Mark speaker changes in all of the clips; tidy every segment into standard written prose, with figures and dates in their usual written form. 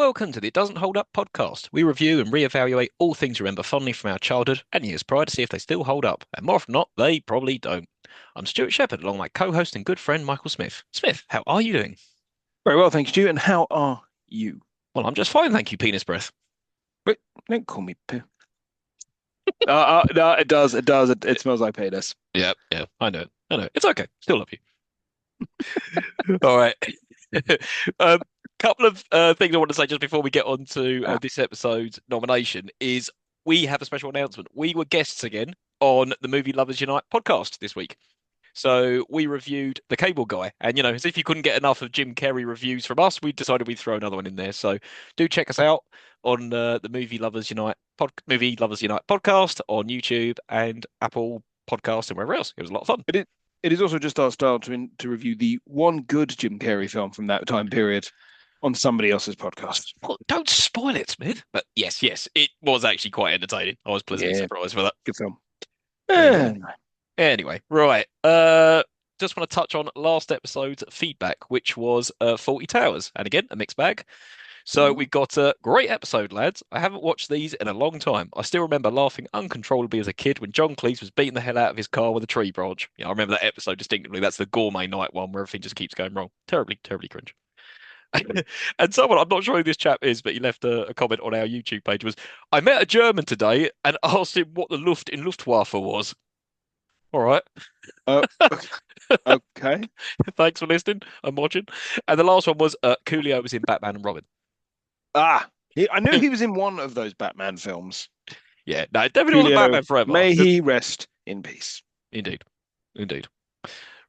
Speaker 1: welcome to the It Doesn't Hold Up podcast. We review and reevaluate all things we remember fondly from our childhood and years prior to see if they still hold up. And more often than not, they probably don't. I'm Stuart Shepherd, along with my co-host and good friend Michael Smith. Smith, how are you doing?
Speaker 2: Very well, thank you, Stu. And how are you?
Speaker 1: Well, I'm just fine, thank you, penis breath.
Speaker 2: Wait, don't call me poo. No, it smells like penis.
Speaker 1: Yeah, yeah, I know. I know. It's okay. Still love you. All right. Um, couple of things I want to say just before we get on to
Speaker 2: Ah,
Speaker 1: this episode's nomination is we have a special announcement. We were guests again on the Movie Lovers Unite podcast this week. So we reviewed The Cable Guy, and as if you couldn't get enough of Jim Carrey reviews from us, we decided we'd throw another one in there. So do check us out on the Movie Lovers Unite podcast on YouTube and Apple Podcast and wherever else. It was a lot of fun.
Speaker 2: it is also just our style to review the one good Jim Carrey film from that time period on somebody else's podcast.
Speaker 1: Well, don't spoil it, Smith. But yes, yes, it was actually quite entertaining. I was pleasantly
Speaker 2: Yeah,
Speaker 1: surprised for that.
Speaker 2: good film.
Speaker 1: There you go.
Speaker 2: Eh,
Speaker 1: Anyway, right. Just want to touch on last episode's feedback, which was Faulty Towers, and again, a mixed bag. So we got a great episode, lads. I haven't watched these in a long time. I still remember laughing uncontrollably as a kid when John Cleese was beating the hell out of his car with a tree branch. Yeah, I remember that episode distinctively. That's the gourmet night one where everything just keeps going wrong. Terribly, terribly cringe. And someone, I'm not sure who this chap is, but he left a comment on our YouTube page was, I met a German today and asked him what the Luft in Luftwaffe was. All right.
Speaker 2: oh, okay.
Speaker 1: Thanks for listening. I'm watching. And the last one was Coolio was in Batman and Robin.
Speaker 2: I knew he was in one of those Batman films.
Speaker 1: Yeah, no, it definitely wasn't
Speaker 2: Julio,
Speaker 1: Batman Forever.
Speaker 2: may he rest in peace.
Speaker 1: Indeed. Indeed.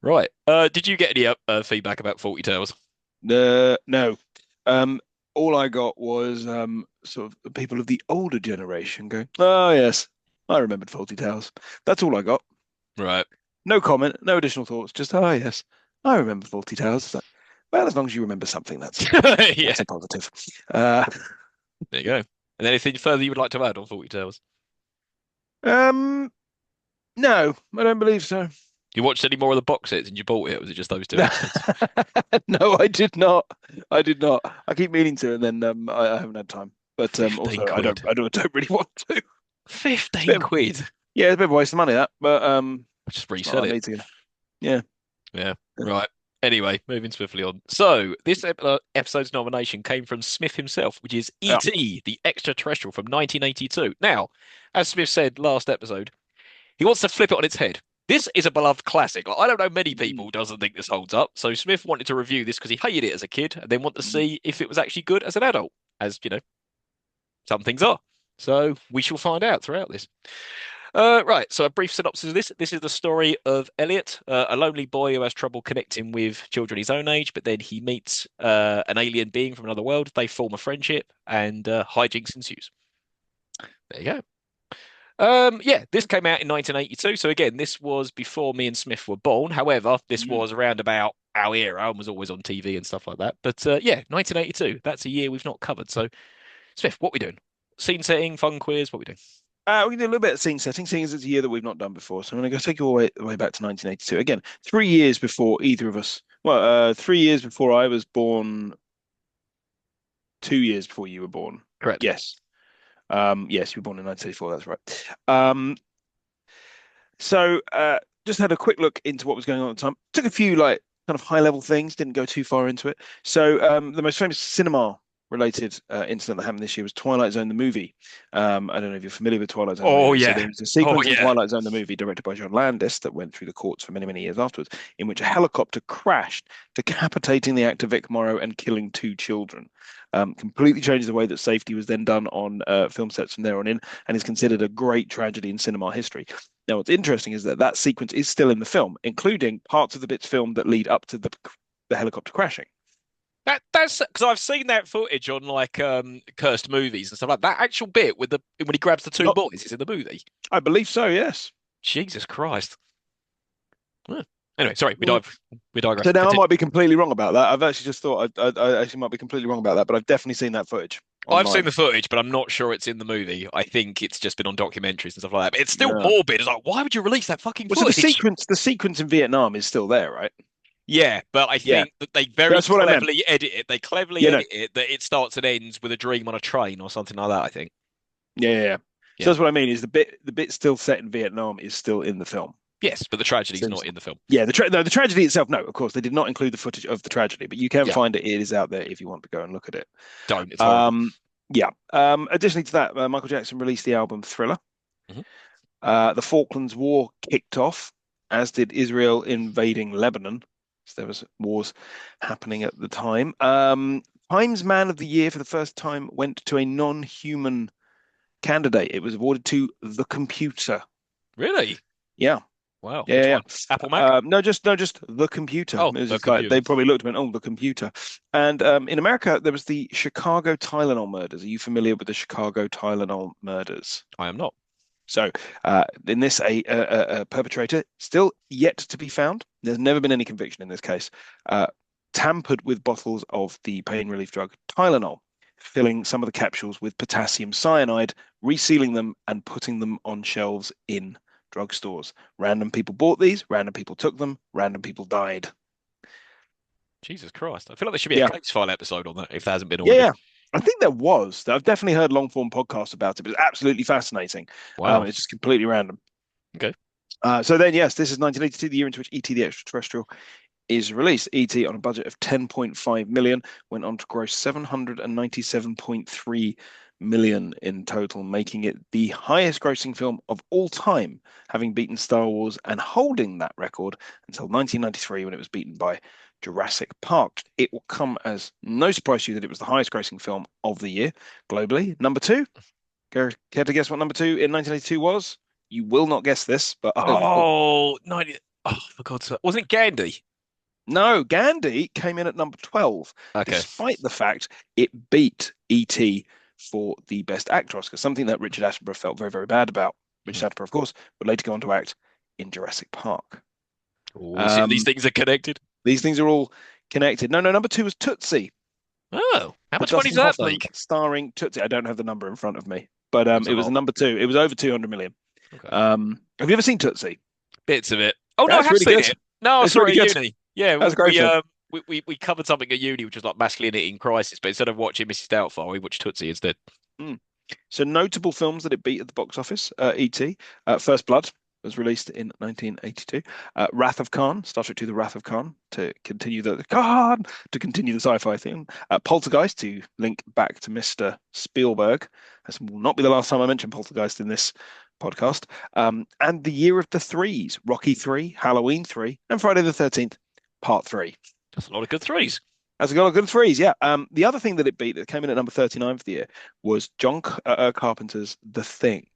Speaker 1: Right. Did you get any feedback about Faulty Towers?
Speaker 2: No. Um, all I got was sort of people of the older generation going, "Oh yes, I remembered Faulty Towers." That's all I got.
Speaker 1: Right.
Speaker 2: No comment, no additional thoughts. Just, "Oh yes, I remember Faulty Towers." It's like, well, as long as you remember something,
Speaker 1: Yeah.
Speaker 2: that's a positive. Uh,
Speaker 1: There you go. And anything further you would like to add on Faulty Towers?
Speaker 2: um, no, I don't believe so.
Speaker 1: You watched any more of the box sets and you bought it, or was it just those two episodes?
Speaker 2: No, I did not. I did not. I keep meaning to, and then I haven't had time. But
Speaker 1: 15
Speaker 2: also,
Speaker 1: quid.
Speaker 2: I don't really want to.
Speaker 1: 15
Speaker 2: Bit of-
Speaker 1: quid.
Speaker 2: yeah, it's a bit of a waste of money that, but
Speaker 1: Just
Speaker 2: it's not like
Speaker 1: resell
Speaker 2: I
Speaker 1: it.
Speaker 2: need to. Yeah.
Speaker 1: Yeah. Right. Anyway, moving swiftly on. So, this episode's nomination came from Smith himself, which is
Speaker 2: Yeah.
Speaker 1: E.T., the Extra Terrestrial from 1982. Now, as Smith said last episode, he wants to flip it on its head. This is a beloved classic. Like, I don't know many people who doesn't think this holds up. So Smith wanted to review this because he hated it as a kid and then want to see if it was actually good as an adult, as some things are. So we shall find out throughout this. Right, so a brief synopsis of this. This is the story of Elliot, a lonely boy who has trouble connecting with children his own age, but then he meets an alien being from another world. They form a friendship, and hijinks ensues. There you go. Yeah, this came out in 1982. So again, this was before me and Smith were born. However, this
Speaker 2: Mm.
Speaker 1: was around about our era and was always on TV and stuff like that. But yeah, 1982. That's a year we've not covered. So Smith, what we doing? Scene setting, fun quiz, what we doing?
Speaker 2: We can do a little bit of scene setting, seeing as it's a year that we've not done before. So I'm going to go take you all the way back to 1982. Again, 3 years before either of us. Well, 3 years before I was born, 2 years before you were born.
Speaker 1: Correct.
Speaker 2: Yes. Yes, you were born in 1984. That's right. So just had a quick look into what was going on at the time. Took a few like kind of high level things, didn't go too far into it. So the most famous cinema related incident that happened this year was Twilight Zone the movie. I don't know if you're familiar with Twilight Zone the
Speaker 1: Oh
Speaker 2: movie. So
Speaker 1: yeah.
Speaker 2: there was a
Speaker 1: Oh
Speaker 2: sequence in
Speaker 1: yeah.
Speaker 2: Twilight Zone the movie directed by John Landis that went through the courts for many, many years afterwards, in which a helicopter crashed, decapitating the actor Vic Morrow and killing two children. Completely changed the way that safety was then done on film sets from there on in, and is considered a great tragedy in cinema history. Now, what's interesting is that that sequence is still in the film, including parts of the bits filmed that lead up to the helicopter crashing.
Speaker 1: That's because I've seen that footage on like cursed movies and stuff like that. Actual bit with the when he grabs the two
Speaker 2: Not,
Speaker 1: boys is in the movie.
Speaker 2: I believe so, yes.
Speaker 1: Jesus Christ. Huh. Anyway, sorry,
Speaker 2: Mm.
Speaker 1: we digress.
Speaker 2: So now I
Speaker 1: Continue.
Speaker 2: might be completely wrong about that. I've actually just thought I actually might be completely wrong about that, but I've definitely seen that footage
Speaker 1: I've seen
Speaker 2: online.
Speaker 1: the footage, but I'm not sure it's in the movie. I think it's just been on documentaries and stuff like that. But it's still
Speaker 2: No.
Speaker 1: morbid. It's like, why would you release that fucking
Speaker 2: Well, so the
Speaker 1: footage?
Speaker 2: sequence, the sequence in Vietnam is still there, right?
Speaker 1: Yeah, but I
Speaker 2: Yeah,
Speaker 1: think that they very
Speaker 2: that's what I meant.
Speaker 1: cleverly edit it. They cleverly
Speaker 2: Yeah, no,
Speaker 1: edit it that it starts and ends with a dream on a train or something like that, I think.
Speaker 2: yeah. So
Speaker 1: Yeah.
Speaker 2: that's what I mean is the bit still set in Vietnam is still in the film.
Speaker 1: Yes, but the tragedy's not
Speaker 2: Seems
Speaker 1: in the film.
Speaker 2: yeah, no, the tragedy itself, no, of course, they did not include the footage of the tragedy, but you can
Speaker 1: Yeah.
Speaker 2: find it. It is out there if you want to go and look at it.
Speaker 1: Don't. It's horrible.
Speaker 2: Um, yeah. Additionally to that, Michael Jackson released the album Thriller.
Speaker 1: Mhm.
Speaker 2: The Falklands War kicked off, as did Israel invading Lebanon. So there was wars happening at the time. Times Man of the Year for the first time went to a non-human candidate. It was awarded to the computer.
Speaker 1: Really?
Speaker 2: Yeah,
Speaker 1: Wow.
Speaker 2: yeah,
Speaker 1: Which
Speaker 2: yeah.
Speaker 1: one? Apple Mac?
Speaker 2: No, just the computer.
Speaker 1: Oh,
Speaker 2: It was
Speaker 1: the
Speaker 2: just like
Speaker 1: computer.
Speaker 2: they probably looked at me, oh, the computer. And in America, there was the Chicago Tylenol murders. Are you familiar with the Chicago Tylenol murders?
Speaker 1: I am not.
Speaker 2: So, in this, a perpetrator still yet to be found. There's never been any conviction in this case. Uh, Tampered with bottles of the pain relief drug Tylenol, filling some of the capsules with potassium cyanide, resealing them, and putting them on shelves in drugstores. Random people bought these, random people took them, random people died.
Speaker 1: Jesus Christ. I feel like there should be a
Speaker 2: Yeah,
Speaker 1: case file episode on that if there hasn't been
Speaker 2: yeah,
Speaker 1: already.
Speaker 2: yeah. I think there was. I've definitely heard long form podcasts about it, but it's absolutely fascinating.
Speaker 1: Wow.
Speaker 2: It's just completely random.
Speaker 1: Okay.
Speaker 2: So then, yes, this is 1982, the year into which E.T. the Extraterrestrial is released. E.T. on a budget of 10.5 million went on to gross 797.3 million in total, making it the highest grossing film of all time, having beaten Star Wars and holding that record until 1993 when it was beaten by Jurassic Park. It will come as no surprise to you that it was the highest grossing film of the year globally. Number two, care to guess what number two in 1982 was? You will not guess this, but
Speaker 1: Oh, 90. Oh, for God's sake. Wasn't it Gandhi?
Speaker 2: no, Gandhi came in at number 12,
Speaker 1: Okay.
Speaker 2: despite the fact it beat E.T. for the Best Actor Oscar, something that Richard Attenborough felt very, very bad about.
Speaker 1: Mhm.
Speaker 2: Richard Attenborough, of course, would later go on to act in Jurassic Park.
Speaker 1: Oh, you see, these
Speaker 2: Um,
Speaker 1: things are connected.
Speaker 2: these things are all connected. No, no, number two was Tootsie,
Speaker 1: Oh, how
Speaker 2: with
Speaker 1: much money does
Speaker 2: Dustin
Speaker 1: that
Speaker 2: Hoffman
Speaker 1: make?
Speaker 2: starring Tootsie. I don't have the number in front of me, but
Speaker 1: That's
Speaker 2: it
Speaker 1: a
Speaker 2: was the
Speaker 1: lot.
Speaker 2: number two. It was over 200 million.
Speaker 1: Okay.
Speaker 2: Have you ever seen Tootsie?
Speaker 1: Bits of it. Oh no, I
Speaker 2: That's
Speaker 1: have
Speaker 2: really
Speaker 1: seen
Speaker 2: good.
Speaker 1: it. No, I
Speaker 2: It's
Speaker 1: saw
Speaker 2: really
Speaker 1: it at
Speaker 2: good.
Speaker 1: uni. Yeah,
Speaker 2: That's a great film.
Speaker 1: we covered something at uni which was like masculinity in crisis, but instead of watching Mrs. Doubtfire, we watched Tootsie instead.
Speaker 2: Mm. So notable films that it beat at the box office: E.T., First Blood was released in 1982. Wrath of Khan, Star Trek II: The Wrath of Khan, to continue to continue the sci-fi theme. Poltergeist to link back to Mr. Spielberg. This will not be the last time I mention Poltergeist in this podcast. And the Year of the Threes: Rocky 3, Halloween 3, and Friday the 13th, Part 3.
Speaker 1: That's a lot of good threes.
Speaker 2: That's got a good threes, yeah. The other thing that it beat that came in at number 39 for the year was John Carpenter's The Thing.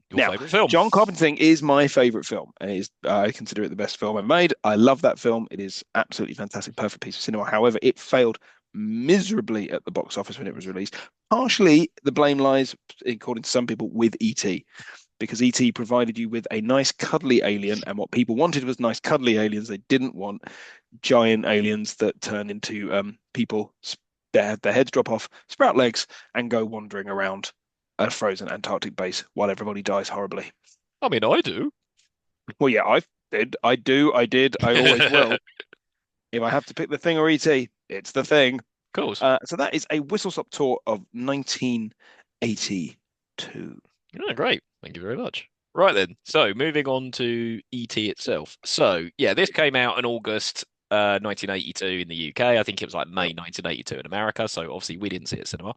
Speaker 1: Your
Speaker 2: Now,
Speaker 1: favorite film.
Speaker 2: John Carpenter's Thing is my favorite film. It is, I consider it the best film ever made. I love that film. It is absolutely fantastic, perfect piece of cinema. However, it failed miserably at the box office when it was released. Partially, the blame lies, according to some people, with E.T., because E.T. provided you with a nice cuddly alien, and what people wanted was nice cuddly aliens. They didn't want giant aliens that turn into people. Their heads drop off, sprout legs, and go wandering around a frozen Antarctic base while everybody dies horribly.
Speaker 1: I mean, I do.
Speaker 2: Well, yeah, I did, I do, I did, I always will.
Speaker 1: Of
Speaker 2: If I have to pick the thing or ET, it's the thing.
Speaker 1: course.
Speaker 2: So that is a whistle-stop tour of 1982.
Speaker 1: Yeah, great. Thank you very much. Right then. So moving on to E.T. itself. So yeah, this came out in August 1982 in the UK. I think it was like May 1982 in America. So obviously we didn't see it at cinema.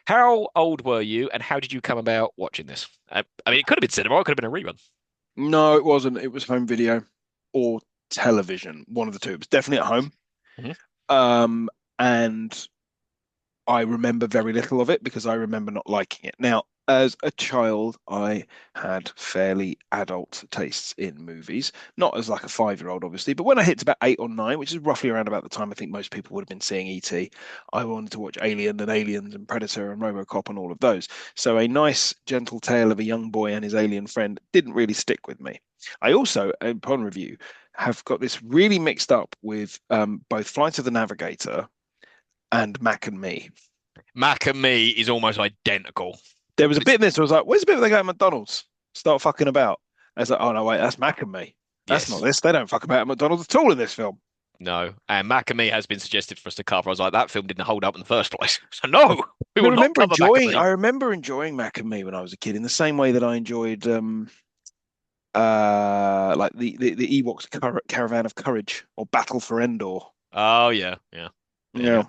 Speaker 1: How old were you, and how did you come about watching this? I mean, it could have been cinema, it could have been a rerun.
Speaker 2: No, it wasn't. It was home video or television, one of the two. It was definitely at home.
Speaker 1: Mhm.
Speaker 2: And I remember very little of it because I remember not liking it. Now, as a child, I had fairly adult tastes in movies, not as like a 5-year-old, obviously, but when I hit about 8 or 9, which is roughly around about the time I think most people would have been seeing E.T., I wanted to watch Alien and Aliens and Predator and RoboCop and all of those. So a nice, gentle tale of a young boy and his alien friend didn't really stick with me. I also, upon review, have got this really mixed up with both Flight of the Navigator and Mac and Me.
Speaker 1: Mac and Me is almost identical.
Speaker 2: There was a
Speaker 1: It's,
Speaker 2: bit in this where I was like, where's the bit where they go to McDonald's? Start fucking about. I was like, oh no, wait, that's Mac and Me. That's not
Speaker 1: yes.
Speaker 2: this. They don't fuck about at McDonald's at all in this film.
Speaker 1: No. And Mac and Me has been suggested for us to cover. I was like, that film didn't hold up in the first place. So no, we
Speaker 2: I
Speaker 1: will not
Speaker 2: remember
Speaker 1: cover Mac and
Speaker 2: enjoying
Speaker 1: Me.
Speaker 2: I remember enjoying Mac and Me when I was a kid in the same way that I enjoyed like the Ewoks Caravan of Courage or Battle for Endor.
Speaker 1: Oh yeah, yeah. There you
Speaker 2: Yeah.
Speaker 1: go.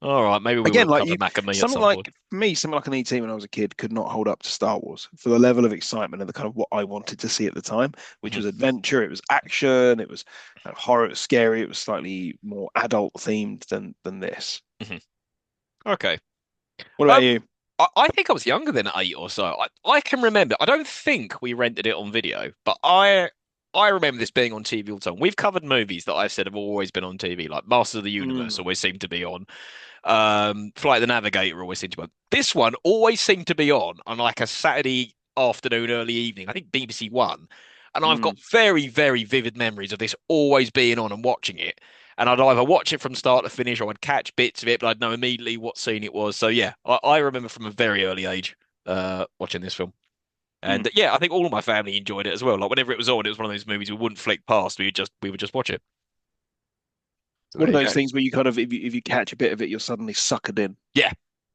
Speaker 1: All right, maybe we
Speaker 2: Again,
Speaker 1: will
Speaker 2: like
Speaker 1: cover
Speaker 2: you,
Speaker 1: Mac and Me at
Speaker 2: something
Speaker 1: some point.
Speaker 2: like for me, something like an ET when I was a kid could not hold up to Star Wars for the level of excitement and the kind of what I wanted to see at the time, which was
Speaker 1: Mhm,
Speaker 2: adventure, it was action, it was kind of horror, it was scary, it was slightly more adult themed than this.
Speaker 1: mhm. Okay.
Speaker 2: What about
Speaker 1: Um,
Speaker 2: you?
Speaker 1: I think I was younger than 8 or so. I can remember. I don't think we rented it on video, but I remember this being on TV all the time. We've covered movies that I've said have always been on TV, like Masters of the Universe
Speaker 2: Mm,
Speaker 1: always seemed to be on. Flight of the Navigator always seemed to be on. This one always seemed to be on like a Saturday afternoon, early evening. I think BBC One. And I've got
Speaker 2: mm,
Speaker 1: very, very vivid memories of this always being on and watching it. And I'd either watch it from start to finish or I'd catch bits of it, but I'd know immediately what scene it was. So yeah, I remember from a very early age watching this film.
Speaker 2: mm.
Speaker 1: And yeah, I think all of my family enjoyed it as well. Like whenever it was on, it was one of those movies we wouldn't flick past. We would just watch it. So
Speaker 2: One
Speaker 1: there
Speaker 2: of
Speaker 1: you
Speaker 2: those
Speaker 1: go.
Speaker 2: things where you kind of if you catch a bit of it, you're suddenly suckered in.
Speaker 1: Yeah,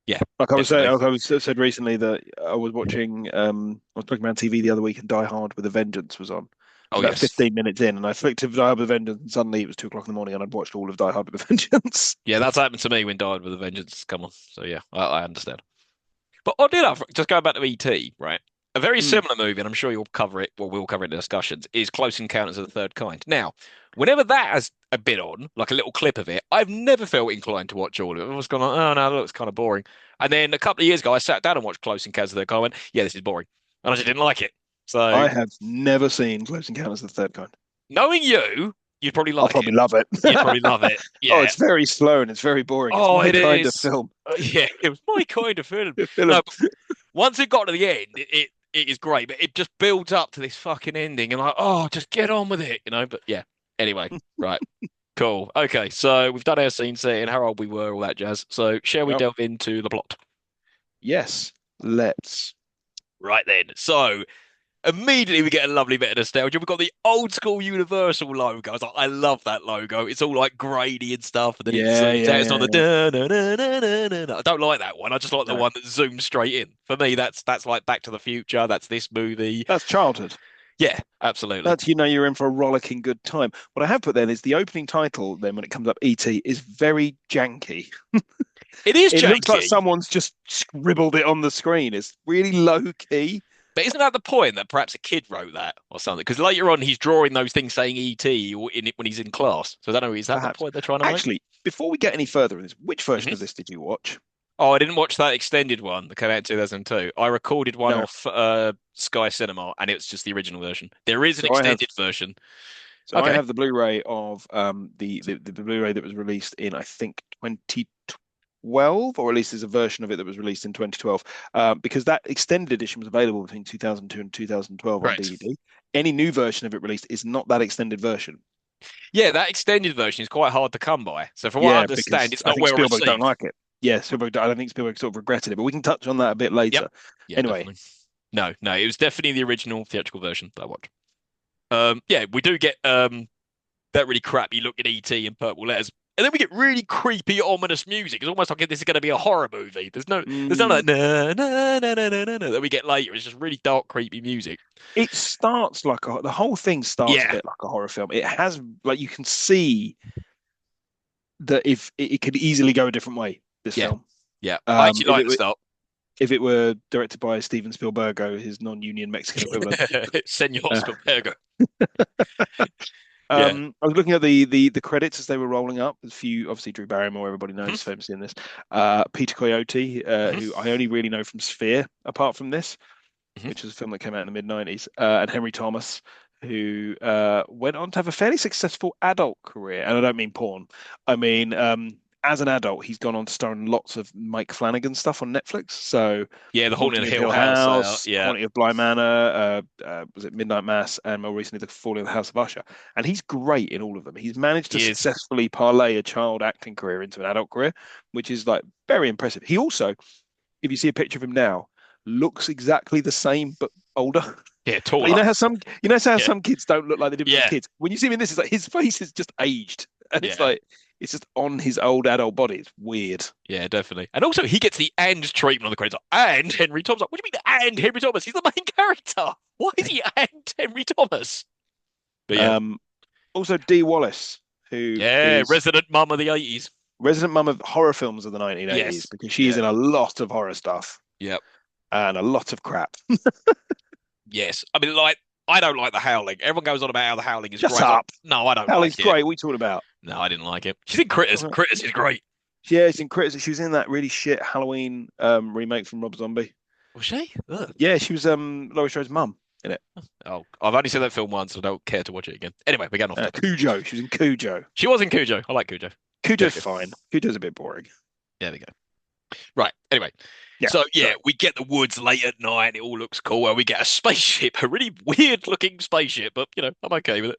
Speaker 1: yeah,
Speaker 2: Like I was saying,
Speaker 1: definitely.
Speaker 2: like I was said recently that I was watching, I was talking about TV the other week, and Die Hard with a Vengeance was on. I was
Speaker 1: Oh
Speaker 2: about
Speaker 1: yes.
Speaker 2: 15 minutes in, and I flicked to Die Hard with a Vengeance, and suddenly it was 2 o'clock in the morning, and I'd watched all of Die Hard with a Vengeance.
Speaker 1: Yeah, that's happened to me when Died with a Vengeance. Come on. So yeah, I understand. But oddly enough, just going back to ET, right? A very
Speaker 2: Mm,
Speaker 1: similar movie, and I'm sure you'll cover it, or we'll cover it in the discussions, is Close Encounters of the Third Kind. Now, whenever that has a bit on, like a little clip of it, I've never felt inclined to watch all of it. I've always gone, like, oh no, that looks kind of boring. And then a couple of years ago, I sat down and watched Close Encounters of the Third Kind. I went, yeah, this is boring, and I just didn't like it. So,
Speaker 2: I have never seen Close Encounters of the Third Kind.
Speaker 1: knowing you, you'd probably
Speaker 2: I'll
Speaker 1: like it.
Speaker 2: probably love it.
Speaker 1: You'd probably love it.
Speaker 2: Oh,
Speaker 1: Yeah.
Speaker 2: it's very slow and it's very boring. It's
Speaker 1: Oh,
Speaker 2: my
Speaker 1: it
Speaker 2: kind of
Speaker 1: is.
Speaker 2: film.
Speaker 1: Yeah, it was my kind of film.
Speaker 2: Film.
Speaker 1: No, once it got to the end, it is great, but it just builds up to this fucking ending, and like, oh, just get on with it, you know. But yeah, anyway, right, cool, okay. So we've done our scene setting, how old we were, all that jazz. So shall we
Speaker 2: Yep.
Speaker 1: delve into the plot?
Speaker 2: Yes, let's.
Speaker 1: Right then. So immediately we get a lovely bit of nostalgia. We've got the old school Universal logo. I was like, I love that logo. It's all like grainy and stuff, and then it
Speaker 2: Yeah,
Speaker 1: zooms
Speaker 2: yeah,
Speaker 1: out. It's not
Speaker 2: yeah,
Speaker 1: the
Speaker 2: yeah.
Speaker 1: da da da da da da. Da. I don't like that one. I just like the
Speaker 2: No,
Speaker 1: one that zooms straight in. For me, that's like Back to the Future. That's this movie.
Speaker 2: that's childhood.
Speaker 1: Yeah, absolutely.
Speaker 2: That's, you're in for a rollicking good time. What I have put then is the opening title, then when it comes up, ET, is very janky.
Speaker 1: It is
Speaker 2: It looks like
Speaker 1: janky,
Speaker 2: someone's just scribbled it on the screen. It's really low key.
Speaker 1: but isn't that the point that perhaps a kid wrote that or something? Because later on he's drawing those things saying ET or in it when he's in class. So I don't know, is that the
Speaker 2: Perhaps.
Speaker 1: point they're trying to make?
Speaker 2: Actually, before we get any further in this, which version
Speaker 1: Mhm.
Speaker 2: of this did you watch?
Speaker 1: Oh, I didn't watch that extended one that came out in 2002. I recorded one
Speaker 2: No.
Speaker 1: off Sky Cinema, and it was just the original version. There is an
Speaker 2: So I have
Speaker 1: extended version.
Speaker 2: so I
Speaker 1: Okay,
Speaker 2: have the Blu-ray of the Blu-ray that was released in I think 2012, or at least there's a version of it that was released in 2012, because that extended edition was available between 2002 and 2012 on
Speaker 1: correct.
Speaker 2: DVD. Any new version of it released is not that extended version.
Speaker 1: Yeah, that extended version is quite hard to come by. So from what I
Speaker 2: Yeah,
Speaker 1: understand,
Speaker 2: because
Speaker 1: it's
Speaker 2: I
Speaker 1: not
Speaker 2: think
Speaker 1: well
Speaker 2: Spielberg don't
Speaker 1: received.
Speaker 2: like it. Yeah, Spielberg. I don't think Spielberg sort of regretted it, but we can touch on that a bit
Speaker 1: Yep.
Speaker 2: later.
Speaker 1: Yeah,
Speaker 2: Anyway,
Speaker 1: definitely. No, no, it was definitely the original theatrical version that I watched. Yeah, we do get that really crappy looking ET in purple letters. And then we get really creepy, ominous music. It's almost like this is going to be a horror movie. There's none of
Speaker 2: mm,
Speaker 1: that na na na na na na na that we get later. It's just really dark, creepy music.
Speaker 2: it starts like the whole thing starts a
Speaker 1: Yeah,
Speaker 2: bit like a horror film. It has like you can see that if it could easily go a different way. This
Speaker 1: yeah,
Speaker 2: film,
Speaker 1: yeah. I actually
Speaker 2: if
Speaker 1: like
Speaker 2: it
Speaker 1: the
Speaker 2: were
Speaker 1: start.
Speaker 2: if it were directed by Steven Spielberg, his non-union Mexican equivalent.
Speaker 1: Senor
Speaker 2: Uh,
Speaker 1: Spielberg. Yeah.
Speaker 2: I was looking at the credits as they were rolling up. There's a few, obviously Drew Barrymore, everybody
Speaker 1: Mhm,
Speaker 2: knows, famously in this. Peter Coyote,
Speaker 1: mhm,
Speaker 2: who I only really know from Sphere, apart from this,
Speaker 1: mhm.
Speaker 2: which is a film that came out in the mid '90s, and Henry Thomas, who went on to have a fairly successful adult career. And I don't mean porn. I mean, as an adult, he's gone on to star in lots of Mike Flanagan stuff on Netflix. So,
Speaker 1: Yeah, the Haunting
Speaker 2: Haunting
Speaker 1: of
Speaker 2: of
Speaker 1: Hill
Speaker 2: Hill
Speaker 1: House.
Speaker 2: House,
Speaker 1: Yeah,
Speaker 2: Haunting of Bly Manor, was it Midnight Mass, and more recently, The Falling of the House of Usher. And he's great in all of them. He's managed to
Speaker 1: he is.
Speaker 2: successfully parlay a child acting career into an adult career, which is like very impressive. He also, if you see a picture of him now, looks exactly the same but older.
Speaker 1: Yeah,
Speaker 2: Like, you
Speaker 1: taller.
Speaker 2: know how some you know how
Speaker 1: Yeah,
Speaker 2: some kids don't look like they did when they were
Speaker 1: yeah.
Speaker 2: kids. When you see him in this, it's like his face is just aged. and it's
Speaker 1: Yeah,
Speaker 2: like it's just on his old adult body. It's weird.
Speaker 1: yeah, definitely. And also, he gets the and treatment on the credits. And Henry Thomas. Like, what do you mean, and Henry Thomas? He's the main character. Why is he and Henry Thomas? But yeah,
Speaker 2: Um, Also, Dee Wallace, who
Speaker 1: yeah,
Speaker 2: is
Speaker 1: resident mum of the 80s.
Speaker 2: resident mum of horror films of the 1980s,
Speaker 1: Yes.
Speaker 2: because she is
Speaker 1: Yeah.
Speaker 2: in a lot of horror stuff
Speaker 1: Yep.
Speaker 2: and a lot of crap.
Speaker 1: Yes. I mean, like, I don't like The Howling. Everyone goes on about how The Howling is
Speaker 2: Shut
Speaker 1: great. Like,
Speaker 2: up.
Speaker 1: no, I don't
Speaker 2: Howling's
Speaker 1: like it.
Speaker 2: great. What are you talking about?
Speaker 1: No, I didn't like it. She's in Critters. Critters is great.
Speaker 2: Yeah, she's in Critters. She was in that really shit Halloween remake from Rob Zombie.
Speaker 1: Was she? Ugh.
Speaker 2: Yeah, she was Laurie Strode's mum in it.
Speaker 1: Oh, I've only seen that film once. I don't care to watch it again. Anyway, we're getting off topic.
Speaker 2: Cujo. She was in Cujo.
Speaker 1: She was in Cujo. I like Cujo. Very
Speaker 2: Cujo's
Speaker 1: good.
Speaker 2: fine. Cujo's a bit boring.
Speaker 1: There we go. Right. Anyway,
Speaker 2: Yeah.
Speaker 1: so yeah,
Speaker 2: Sorry.
Speaker 1: we get the woods late at night. And it all looks cool. And we get a spaceship, a really weird looking spaceship, but I'm okay with it.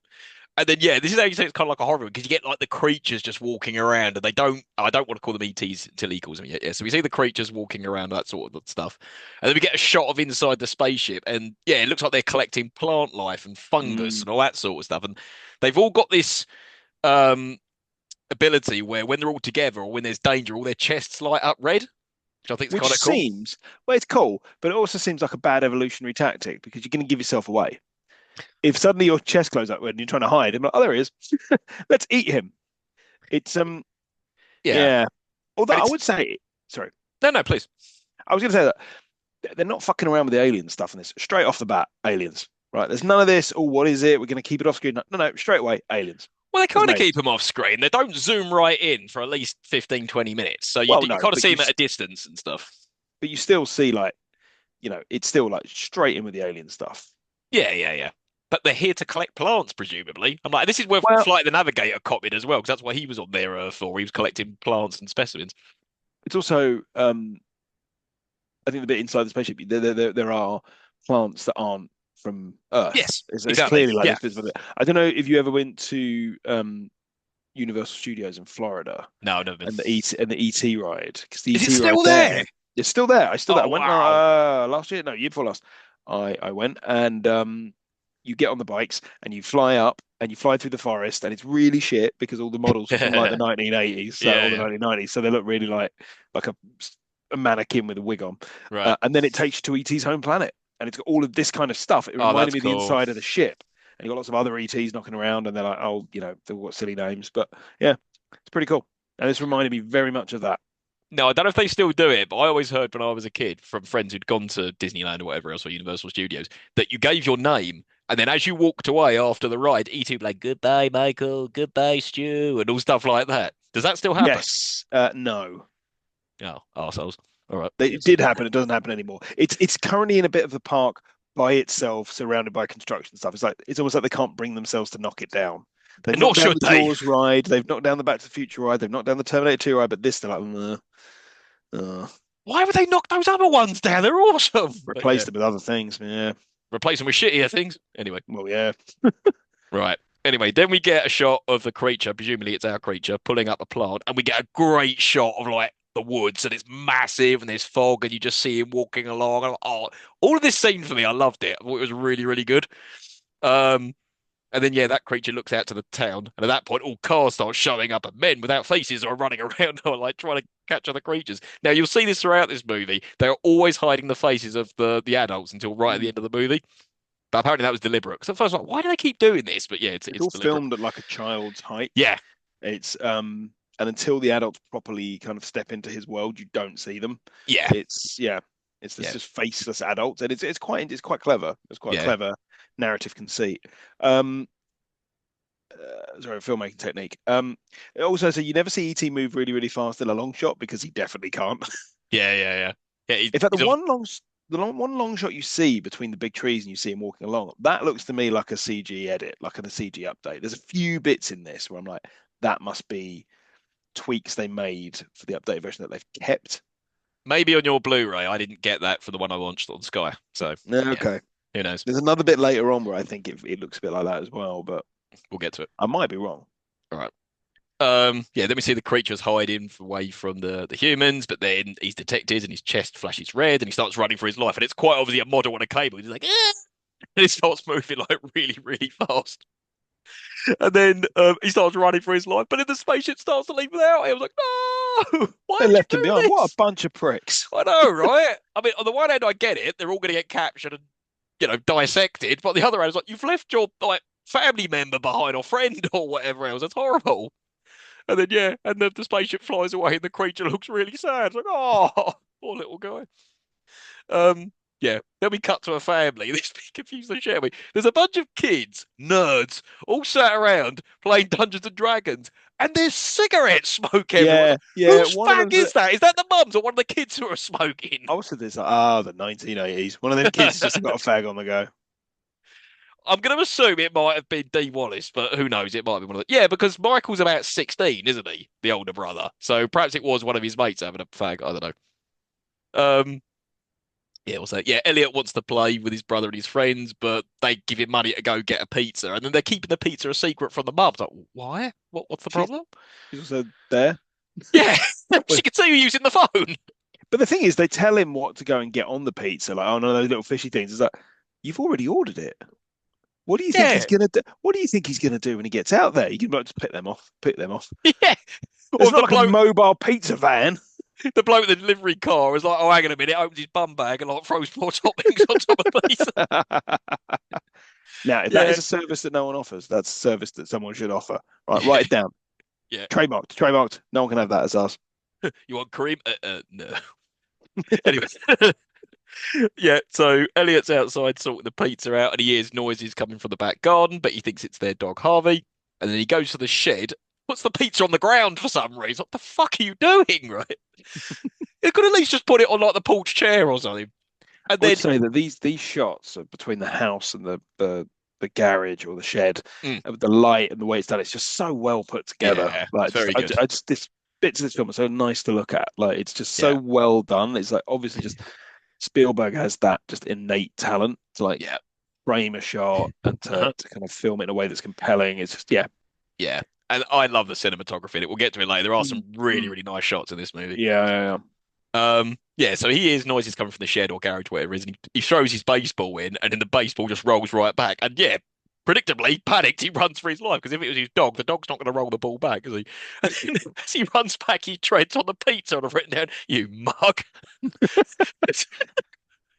Speaker 1: And then yeah, this is how you say it's kind of like a horror because you get like the creatures just walking around, and they don't. I don't want to call them ETs until he calls them. Yeah, yeah. So we see the creatures walking around, that sort of stuff, and then we get a shot of inside the spaceship, and yeah, it looks like they're collecting plant life and fungus
Speaker 2: Mm,
Speaker 1: and all that sort of stuff, and they've all got this um ability where when they're all together or when there's danger, all their chests light up red, which I think is
Speaker 2: which
Speaker 1: kind of cool.
Speaker 2: seems, well, it's cool, but it also seems like a bad evolutionary tactic because you're going to give yourself away. If suddenly your chest closes up when you're trying to hide, I'm like, oh, there he is. Let's eat him. It's
Speaker 1: Yeah,
Speaker 2: yeah. Although
Speaker 1: and
Speaker 2: I
Speaker 1: it's
Speaker 2: would say, sorry,
Speaker 1: no, please.
Speaker 2: I was going to say that they're not fucking around with the alien stuff in this. Straight off the bat, aliens. Right? There's none of this. Oh, what is it? We're going to keep it off screen. No, no, straight away, aliens.
Speaker 1: Well, they
Speaker 2: Doesn't
Speaker 1: kind of
Speaker 2: make
Speaker 1: keep them off screen. They don't zoom right in for at least 15, 20 minutes. So you
Speaker 2: well,
Speaker 1: you
Speaker 2: no,
Speaker 1: kind of see them at a distance and stuff.
Speaker 2: but you still see like it's still like straight in with the alien stuff.
Speaker 1: Yeah, yeah, yeah. But they're here to collect plants, presumably. I'm like, this is where
Speaker 2: Well,
Speaker 1: Flight of the Navigator copied as well, because that's what he was on there for. He was collecting plants and specimens.
Speaker 2: it's also I think the bit inside the spaceship, there are plants that aren't from Earth.
Speaker 1: Yes,
Speaker 2: It's
Speaker 1: exactly.
Speaker 2: clearly like
Speaker 1: Yeah.
Speaker 2: this bit of it. I don't know if you ever went to Universal Studios in Florida
Speaker 1: No, I've never been.
Speaker 2: and the ET ride because the
Speaker 1: Is it
Speaker 2: ET ride
Speaker 1: still
Speaker 2: there,
Speaker 1: there?
Speaker 2: it's still there. I still there. I
Speaker 1: Oh,
Speaker 2: went
Speaker 1: wow.
Speaker 2: last year, no, year before last. I went and you get on the bikes and you fly up and you fly through the forest and it's really shit because all the models are from like the
Speaker 1: Yeah,
Speaker 2: 1980s or the
Speaker 1: yeah.
Speaker 2: 1990s, so they look really like a mannequin with a wig on.
Speaker 1: Right.
Speaker 2: And then it takes you to ET's home planet and it's got all of this kind of stuff. It
Speaker 1: Oh,
Speaker 2: reminded
Speaker 1: that's
Speaker 2: me of the
Speaker 1: cool.
Speaker 2: inside of the ship. And you got lots of other ETs knocking around and they're like, oh, they've got silly names, but yeah, it's pretty cool. And this reminded me very much of that.
Speaker 1: No, I don't know if they still do it, but I always heard when I was a kid from friends who'd gone to Disneyland or whatever else or Universal Studios that you gave your name, and then as you walked away after the ride, E2 would be like, "Goodbye, Michael. Goodbye, Stu," and all stuff like that. Does that still happen?
Speaker 2: Yes, no.
Speaker 1: Oh, arseholes. All right.
Speaker 2: It did happen. It doesn't happen anymore. It's currently in a bit of the park by itself, surrounded by construction stuff. It's almost like they can't bring themselves to knock it down. They've
Speaker 1: And nor
Speaker 2: knocked down
Speaker 1: should
Speaker 2: the
Speaker 1: they.
Speaker 2: Jaws ride. They've knocked down the Back to the Future ride. They've knocked down the Terminator 2 ride. But this, they're like,
Speaker 1: Why would they knock those other ones down? They're awesome. But
Speaker 2: replace
Speaker 1: yeah,
Speaker 2: them with other things. Yeah.
Speaker 1: replace them with shittier things. Anyway,
Speaker 2: Well, yeah.
Speaker 1: right. Anyway, then we get a shot of the creature, presumably it's our creature, pulling up a plant, and we get a great shot of like the woods, and it's massive, and there's fog, and you just see him walking along. And, oh, all of this scene for me, I loved it. I thought it was really, really good. Um, and then yeah, that creature looks out to the town, and at that point, all cars start showing up, and men without faces are running around, or like trying to catch other creatures. Now you'll see this throughout this movie. They're always hiding the faces of the adults until right at the
Speaker 2: Mm.
Speaker 1: end of the movie. But apparently that was deliberate. Because at first, I was like, why do they keep doing this? But yeah,
Speaker 2: It's
Speaker 1: it's
Speaker 2: all
Speaker 1: deliberate.
Speaker 2: filmed at like a child's height.
Speaker 1: Yeah,
Speaker 2: It's and until the adults properly kind of step into his world, you don't see them.
Speaker 1: yeah,
Speaker 2: It's yeah, it's this
Speaker 1: yeah,
Speaker 2: just faceless adults, and it's quite clever. It's quite a
Speaker 1: yeah.
Speaker 2: clever narrative conceit. Um, Sorry, filmmaking technique. Also, so you never see ET move really, really fast in a long shot because he definitely can't.
Speaker 1: Yeah, yeah, yeah. Yeah,
Speaker 2: In fact,
Speaker 1: he's a,
Speaker 2: one long shot you see between the big trees and you see him walking along, that looks to me like a CG edit, like a CG update. There's a few bits in this where I'm like, that must be tweaks they made for the updated version that they've kept.
Speaker 1: maybe on your Blu-ray. I didn't get that for the one I watched on Sky. So yeah,
Speaker 2: Okay.
Speaker 1: who knows?
Speaker 2: There's another bit later on where I think it looks a bit like that as well, but
Speaker 1: We'll get to it.
Speaker 2: I might be wrong.
Speaker 1: All right. Yeah, then we see the creatures hiding away from the humans, but then he's detected and his chest flashes red and he starts running for his life. And it's quite obviously a model on a cable. He's like, "Ah!" And it starts moving like really, really fast. And then he starts running for his life, but then the spaceship starts to leave without him. I was like, no, why
Speaker 2: They
Speaker 1: would you
Speaker 2: left him
Speaker 1: do
Speaker 2: behind. What a
Speaker 1: this?
Speaker 2: bunch of pricks.
Speaker 1: I know, right? I mean, on the one hand, I get it; they're all going to get captured and dissected. But on the other hand, it's like you've left your like family member behind or friend or whatever else. That's horrible. And then yeah, and the spaceship flies away, and the creature looks really sad. It's like, oh, poor little guy. Yeah. Then we cut to a family. This confused the shit out of me. There's a bunch of kids, nerds, all sat around playing Dungeons and Dragons, and there's cigarette smoke everywhere.
Speaker 2: Yeah, yeah.
Speaker 1: Whose
Speaker 2: One of
Speaker 1: fag
Speaker 2: them's
Speaker 1: is that? Is that the mums or one of the kids who are smoking?
Speaker 2: also there's like, the 1980s. One of them kids just got a fag on the go.
Speaker 1: I'm going to assume it might have been Dee Wallace, but who knows? It might be one of the. Yeah, because Michael's about 16, isn't he? The older brother. So perhaps it was one of his mates having a fag. I don't know. Um, Yeah, what's that? Yeah, Elliot wants to play with his brother and his friends, but they give him money to go get a pizza, and then they're keeping the pizza a secret from the mum. It's like, why? What's the
Speaker 2: She's
Speaker 1: problem?
Speaker 2: she's also there.
Speaker 1: Yeah, she
Speaker 2: But
Speaker 1: can see you using the phone.
Speaker 2: the thing is, they tell him what to go and get on the pizza. Like, oh no, those little fishy things. It's like you've already ordered it. What do you think he's
Speaker 1: Yeah,
Speaker 2: gonna do? What do you think he's gonna do when he gets out there? You can like, just pick them off. Pick them off.
Speaker 1: yeah.
Speaker 2: There's
Speaker 1: Or
Speaker 2: not like a mobile pizza van.
Speaker 1: the bloke in the delivery car is like, oh, hang on a minute, opens his bum bag and like throws more toppings on top of the pizza.
Speaker 2: Now, if that
Speaker 1: Yeah,
Speaker 2: is a service that no one offers, that's a service that someone should offer. Right, write
Speaker 1: yeah,
Speaker 2: it down.
Speaker 1: yeah.
Speaker 2: Trademarked. Trademarked. No one can have that as us.
Speaker 1: You want cream? No. Anyway, yeah. So Elliot's outside sorting the pizza out, and he hears noises coming from the back garden, but he thinks it's their dog Harvey. And then he goes to the shed, puts the pizza on the ground for some reason. What the fuck are you doing, right? You could at least just put it on like the porch chair or something. And
Speaker 2: I would
Speaker 1: then,
Speaker 2: say that these shots are between the house and the garage or the shed,
Speaker 1: mm,
Speaker 2: with the light and the way it's done, it's just so well put together.
Speaker 1: yeah, it's
Speaker 2: Like,
Speaker 1: very good.
Speaker 2: I just this bits of this film are so nice to look at. Like, it's just so
Speaker 1: Yeah,
Speaker 2: well done. It's like obviously just Spielberg has that just innate talent to like
Speaker 1: yeah,
Speaker 2: frame a shot and
Speaker 1: uh-huh,
Speaker 2: to kind of film it in a way that's compelling. It's just yeah.
Speaker 1: yeah. And I love the cinematography in it. We'll get to it later. There are
Speaker 2: Mm,
Speaker 1: some really,
Speaker 2: mm.
Speaker 1: really nice shots in this movie.
Speaker 2: Yeah, yeah,
Speaker 1: Yeah, so he hears noises coming from the shed or garage, whatever it is, and he throws his baseball in, and then the baseball just rolls right back. And yeah, predictably, panicked, he runs for his life because if it was his dog, the dog's not going to roll the ball back, is he? And then as he runs back, he treads on the pizza, and I've written down, "You mug."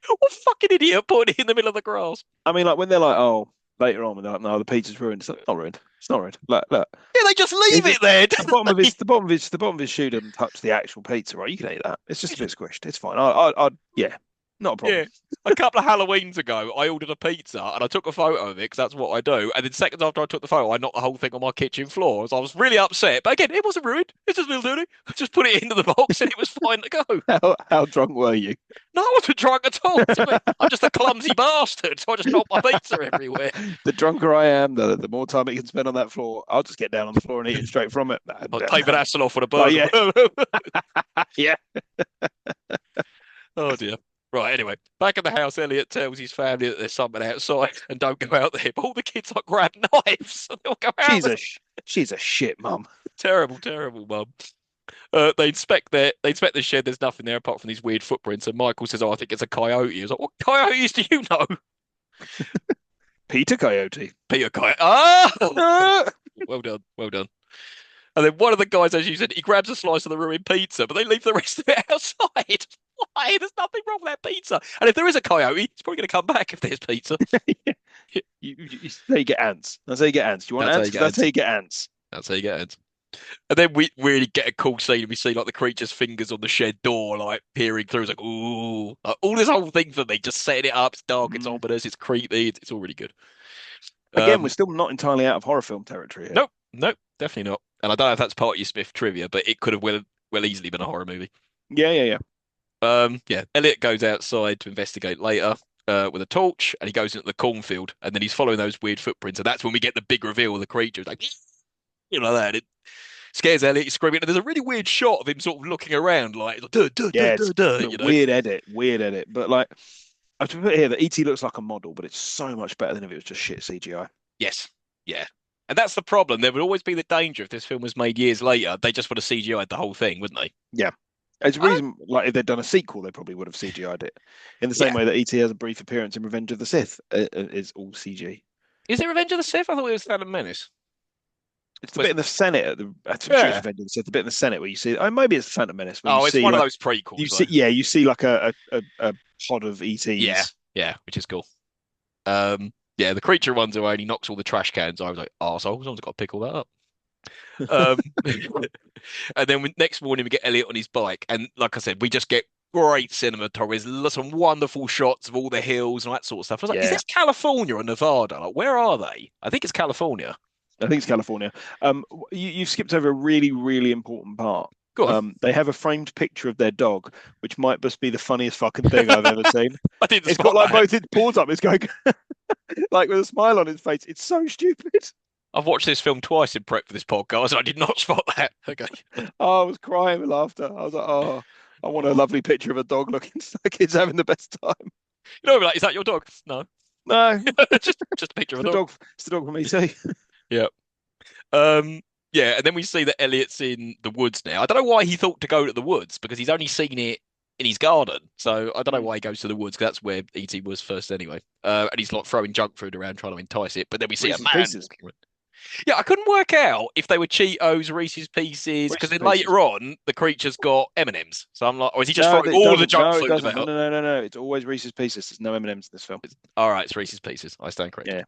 Speaker 1: What fucking idiot put it in the middle of the grass?
Speaker 2: I mean, like when they're like, oh, later on, when they're like, no, the pizza's ruined. It's like, not ruined. It's not ruined. Look,
Speaker 1: Yeah, they just leave
Speaker 2: if
Speaker 1: it
Speaker 2: it,
Speaker 1: there, don't they?
Speaker 2: the bottom of his shoe doesn't touch the actual pizza, right? You can eat that. It's just a bit squished. It's fine. Yeah, not a problem.
Speaker 1: Yeah. A couple of Halloweens ago, I ordered a pizza and I took a photo of it because that's what I do. And then seconds after I took the photo, I knocked the whole thing on my kitchen floor. So I was really upset. But again, it wasn't ruined. It's just little duty. I just put it into the box and it was fine to go.
Speaker 2: How drunk were you?
Speaker 1: No, I wasn't drunk at all. I'm just a clumsy bastard. So I just knocked my pizza everywhere.
Speaker 2: The drunker I am, the more time it can spend on that floor, I'll just get down on the floor and eat it straight from it.
Speaker 1: I'll take an hassle off with a
Speaker 2: Oh
Speaker 1: burger.
Speaker 2: yeah, yeah.
Speaker 1: Oh dear. Right, anyway, back at the house, Elliot tells his family that there's something outside and don't go out there. But all the kids like grab knives and they'll go out
Speaker 2: She's
Speaker 1: there.
Speaker 2: she's a shit mum.
Speaker 1: Terrible, terrible, mum. They inspect the shed. There's nothing there apart from these weird footprints. And Michael says, "Oh, I think it's a coyote." He's like, "What coyotes do you know?"
Speaker 2: Peter Coyote.
Speaker 1: Peter Coyote. Ah,
Speaker 2: Ah!
Speaker 1: well done, well done. And then one of the guys, as you said, he grabs a slice of the ruined pizza, but they leave the rest of it outside. Why? There's nothing wrong with that pizza. And if there is a coyote, it's probably going to come back if there's pizza.
Speaker 2: That's how you get ants. That's how you get ants. Do you want
Speaker 1: That's how
Speaker 2: ants?
Speaker 1: you
Speaker 2: Because
Speaker 1: get
Speaker 2: that's how
Speaker 1: ants.
Speaker 2: you get ants.
Speaker 1: That's how you get ants. And then we really get a cool scene and we see like the creature's fingers on the shed door, like peering through. It's like, ooh, like, all this whole thing for me, just setting it up. It's dark, it's
Speaker 2: Mm.
Speaker 1: ominous, it's creepy, it's all really good.
Speaker 2: Again, we're
Speaker 1: Um,
Speaker 2: still not entirely out of horror film territory here.
Speaker 1: nope, nope, definitely not. And I don't know if that's part of your Smith trivia, but it could have well easily been a horror movie.
Speaker 2: Yeah, yeah, yeah.
Speaker 1: Yeah, Elliot goes outside to investigate later with a torch, and he goes into the cornfield, and then he's following those weird footprints, and that's when we get the big reveal of the creature. It's like, that. It scares Elliot, he's screaming, and there's a really weird shot of him sort of looking around, like, duh, duh, duh,
Speaker 2: Yeah,
Speaker 1: duh,
Speaker 2: it's
Speaker 1: duh,
Speaker 2: a weird edit, weird edit. But like, I have to put here that ET looks like a model, but it's so much better than if it was just shit CGI.
Speaker 1: Yes, yeah. And that's the problem. There would always be the danger if this film was made years later, they just would have CGI'd the whole thing, wouldn't they?
Speaker 2: Yeah. It's a
Speaker 1: I don't,
Speaker 2: reason, like, if they'd done a sequel, they probably would have CGI'd it. In the same
Speaker 1: yeah.
Speaker 2: way that ET has a brief appearance in Revenge of the Sith, is all CG.
Speaker 1: Is it Revenge of the Sith? I thought it was Phantom Menace.
Speaker 2: It's the
Speaker 1: Was
Speaker 2: bit in the Senate I'm sure it's
Speaker 1: yeah.
Speaker 2: Avengers. It's the bit in the Senate where you see. Oh, maybe it's the Phantom Menace where
Speaker 1: Oh, it's one of those prequels though.
Speaker 2: you see like a pod of
Speaker 1: Yeah,
Speaker 2: ETs.
Speaker 1: yeah, which is cool. Yeah, the creature runs away and he knocks all the trash cans. I was like, arsehole, someone's got to pick all that up. Um, and then next morning we get Elliot on his bike, and like I said, we just get great cinematography. There's some wonderful shots of all the hills and that sort of stuff. I was like, is
Speaker 2: Yeah,
Speaker 1: this California or Nevada? Like, where are they? I think it's California.
Speaker 2: I think it's California. You've skipped over a really, really important part.
Speaker 1: Go on.
Speaker 2: They have a framed picture of their dog, which might just be the funniest fucking thing I've ever seen.
Speaker 1: I didn't
Speaker 2: It's got
Speaker 1: spot
Speaker 2: like
Speaker 1: that.
Speaker 2: both its paws up. It's going like with a smile on its face. It's so stupid.
Speaker 1: I've watched this film twice in prep for this podcast, and I did not spot that. Okay.
Speaker 2: Oh, I was crying with laughter. I was like, oh, I want a lovely picture of a dog looking like it's having the best time.
Speaker 1: You know, like, is that your dog? No,
Speaker 2: No,
Speaker 1: just a picture
Speaker 2: it's
Speaker 1: of a
Speaker 2: the
Speaker 1: dog.
Speaker 2: dog. It's the dog for me too.
Speaker 1: Yeah. Um, yeah, and then we see that Elliot's in the woods now. I don't know why he thought to go to the woods because he's only seen it in his garden. So I don't know
Speaker 2: Mm.
Speaker 1: why he goes to the woods because that's where E.T. was first anyway. And he's like throwing junk food around trying to entice it. But then we see a
Speaker 2: Reese's
Speaker 1: man
Speaker 2: Pieces.
Speaker 1: walking around. Yeah, I couldn't work out if they were Cheetos, Reese's Pieces, because
Speaker 2: Reese's
Speaker 1: then
Speaker 2: Pieces.
Speaker 1: later on the creature's got M&Ms. So I'm like, or is he just
Speaker 2: No,
Speaker 1: throwing
Speaker 2: it
Speaker 1: all the
Speaker 2: doesn't.
Speaker 1: junk
Speaker 2: No, it
Speaker 1: food
Speaker 2: doesn't. No,
Speaker 1: about?
Speaker 2: no, no, no, no. It's always Reese's Pieces. There's no M&Ms in this film.
Speaker 1: All right, it's Reese's Pieces. I stand corrected.
Speaker 2: Yeah,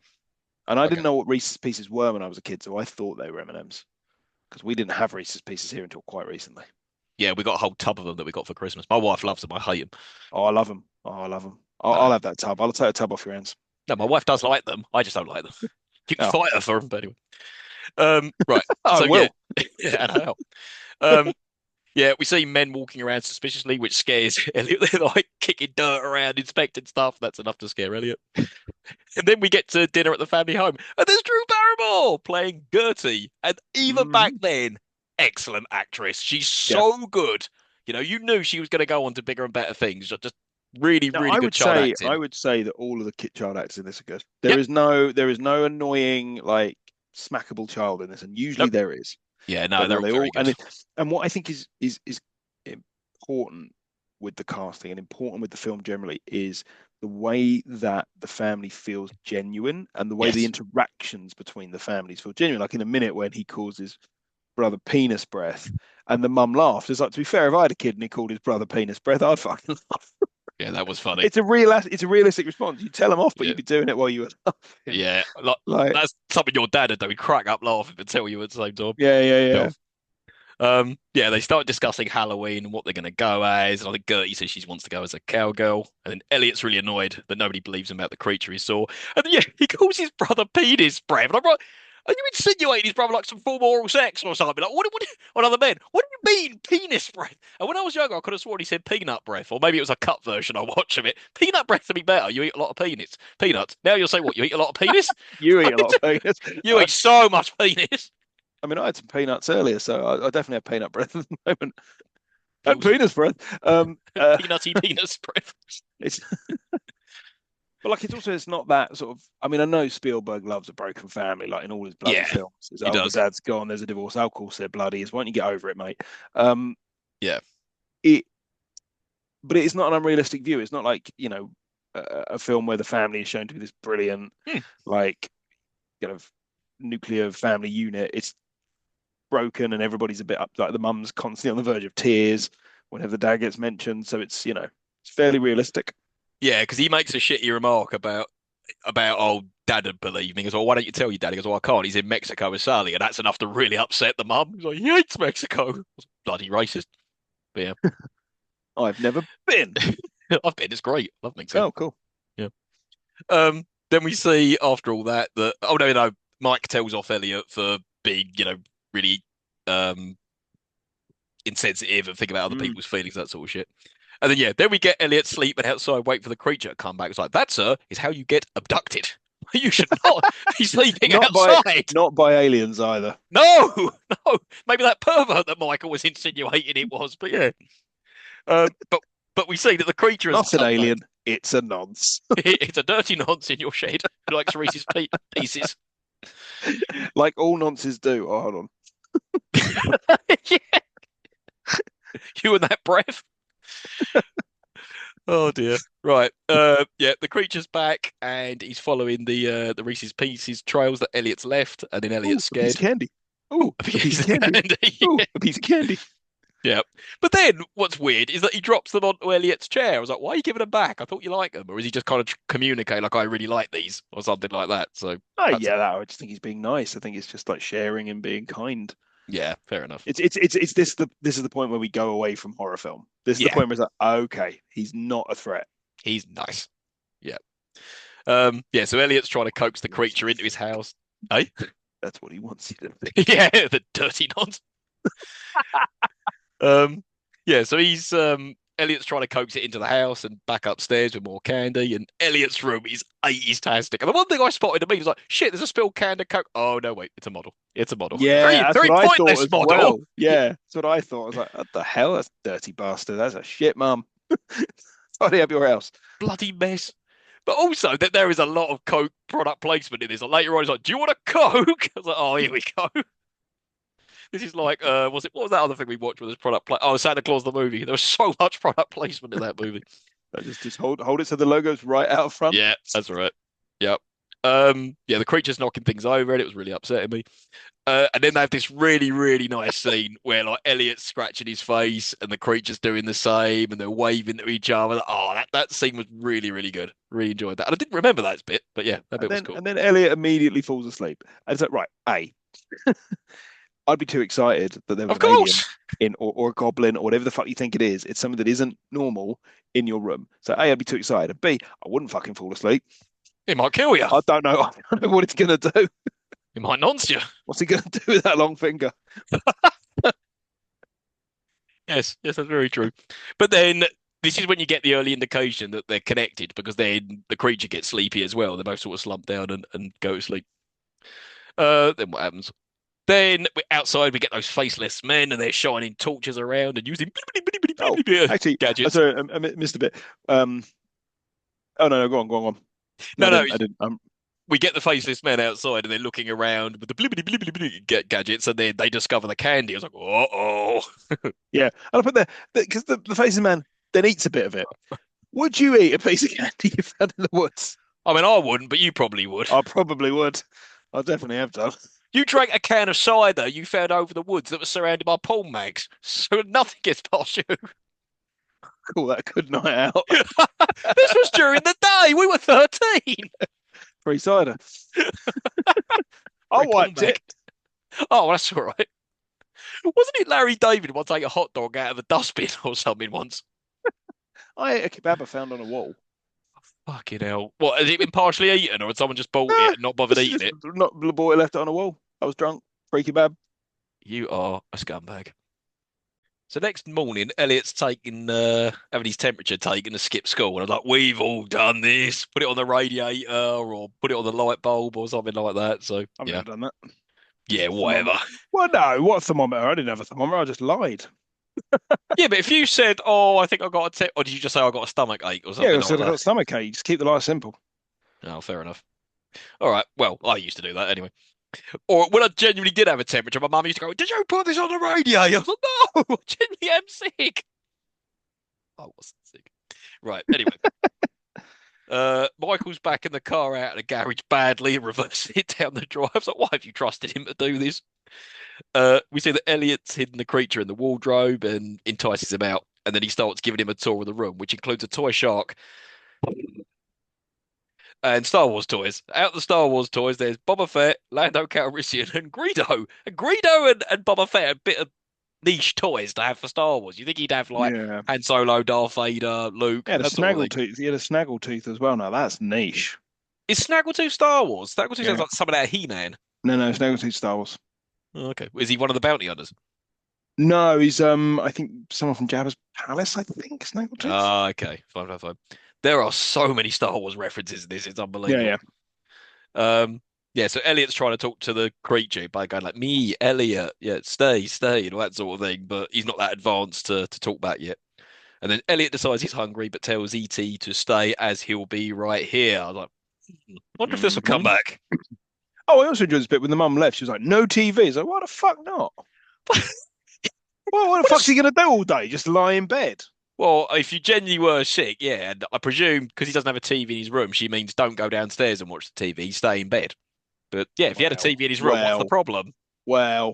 Speaker 2: and I
Speaker 1: Okay.
Speaker 2: didn't know what Reese's Pieces were when I was a kid, so I thought they were M&Ms because we didn't have Reese's Pieces here until quite recently.
Speaker 1: Yeah, we got a whole tub of them that we got for Christmas. My wife loves them. I hate them.
Speaker 2: Oh, I love them. Oh, I love them.
Speaker 1: No,
Speaker 2: I'll have that tub. I'll take a tub off your hands.
Speaker 1: no, my wife does like them. I just don't like them. You can
Speaker 2: Oh,
Speaker 1: fight her for them, but anyway. Right.
Speaker 2: I
Speaker 1: So yeah,
Speaker 2: will.
Speaker 1: yeah, and how? Um, yeah, we see men walking around suspiciously, which scares Elliot. They're like kicking dirt around, inspecting stuff. That's enough to scare Elliot. And then we get to dinner at the family home, and there's Drew Barrymore playing Gertie. And even back
Speaker 2: Mhm.
Speaker 1: then, excellent actress. She's
Speaker 2: Yeah.
Speaker 1: so good. You knew she was going to go on to bigger and better things. Just really,
Speaker 2: No,
Speaker 1: really good child
Speaker 2: I
Speaker 1: acting.
Speaker 2: would say that all of the kid child actors in this are good.
Speaker 1: Yep.
Speaker 2: There is no annoying like smackable child in this, and usually
Speaker 1: Nope.
Speaker 2: there is.
Speaker 1: Yeah, no,
Speaker 2: But
Speaker 1: they're
Speaker 2: no,
Speaker 1: all
Speaker 2: they
Speaker 1: very
Speaker 2: all
Speaker 1: good.
Speaker 2: and what I think is important with the casting and important with the film generally is the way that the family feels genuine and the way the
Speaker 1: Yes.
Speaker 2: interactions between the families feel genuine. Like in a minute when he calls his brother penis breath and the mum laughed. It's like, to be fair, if I had a kid and he called his brother penis breath, I'd fucking laugh.
Speaker 1: Yeah, that was funny.
Speaker 2: It's a realistic response. You tell him off, but
Speaker 1: Yeah.
Speaker 2: you'd be doing it while you were laughing.
Speaker 1: Yeah. Like,
Speaker 2: Like,
Speaker 1: that's something your dad would do. He'd crack up laughing and tell you at the same time.
Speaker 2: yeah, yeah,
Speaker 1: Yeah.
Speaker 2: yeah.
Speaker 1: Yeah, they start discussing Halloween and what they're going to go as. And I think Gertie says she wants to go as a cowgirl. And then Elliot's really annoyed that nobody believes him about the creature he saw. And then, yeah, he calls his brother penis breath. And I'm like, are you insinuating his brother like some form of oral sex or something? Like, on other men? What do you mean, penis breath? And when I was younger, I could have sworn he said peanut breath, or maybe it was a cut version I watched of it. Peanut breath to be better. You eat a lot of peanuts. Peanuts. Now you'll say what? You eat a lot of penis?
Speaker 2: You eat a lot of peanuts.
Speaker 1: You eat so much penis.
Speaker 2: I mean, I had some peanuts earlier, so I definitely have peanut breath at the moment. And
Speaker 1: Guilty.
Speaker 2: penis breath.
Speaker 1: Peanutty penis breath.
Speaker 2: It's but like it's not that sort of. I mean, I know Spielberg loves a broken family, like in all his bloody
Speaker 1: Yeah,
Speaker 2: films. It's
Speaker 1: he
Speaker 2: oh, the
Speaker 1: does.
Speaker 2: dad's gone. There's a divorce. Of course they're bloody. Is why don't you get over it, mate? Um,
Speaker 1: Yeah.
Speaker 2: it, but it's not an unrealistic view. It's not like a film where the family is shown to be this brilliant,
Speaker 1: Hmm.
Speaker 2: like kind of nuclear family unit. It's broken and everybody's a bit up. Like the mum's constantly on the verge of tears whenever the dad gets mentioned. So it's fairly realistic.
Speaker 1: Yeah, because he makes a shitty remark about oh, dad would believe me. He goes, well, why don't you tell your dad? He goes, well, I can't. He's in Mexico with Sally, and that's enough to really upset the mum. He's like, he hates Mexico. Bloody racist. But yeah,
Speaker 2: I've never been.
Speaker 1: I've been. It's great. Love Mexico.
Speaker 2: Oh, cool.
Speaker 1: Yeah. Then we see after all that oh no, Mike tells off Elliot for being, really um insensitive and thinking about other
Speaker 2: Mm.
Speaker 1: people's feelings, that sort of shit. And then yeah, then we get Elliot sleeping outside, wait for the creature to come back. It's like that, sir, is how you get abducted. You should not be sleeping
Speaker 2: Not by
Speaker 1: outside.
Speaker 2: not by aliens either.
Speaker 1: No, no. Maybe that pervert that Michael was insinuating it was, but yeah. But we see that the creature has
Speaker 2: Not an
Speaker 1: come back.
Speaker 2: alien. It's a nonce.
Speaker 1: It's a dirty nonce in your shed who likes Reese's pieces.
Speaker 2: Like all nonces do. Oh, hold on.
Speaker 1: Yeah, you and that breath. Oh dear. Right. Yeah, the creature's back and he's following the Reese's Pieces trails that Elliot's left, and then
Speaker 2: Oh,
Speaker 1: Elliot's
Speaker 2: a piece
Speaker 1: scared.
Speaker 2: of candy. Oh,
Speaker 1: a
Speaker 2: a piece
Speaker 1: piece
Speaker 2: of
Speaker 1: of
Speaker 2: candy.
Speaker 1: candy.
Speaker 2: Oh, a piece of candy.
Speaker 1: Yeah. But then what's weird is that he drops them onto Elliot's chair. I was like, why are you giving them back? I thought you liked them. Or is he just kind of communicate like I really like these or something like that? So
Speaker 2: Oh
Speaker 1: that's
Speaker 2: yeah, that, I just think he's being nice. I think it's just like sharing and being kind.
Speaker 1: yeah, fair enough.
Speaker 2: It's this is the point where we go away from horror film. This is the
Speaker 1: Yeah,
Speaker 2: point where it's like, okay, he's not a threat.
Speaker 1: he's nice. Yeah. Yeah, so Elliot's trying to coax the
Speaker 2: Wants
Speaker 1: creature
Speaker 2: you
Speaker 1: into
Speaker 2: to
Speaker 1: his
Speaker 2: think.
Speaker 1: house. Eh?
Speaker 2: That's what he wants you to think.
Speaker 1: Yeah, the dirty nonce. Um, yeah, so he's Elliot's trying to coax it into the house and back upstairs with more candy. And Elliot's room is 80s-tastic. And the one thing I spotted to me was like, shit, there's a spilled can of Coke. Oh no, wait, it's a model. It's a model.
Speaker 2: Yeah,
Speaker 1: Very,
Speaker 2: that's
Speaker 1: very
Speaker 2: what I thought
Speaker 1: pointless
Speaker 2: as
Speaker 1: model.
Speaker 2: well. Yeah, that's what I thought. I was like, what the hell? That's a dirty bastard. That's a shit mum. Tidy up your house.
Speaker 1: Bloody mess. But also that there is a lot of Coke product placement in this. Like later on, he's like, "Do you want a Coke?" I was like, "Oh, here we go." This is like, was it? What was that other thing we watched with this product? Oh, Santa Claus the movie. There was so much product placement in that movie.
Speaker 2: Just hold it so the logo's right out front.
Speaker 1: Yeah, that's right. Yep. Yeah, the creature's knocking things over, and it was really upsetting me. And then they have this really, really nice scene where like Elliot's scratching his face and the creature's doing the same and they're waving to each other. Oh, that scene was really, really good. Really enjoyed that. And I didn't remember that bit, but yeah, that
Speaker 2: And
Speaker 1: bit was
Speaker 2: then
Speaker 1: cool.
Speaker 2: and then Elliot immediately falls asleep. And it's like, right, I'd be too excited that there was
Speaker 1: Of
Speaker 2: an alien
Speaker 1: course,
Speaker 2: in or a goblin or whatever the fuck you think it is. It's something that isn't normal in your room. So A, I'd be too excited. B, I wouldn't fucking fall asleep.
Speaker 1: it might kill you.
Speaker 2: I don't know. I don't know what it's gonna do.
Speaker 1: It might nonce you.
Speaker 2: What's he gonna do with that long finger?
Speaker 1: Yes, yes, that's very true. But then this is when you get the early indication that they're connected because then the creature gets sleepy as well. They both sort of slump down and go to sleep. Then what happens? Then outside we get those faceless men and they're shining torches around and using
Speaker 2: Oh, actually,
Speaker 1: gadgets.
Speaker 2: sorry, I missed a bit. Um, oh no, no, go on. No,
Speaker 1: No, no,
Speaker 2: I didn't.
Speaker 1: we get the faceless men outside and they're looking around with the gadgets and then they discover the candy. I was like, uh-oh.
Speaker 2: Yeah, and I put there because the faces man then eats a bit of it. Would you eat a piece of candy you found in the woods?
Speaker 1: I mean, I wouldn't, but you probably would.
Speaker 2: I probably would. I definitely have done.
Speaker 1: You drank a can of cider you found over the woods that was surrounded by palm mags, so nothing gets past you.
Speaker 2: Call that a good night out.
Speaker 1: This was during the day. We were 13.
Speaker 2: Free cider.
Speaker 1: For
Speaker 2: I
Speaker 1: a palm
Speaker 2: wiped
Speaker 1: mag.
Speaker 2: it.
Speaker 1: Oh, that's all right. Wasn't it Larry David once ate a hot dog out of a dustbin or something once?
Speaker 2: I ate a kebab I found on a wall.
Speaker 1: Fucking hell. What, has it been partially eaten or had someone just bought
Speaker 2: Ah,
Speaker 1: it and not bothered
Speaker 2: this is
Speaker 1: eating
Speaker 2: just
Speaker 1: it?
Speaker 2: not the boy left it on a wall. I was drunk. Free kebab.
Speaker 1: You are a scumbag. So next morning, Elliot's having his temperature taken to skip school. And I was like, we've all done this. Put it on the radiator or put it on the light bulb or something like that. So,
Speaker 2: I've
Speaker 1: yeah.
Speaker 2: never done that.
Speaker 1: Yeah,
Speaker 2: Thermometer.
Speaker 1: whatever.
Speaker 2: Well, no, what thermometer? I didn't have a thermometer. I just lied.
Speaker 1: Yeah, but if you said, "Oh, I think I got a tip," or did you just say I got a stomach ache or
Speaker 2: Yeah, I
Speaker 1: something like
Speaker 2: said I got
Speaker 1: that?
Speaker 2: a stomach ache. Just keep the life simple.
Speaker 1: Oh, fair enough. All right. Well, I used to do that anyway. Or when I genuinely did have a temperature, my mum used to go, "Did you put this on the radio?" I was like, "No, I genuinely am sick." I wasn't sick. Right. Anyway, Michael's back in the car out of the garage badly and reversing it down the drive. I was like, "Why have you trusted him to do this?" We see that Elliot's hidden the creature in the wardrobe and entices him out, and then he starts giving him a tour of the room, which includes a toy shark and Star Wars toys. Out of the Star Wars toys, there's Boba Fett, Lando Calrissian, and Greedo. And Greedo and Boba Fett are a bit of niche toys to have for Star Wars. You think he'd have like
Speaker 2: Yeah.
Speaker 1: Han Solo, Darth Vader, Luke,
Speaker 2: He had a
Speaker 1: that sort of thing.
Speaker 2: snaggletooth. He had a snaggletooth as well. Now that's niche.
Speaker 1: Is Snaggletooth Star Wars? Snaggletooth sounds
Speaker 2: Yeah.
Speaker 1: like something out of He-Man.
Speaker 2: No, no, snaggletooth Star Wars.
Speaker 1: Oh, okay. Is he one of the bounty hunters?
Speaker 2: No, he's I think someone from Jabba's palace. I think snaggletooth.
Speaker 1: Ah, okay. Fine, fine, fine. There are so many Star Wars references in this. It's
Speaker 2: Yeah,
Speaker 1: unbelievable.
Speaker 2: yeah.
Speaker 1: Um, yeah, so Elliot's trying to talk to the creature by going like, me, Elliot, yeah, stay, and all that sort of thing, but he's not that advanced to talk back yet. And then Elliot decides he's hungry, but tells E.T. to stay as he'll be right here. I was like, wonder if this will come
Speaker 2: Mhm.
Speaker 1: back.
Speaker 2: Oh, I also enjoyed this bit when the mum left. She was like, "No TV." He's like, "Why the fuck not? Well, what the
Speaker 1: What
Speaker 2: fuck's he
Speaker 1: is...
Speaker 2: gonna do all day? Just lie in bed?"
Speaker 1: Well, if you genuinely were sick, yeah, and I presume because he doesn't have a TV in his room, she means don't go downstairs and watch the TV, stay in bed. But yeah, if he had a
Speaker 2: Well,
Speaker 1: TV in his room, what's the
Speaker 2: well,
Speaker 1: problem?
Speaker 2: Well,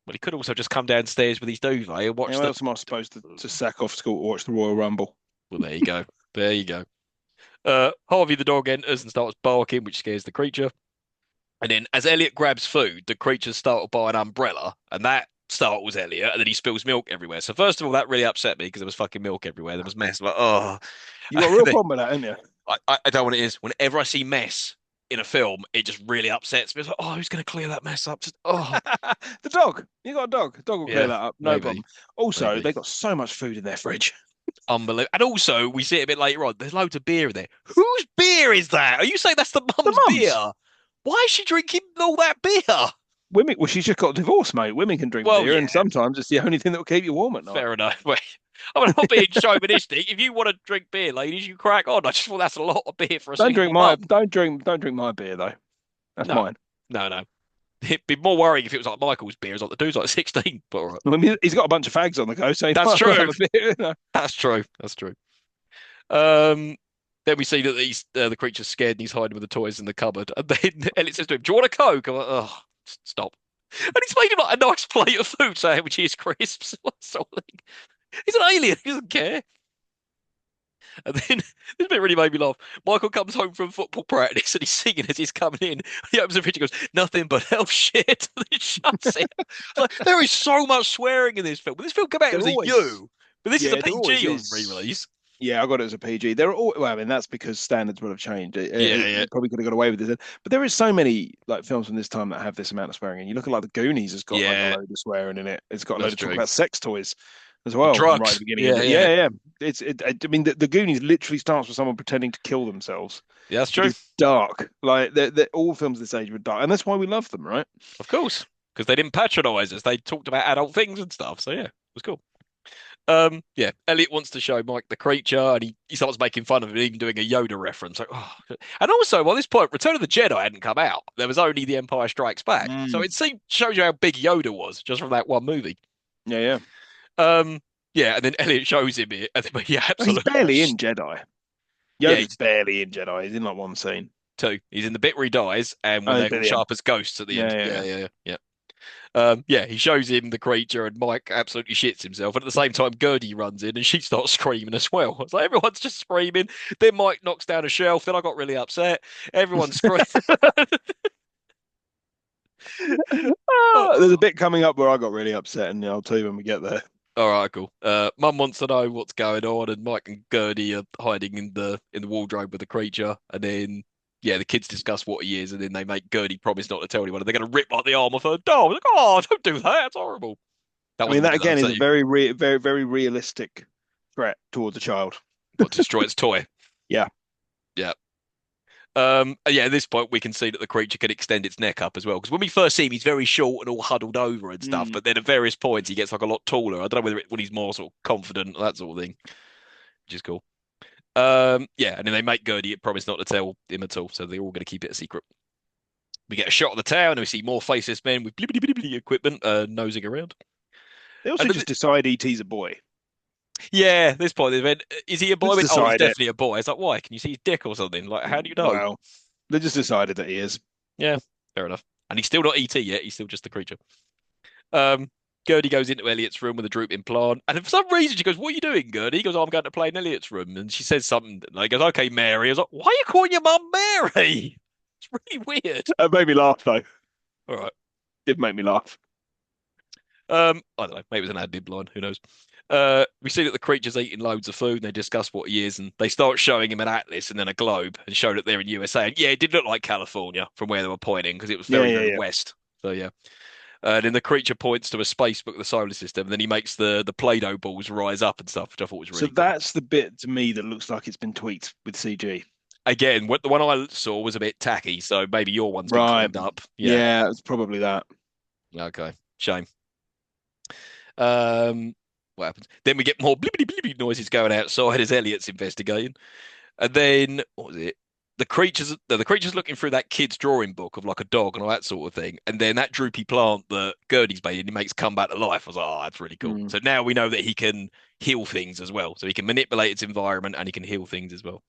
Speaker 1: Well, he could also just come downstairs with his duvet and watch
Speaker 2: how
Speaker 1: the.
Speaker 2: else am I supposed to sack off school to watch the Royal Rumble?
Speaker 1: Well, there you go. There you go. Harvey the dog enters and starts barking, which scares the creature. And then, as Elliot grabs food, the creature's startled by an umbrella, and that startles Elliot. And then he spills milk everywhere. So first of all, that really upset me because there was fucking milk everywhere. There was mess. I'm like, oh,
Speaker 2: You got a real problem with that, haven't you?
Speaker 1: I don't know what it is. Whenever I see mess in a film, it just really upsets me. It's like, oh, who's going to clear that mess up? Just, oh,
Speaker 2: The dog. You got a dog. The dog will clear
Speaker 1: yeah,
Speaker 2: that up. No
Speaker 1: maybe,
Speaker 2: problem. Also,
Speaker 1: maybe.
Speaker 2: they got so much food in their fridge.
Speaker 1: Unbelievable. And also, we see it a bit later on. There's loads of beer in there. Whose beer is that? Are you saying that's the
Speaker 2: The
Speaker 1: mum's
Speaker 2: mums.
Speaker 1: beer? Why is she drinking all that beer?
Speaker 2: Women, well, she's just got a divorce, mate. Women can drink
Speaker 1: Well,
Speaker 2: beer,
Speaker 1: yeah,
Speaker 2: and sometimes it's the only thing that will keep you warm at night.
Speaker 1: fair enough. Wait, I'm not being chauvinistic. If you want to drink beer, ladies, you crack on. I just thought that's a lot of beer for a single mum.
Speaker 2: Don't drink my beer though. That's
Speaker 1: No,
Speaker 2: mine.
Speaker 1: no, no. It'd be more worrying if it was like Michael's beer. It's like the dude's like 16. But all right.
Speaker 2: I mean, he's got a bunch of fags on the go, so he
Speaker 1: That's
Speaker 2: might as well
Speaker 1: true.
Speaker 2: have a beer. You know?
Speaker 1: That's true. That's true. Um, then we see that the creature's scared and he's hiding with the toys in the cupboard. And then Elliot says to him, "Do you want a Coke?" I'm like, "Oh, stop." And he's made him like a nice plate of food sandwiches, crisps, sort of thing. He's an alien. He doesn't care. And then this bit really made me laugh. Michael comes home from football practice and he's singing as he's coming in. He opens the fridge and goes, "Nothing but health shit." And then shuts it. Like, there is so much swearing in this film. When this film came out, it
Speaker 2: There
Speaker 1: was a
Speaker 2: always,
Speaker 1: U, but this is a
Speaker 2: yeah, there always
Speaker 1: PG on
Speaker 2: is.
Speaker 1: re-release.
Speaker 2: Yeah, I got it as a PG. There are all, well, I mean, that's because standards would have changed.
Speaker 1: Yeah, yeah,
Speaker 2: You probably could have got away with this, but there is so many like films from this time that have this amount of swearing. And you look at like the Goonies has got like a
Speaker 1: yeah.
Speaker 2: load of swearing in it. It's got a load
Speaker 1: That's
Speaker 2: of talk
Speaker 1: true.
Speaker 2: about sex toys as well, right at the
Speaker 1: Drugs.
Speaker 2: beginning of
Speaker 1: Yeah,
Speaker 2: it.
Speaker 1: yeah.
Speaker 2: Yeah, yeah. I mean, the Goonies literally starts with someone pretending to kill themselves.
Speaker 1: Yeah, that's
Speaker 2: It
Speaker 1: true.
Speaker 2: is dark. Like all films this age were dark, and that's why we love them, right?
Speaker 1: Of course. Because they didn't patronize us. They talked about adult things and stuff. So yeah, it was cool. Yeah, Elliot wants to show Mike the creature, and he starts making fun of him, even doing a Yoda reference. Like, oh. And also, by this point, Return of the Jedi hadn't come out. There was only The Empire Strikes Back. So
Speaker 2: Mm.
Speaker 1: it shows you how big Yoda was just from that one movie.
Speaker 2: Yeah, yeah.
Speaker 1: Um, yeah, and then Elliot shows him it, and then he
Speaker 2: Oh, he's
Speaker 1: absolutely,
Speaker 2: barely in Jedi.
Speaker 1: yeah,
Speaker 2: Yoda's barely in Jedi. He's in like one scene.
Speaker 1: two. He's in the bit where he dies, and when
Speaker 2: Oh,
Speaker 1: they're all
Speaker 2: billion.
Speaker 1: sharp as ghosts at the
Speaker 2: Yeah,
Speaker 1: end.
Speaker 2: yeah,
Speaker 1: Yeah,
Speaker 2: yeah.
Speaker 1: yeah, yeah, yeah. Yeah, he shows him the creature, and Mike absolutely shits himself. And at the same time, Gertie runs in, and she starts screaming as well. It's like everyone's just screaming. Then Mike knocks down a shelf. Then I got really upset. Everyone's screaming.
Speaker 2: Ah, there's a bit coming up where I got really upset, and I'll tell you when we get there.
Speaker 1: All right, cool. Mum wants to know what's going on, and Mike and Gertie are hiding in the wardrobe with the creature. And then, yeah, the kids discuss what he is, and then they make Gertie promise not to tell anyone. And they're going to rip like the arm off her doll. Like, oh, don't do that. That's horrible. That
Speaker 2: I mean,
Speaker 1: wasn't
Speaker 2: that
Speaker 1: going to
Speaker 2: again is
Speaker 1: upset
Speaker 2: a
Speaker 1: you.
Speaker 2: very realistic threat towards a child.
Speaker 1: What, to destroy its toy?
Speaker 2: Yeah.
Speaker 1: Yeah. Yeah, at this point we can see that the creature can extend its neck up as well. Because when we first see him, he's very short and all huddled over and stuff.
Speaker 2: Mm.
Speaker 1: But then at various points he gets like a lot taller. I don't know whether when he's more sort of confident or that sort of thing, which is cool. Yeah, and then they make Gertie promise not to tell him at all, so they're all going to keep it a secret. We get a shot of the town, and we see more faceless men with blibbity blibbity equipment nosing around.
Speaker 2: They
Speaker 1: And
Speaker 2: also
Speaker 1: then,
Speaker 2: just decide E.T.'s a boy.
Speaker 1: yeah, at this point they went, "Is he a boy?"
Speaker 2: Let's
Speaker 1: Oh, he's
Speaker 2: decide it.
Speaker 1: definitely a boy. It's like, why? Can you see his dick or something? Like, how do you know?
Speaker 2: Well, they just decided that he is.
Speaker 1: Yeah, fair enough. And he's still not ET yet. He's still just the creature. Um, Gertie goes into Elliot's room with a drooping plant, and for some reason she goes, "What are you doing, Gertie?" He goes, "Oh, I'm going to play in Elliot's room," and she says something. And he goes, "Okay, Mary." I was like, "Why are you calling your mum Mary?" It's really weird.
Speaker 2: It made me laugh though.
Speaker 1: All right.
Speaker 2: Did make me laugh.
Speaker 1: I don't know. Maybe it was an ad lib line. Who knows? We see that the creature's eating loads of food, and they discuss what he is, and they start showing him an atlas and then a globe, and show that they're in USA. And yeah, it did look like California from where they were pointing because it was
Speaker 2: Yeah,
Speaker 1: very,
Speaker 2: yeah,
Speaker 1: very
Speaker 2: yeah.
Speaker 1: west. So yeah. And then the creature points to a space book of the solar system, and then he makes the Play-Doh balls rise up and stuff, which I thought was
Speaker 2: So
Speaker 1: really cool.
Speaker 2: that's the bit to me that looks like it's been tweaked with CG.
Speaker 1: Again, what the one I saw was a bit tacky, so maybe your one's been
Speaker 2: Right.
Speaker 1: cleaned up. Yeah.
Speaker 2: Yeah, it's probably that.
Speaker 1: Okay. Shame. Um, what happens? Then we get more blibbity blibbity noises going outside as Elliot's investigating. And then what was it? The creature's looking through that kid's drawing book of like a dog and all that sort of thing. And then that droopy plant that Gertie's made and he makes come back to life. I was like, oh, that's really cool.
Speaker 2: Mm.
Speaker 1: So now we know that he can heal things as well. So he can manipulate its environment and he can heal things as well.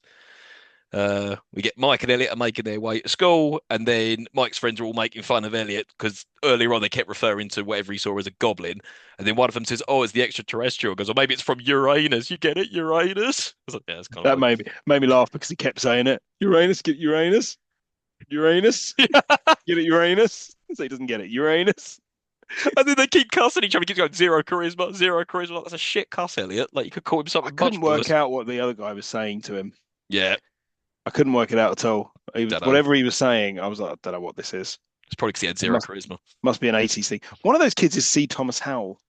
Speaker 1: We get Mike and Elliot are making their way to school, and then Mike's friends are all making fun of Elliot because earlier on they kept referring to whatever he saw as a goblin, and then one of them says, "Oh, it's the extraterrestrial." Goes, "Or maybe it's from Uranus. You get it, Uranus?" I was like, "Yeah, it's kind of
Speaker 2: That
Speaker 1: funny."
Speaker 2: made me laugh because he kept saying it. Uranus, get Uranus, Uranus, get it, Uranus. So he doesn't get it. Uranus.
Speaker 1: And then they keep cussing each other. He keeps going zero charisma, zero charisma. Like, that's a shit cuss, Elliot. Like you could call him
Speaker 2: I
Speaker 1: something
Speaker 2: couldn't
Speaker 1: much
Speaker 2: work
Speaker 1: worse.
Speaker 2: out what the other guy was saying to him.
Speaker 1: Yeah,
Speaker 2: I couldn't work it out at all. He was
Speaker 1: don't know.
Speaker 2: whatever he was saying. I was like, I don't know what this is.
Speaker 1: It's probably because he had
Speaker 2: It
Speaker 1: zero charisma.
Speaker 2: must be an 80s thing. One of those kids is C. Thomas Howell,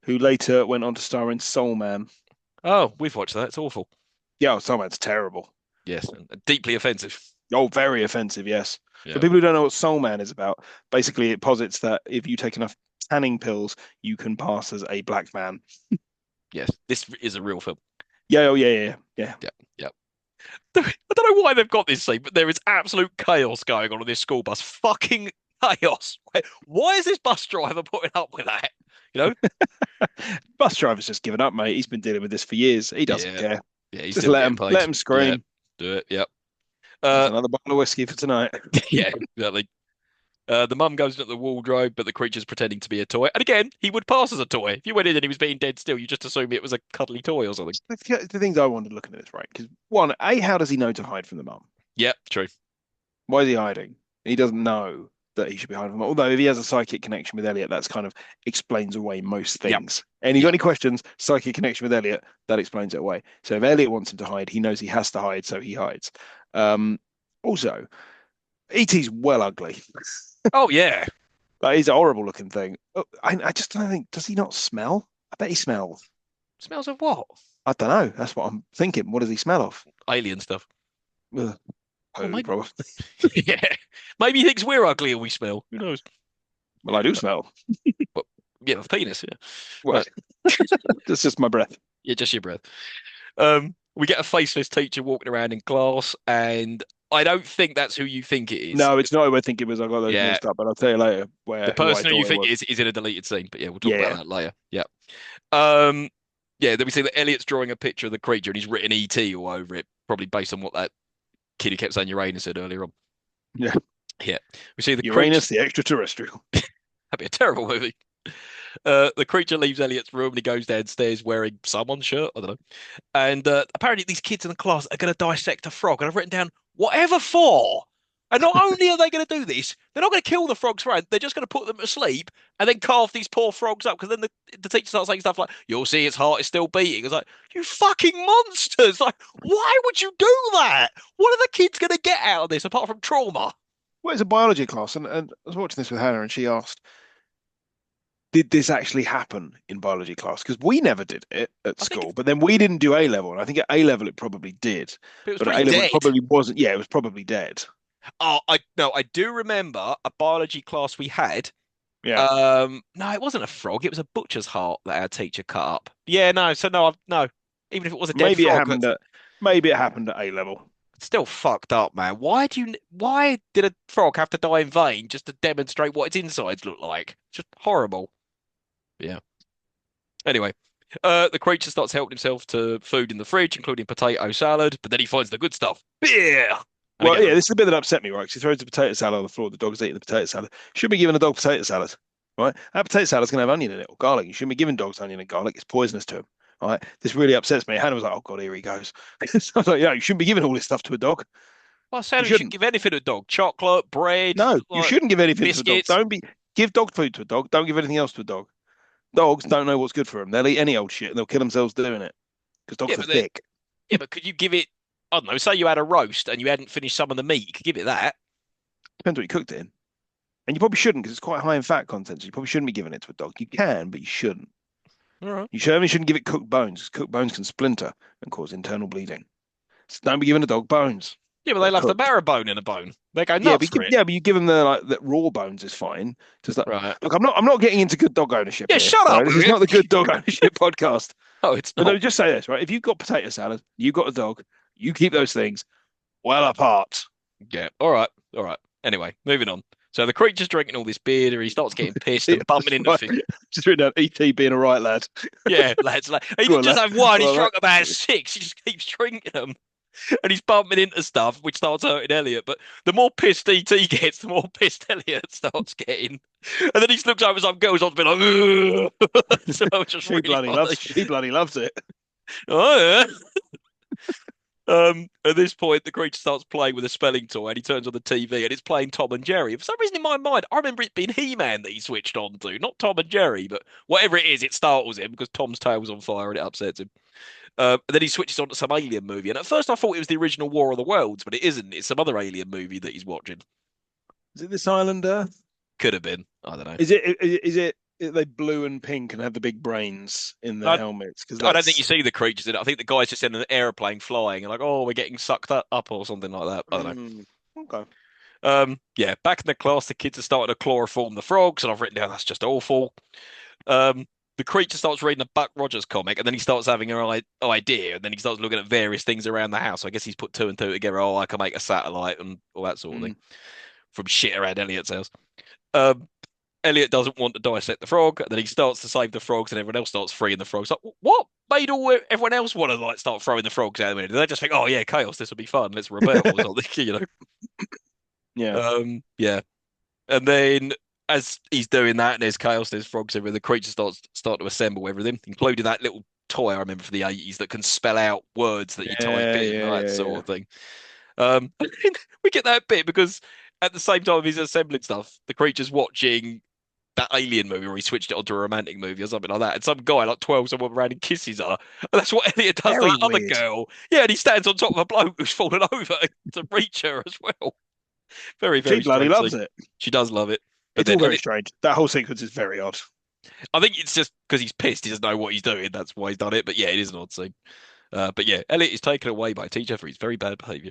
Speaker 2: who later went on to star in Soul Man.
Speaker 1: Oh, we've watched that. It's awful.
Speaker 2: Yeah, Soul Man's terrible.
Speaker 1: Yes, and deeply offensive.
Speaker 2: Oh, very offensive, yes. For
Speaker 1: Yeah.
Speaker 2: people who don't know what Soul Man is about, basically it posits that if you take enough tanning pills, you can pass as a black man.
Speaker 1: Yes, this is a real film.
Speaker 2: Yeah, oh yeah, yeah, yeah.
Speaker 1: Yeah, yeah. I don't know why they've got this scene, but there is absolute chaos going on this school bus. Fucking chaos. Why is this bus driver putting up with that? You know?
Speaker 2: Bus driver's just given up, mate. He's been dealing with this for years. He doesn't
Speaker 1: Yeah,
Speaker 2: care.
Speaker 1: yeah. He's
Speaker 2: Just
Speaker 1: still getting
Speaker 2: let
Speaker 1: paid.
Speaker 2: him
Speaker 1: Yeah,
Speaker 2: scream.
Speaker 1: do it. Yep.
Speaker 2: That's
Speaker 1: Uh,
Speaker 2: another bottle of whiskey for tonight.
Speaker 1: yeah, exactly. The mum goes into the wardrobe, but the creature's pretending to be a toy. And again, he would pass as a toy. If you went in and he was being dead still, you just assume it was a cuddly toy or something.
Speaker 2: The things I wondered looking at this, right? Because one, A, how does he know to hide from the mum?
Speaker 1: Yep, true.
Speaker 2: Why is he hiding? He doesn't know that he should be hiding from. Although if he has a psychic connection with Elliot, that's kind of explains away most
Speaker 1: Yep,
Speaker 2: things. And you got
Speaker 1: yep.
Speaker 2: any questions? Psychic connection with Elliot, that explains it away. So if Elliot wants him to hide, he knows he has to hide, so he hides. Um, Also, ET's well ugly.
Speaker 1: Oh yeah.
Speaker 2: Like he's a horrible looking thing. I just don't think. Does he not smell? I bet he smells.
Speaker 1: Smells of what?
Speaker 2: I don't know. That's what I'm thinking. What does he smell of?
Speaker 1: Alien stuff.
Speaker 2: Ugh,
Speaker 1: Well,
Speaker 2: poo,
Speaker 1: maybe.
Speaker 2: probably.
Speaker 1: Yeah. Maybe he thinks we're ugly and we smell. Who knows?
Speaker 2: Well, I do smell.
Speaker 1: But yeah, the penis. Yeah.
Speaker 2: Well,
Speaker 1: Right.
Speaker 2: that's just my breath.
Speaker 1: Yeah, just your breath. We get a faceless teacher walking around in class, and I don't think that's who you think it is.
Speaker 2: No, it's not who I think it was. I got those
Speaker 1: Yeah,
Speaker 2: mixed up, but I'll tell you later
Speaker 1: the
Speaker 2: who I
Speaker 1: person who you
Speaker 2: thought it
Speaker 1: think
Speaker 2: was.
Speaker 1: is in a deleted scene. But yeah, we'll talk about
Speaker 2: Yeah,
Speaker 1: that later. Yeah. Um, yeah. Then we see that Elliot's drawing a picture of the creature, and he's written ET all over it, probably based on what that kid who kept saying Uranus said earlier on.
Speaker 2: yeah.
Speaker 1: Yeah. We see the creature.
Speaker 2: Uranus, the extraterrestrial.
Speaker 1: That'd be a terrible movie. The creature leaves Elliot's room and he goes downstairs wearing someone's shirt. I don't know. And apparently, these kids in the class are going to dissect a frog. And I've written down, whatever for. And not only are they going to do this, they're not going to kill the frogs for it. They're just going to put them to sleep and then carve these poor frogs up. Because then the teacher starts saying stuff like, "You'll see its heart is still beating." It's like, you fucking monsters. Like, why would you do that? What are the kids going to get out of this apart from trauma?
Speaker 2: Well, it's a biology class, and I was watching this with Hannah, and she asked, "Did this actually happen in biology class?" Because we never did it at
Speaker 1: I think
Speaker 2: school, but then we didn't do A level, and I think at A level it probably did,
Speaker 1: it was
Speaker 2: but at
Speaker 1: pretty
Speaker 2: A level it
Speaker 1: dead.
Speaker 2: probably wasn't. Yeah, it was probably dead.
Speaker 1: Oh, I no, I do remember a biology class we had.
Speaker 2: Yeah,
Speaker 1: No, it wasn't a frog. It was a butcher's heart that our teacher cut up. Yeah, no. So no, no. Even if it was a dead
Speaker 2: maybe it
Speaker 1: frog,
Speaker 2: happened at maybe it happened at A level.
Speaker 1: it's still fucked up, man. Why did a frog have to die in vain just to demonstrate what its insides look like? Just horrible. Yeah. Anyway, the creature starts helping himself to food in the fridge, including potato salad, but then he finds the good stuff, beer. And
Speaker 2: Well,
Speaker 1: again,
Speaker 2: yeah, this is the bit that upset me, right? 'Cause he throws the potato salad on the floor. The dog's eating the potato salad. Should be giving a dog potato salad, right? That potato salad's gonna have onion in it or garlic. You shouldn't be giving dogs onion and garlic. It's poisonous to them. All right. This really upsets me. Hannah was like, "Oh God, here he goes." So I was like, "Yeah, you shouldn't be giving all this stuff to a dog.
Speaker 1: well, I
Speaker 2: You
Speaker 1: said we should
Speaker 2: shouldn't.
Speaker 1: give anything to a dog: chocolate, bread,
Speaker 2: No, you
Speaker 1: like
Speaker 2: shouldn't give anything to a dog.
Speaker 1: biscuits.
Speaker 2: Don't be give dog food to a dog. Don't give anything else to a dog. Dogs don't know what's good for them. They'll eat any old shit and they'll kill themselves doing it because
Speaker 1: Yeah,
Speaker 2: dogs are
Speaker 1: but they,
Speaker 2: thick.
Speaker 1: yeah, but could you give it? I don't know. Say you had a roast and you hadn't finished some of the meat. You could give it that.
Speaker 2: Depends what you cooked it in. And you probably shouldn't because it's quite high in fat content. So you probably shouldn't be giving it to a dog. You can, but you shouldn't.
Speaker 1: All right.
Speaker 2: You certainly shouldn't give it cooked bones. 'Cause cooked bones can splinter and cause internal bleeding. So don't be giving a dog bones
Speaker 1: Yeah, but
Speaker 2: that
Speaker 1: they
Speaker 2: are
Speaker 1: love the
Speaker 2: cooked.
Speaker 1: marrow bone in a bone. They go nuts for it.
Speaker 2: Yeah, but you give them the like the raw bones is fine. Just that.
Speaker 1: Right.
Speaker 2: Look, I'm not getting into good dog ownership
Speaker 1: Yeah,
Speaker 2: here.
Speaker 1: shut
Speaker 2: All
Speaker 1: up,
Speaker 2: right, this
Speaker 1: will
Speaker 2: is
Speaker 1: you?
Speaker 2: not the good dog ownership podcast.
Speaker 1: Oh, it's
Speaker 2: But let
Speaker 1: not.
Speaker 2: me just say this, right? If you've got potato salad, you've got a dog, you keep those things well apart.
Speaker 1: Yeah. All right. All right. Anyway, moving on. So the creature's drinking all this beer. He starts getting pissed
Speaker 2: Yeah,
Speaker 1: and bumping into
Speaker 2: right.
Speaker 1: things.
Speaker 2: Just written down ET being a right lad.
Speaker 1: Yeah, lads. Like he
Speaker 2: Go
Speaker 1: didn't
Speaker 2: on,
Speaker 1: just
Speaker 2: lad.
Speaker 1: have one. He's
Speaker 2: All right.
Speaker 1: drunk about six. He just keeps drinking them. and he's bumping into stuff, which starts hurting Elliot. But the more pissed ET gets, the more pissed Elliot starts getting. And then he looks over some girls on, being like, "Ugh." So it was just really funny.
Speaker 2: She bloody loves it.
Speaker 1: Oh yeah. At this point, the creature starts playing with a spelling toy, and he turns on the TV, and it's playing Tom and Jerry. For some reason, in my mind, I remember it being He-Man that he switched on to, not Tom and Jerry, but whatever it is, it startles him because Tom's tail's on fire and it upsets him. And then he switches on to some alien movie, and at first I thought it was the original War of the Worlds, but it isn't. It's some other alien movie that he's watching.
Speaker 2: Is it this island Earth?
Speaker 1: Could have been. I don't know.
Speaker 2: Is it they blue and pink and have the big brains in their
Speaker 1: I,
Speaker 2: helmets? Because
Speaker 1: I don't think you
Speaker 2: that's
Speaker 1: see the creatures in it. I think the guy's just in an aeroplane flying, and like, oh, we're getting sucked up or something like that. I don't know.
Speaker 2: okay.
Speaker 1: Yeah, back in the class, the kids are starting to chloroform the frogs, and I've written down that's just awful. The creature starts reading a Buck Rogers comic, and then he starts having an idea, and then he starts looking at various things around the house. So I guess he's put two and two together. Oh, I can make a satellite and all that sort of thing
Speaker 2: Mm.
Speaker 1: from shit around Elliot's house. Um, Elliot doesn't want to dissect the frog, and then he starts to save the frogs, and everyone else starts freeing the frogs. Like, what made everyone else want to like start throwing the frogs out of the window? They just think, oh yeah, chaos, this will be fun. Let's rebel or something,
Speaker 2: Yeah.
Speaker 1: Yeah. And then as he's doing that, and there's chaos, there's frogs everywhere. The creature start to assemble everything, including that little toy I remember from the 80s that can spell out words that you type
Speaker 2: Yeah,
Speaker 1: in,
Speaker 2: yeah,
Speaker 1: that
Speaker 2: yeah,
Speaker 1: sort
Speaker 2: yeah.
Speaker 1: of thing. And then we get that bit because at the same time he's assembling stuff, the creature's watching that alien movie where he switched it onto a romantic movie or something like that. And some guy like 12 someone around and kisses her. And that's what Elliot does to
Speaker 2: Very
Speaker 1: that other
Speaker 2: weird.
Speaker 1: girl. Yeah, and he stands on top of a bloke who's fallen over to reach her as well. Very,
Speaker 2: She
Speaker 1: very
Speaker 2: bloody
Speaker 1: strange
Speaker 2: loves
Speaker 1: thing.
Speaker 2: it.
Speaker 1: She does love it. But
Speaker 2: It's all
Speaker 1: then
Speaker 2: very
Speaker 1: Elliot,
Speaker 2: strange. That whole sequence is very odd.
Speaker 1: I think it's just because he's pissed. He doesn't know what he's doing. That's why he's done it. But yeah, it is an odd scene. But yeah, Elliot is taken away by a teacher for his very bad behaviour.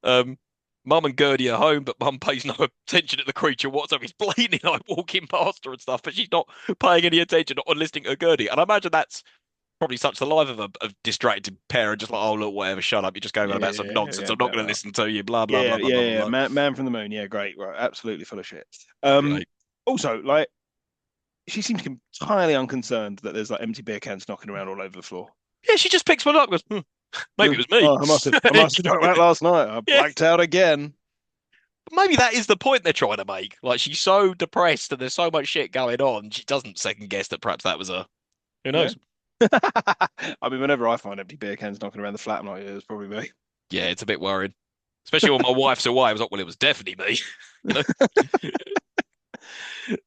Speaker 1: Um, Mum and Gertie are home, but Mum pays no attention to the creature whatsoever. He's blatantly like walking past her and stuff, but she's not paying any attention or listening to Gertie. And I imagine that's probably such the life of a distracted parent, just like, oh look, whatever, shut up. You're just going on
Speaker 2: Yeah,
Speaker 1: about some
Speaker 2: yeah,
Speaker 1: nonsense.
Speaker 2: yeah,
Speaker 1: I'm not
Speaker 2: about
Speaker 1: going to
Speaker 2: that.
Speaker 1: listen to you. Blah blah
Speaker 2: Yeah,
Speaker 1: blah blah
Speaker 2: yeah,
Speaker 1: blah blah
Speaker 2: yeah.
Speaker 1: blah.
Speaker 2: Man from the Moon. Yeah, great. Right, absolutely full of shit. Um,
Speaker 1: Great.
Speaker 2: Also, like, she seems entirely unconcerned that there's like empty beer cans knocking around all over the floor.
Speaker 1: Yeah, she just picks one up. And goes, maybe it was me.
Speaker 2: Oh, I must have done that last night. I
Speaker 1: Yeah,
Speaker 2: blacked out again.
Speaker 1: maybe that is the point they're trying to make. Like she's so depressed and there's so much shit going on, she doesn't second guess that perhaps that was her. Who
Speaker 2: Yeah.
Speaker 1: knows?
Speaker 2: I mean, whenever I find empty beer cans knocking around the flat, I'm like, yeah, it's probably me.
Speaker 1: Yeah, it's a bit worrying. Especially when my wife's away. I was like, well, it was definitely me. You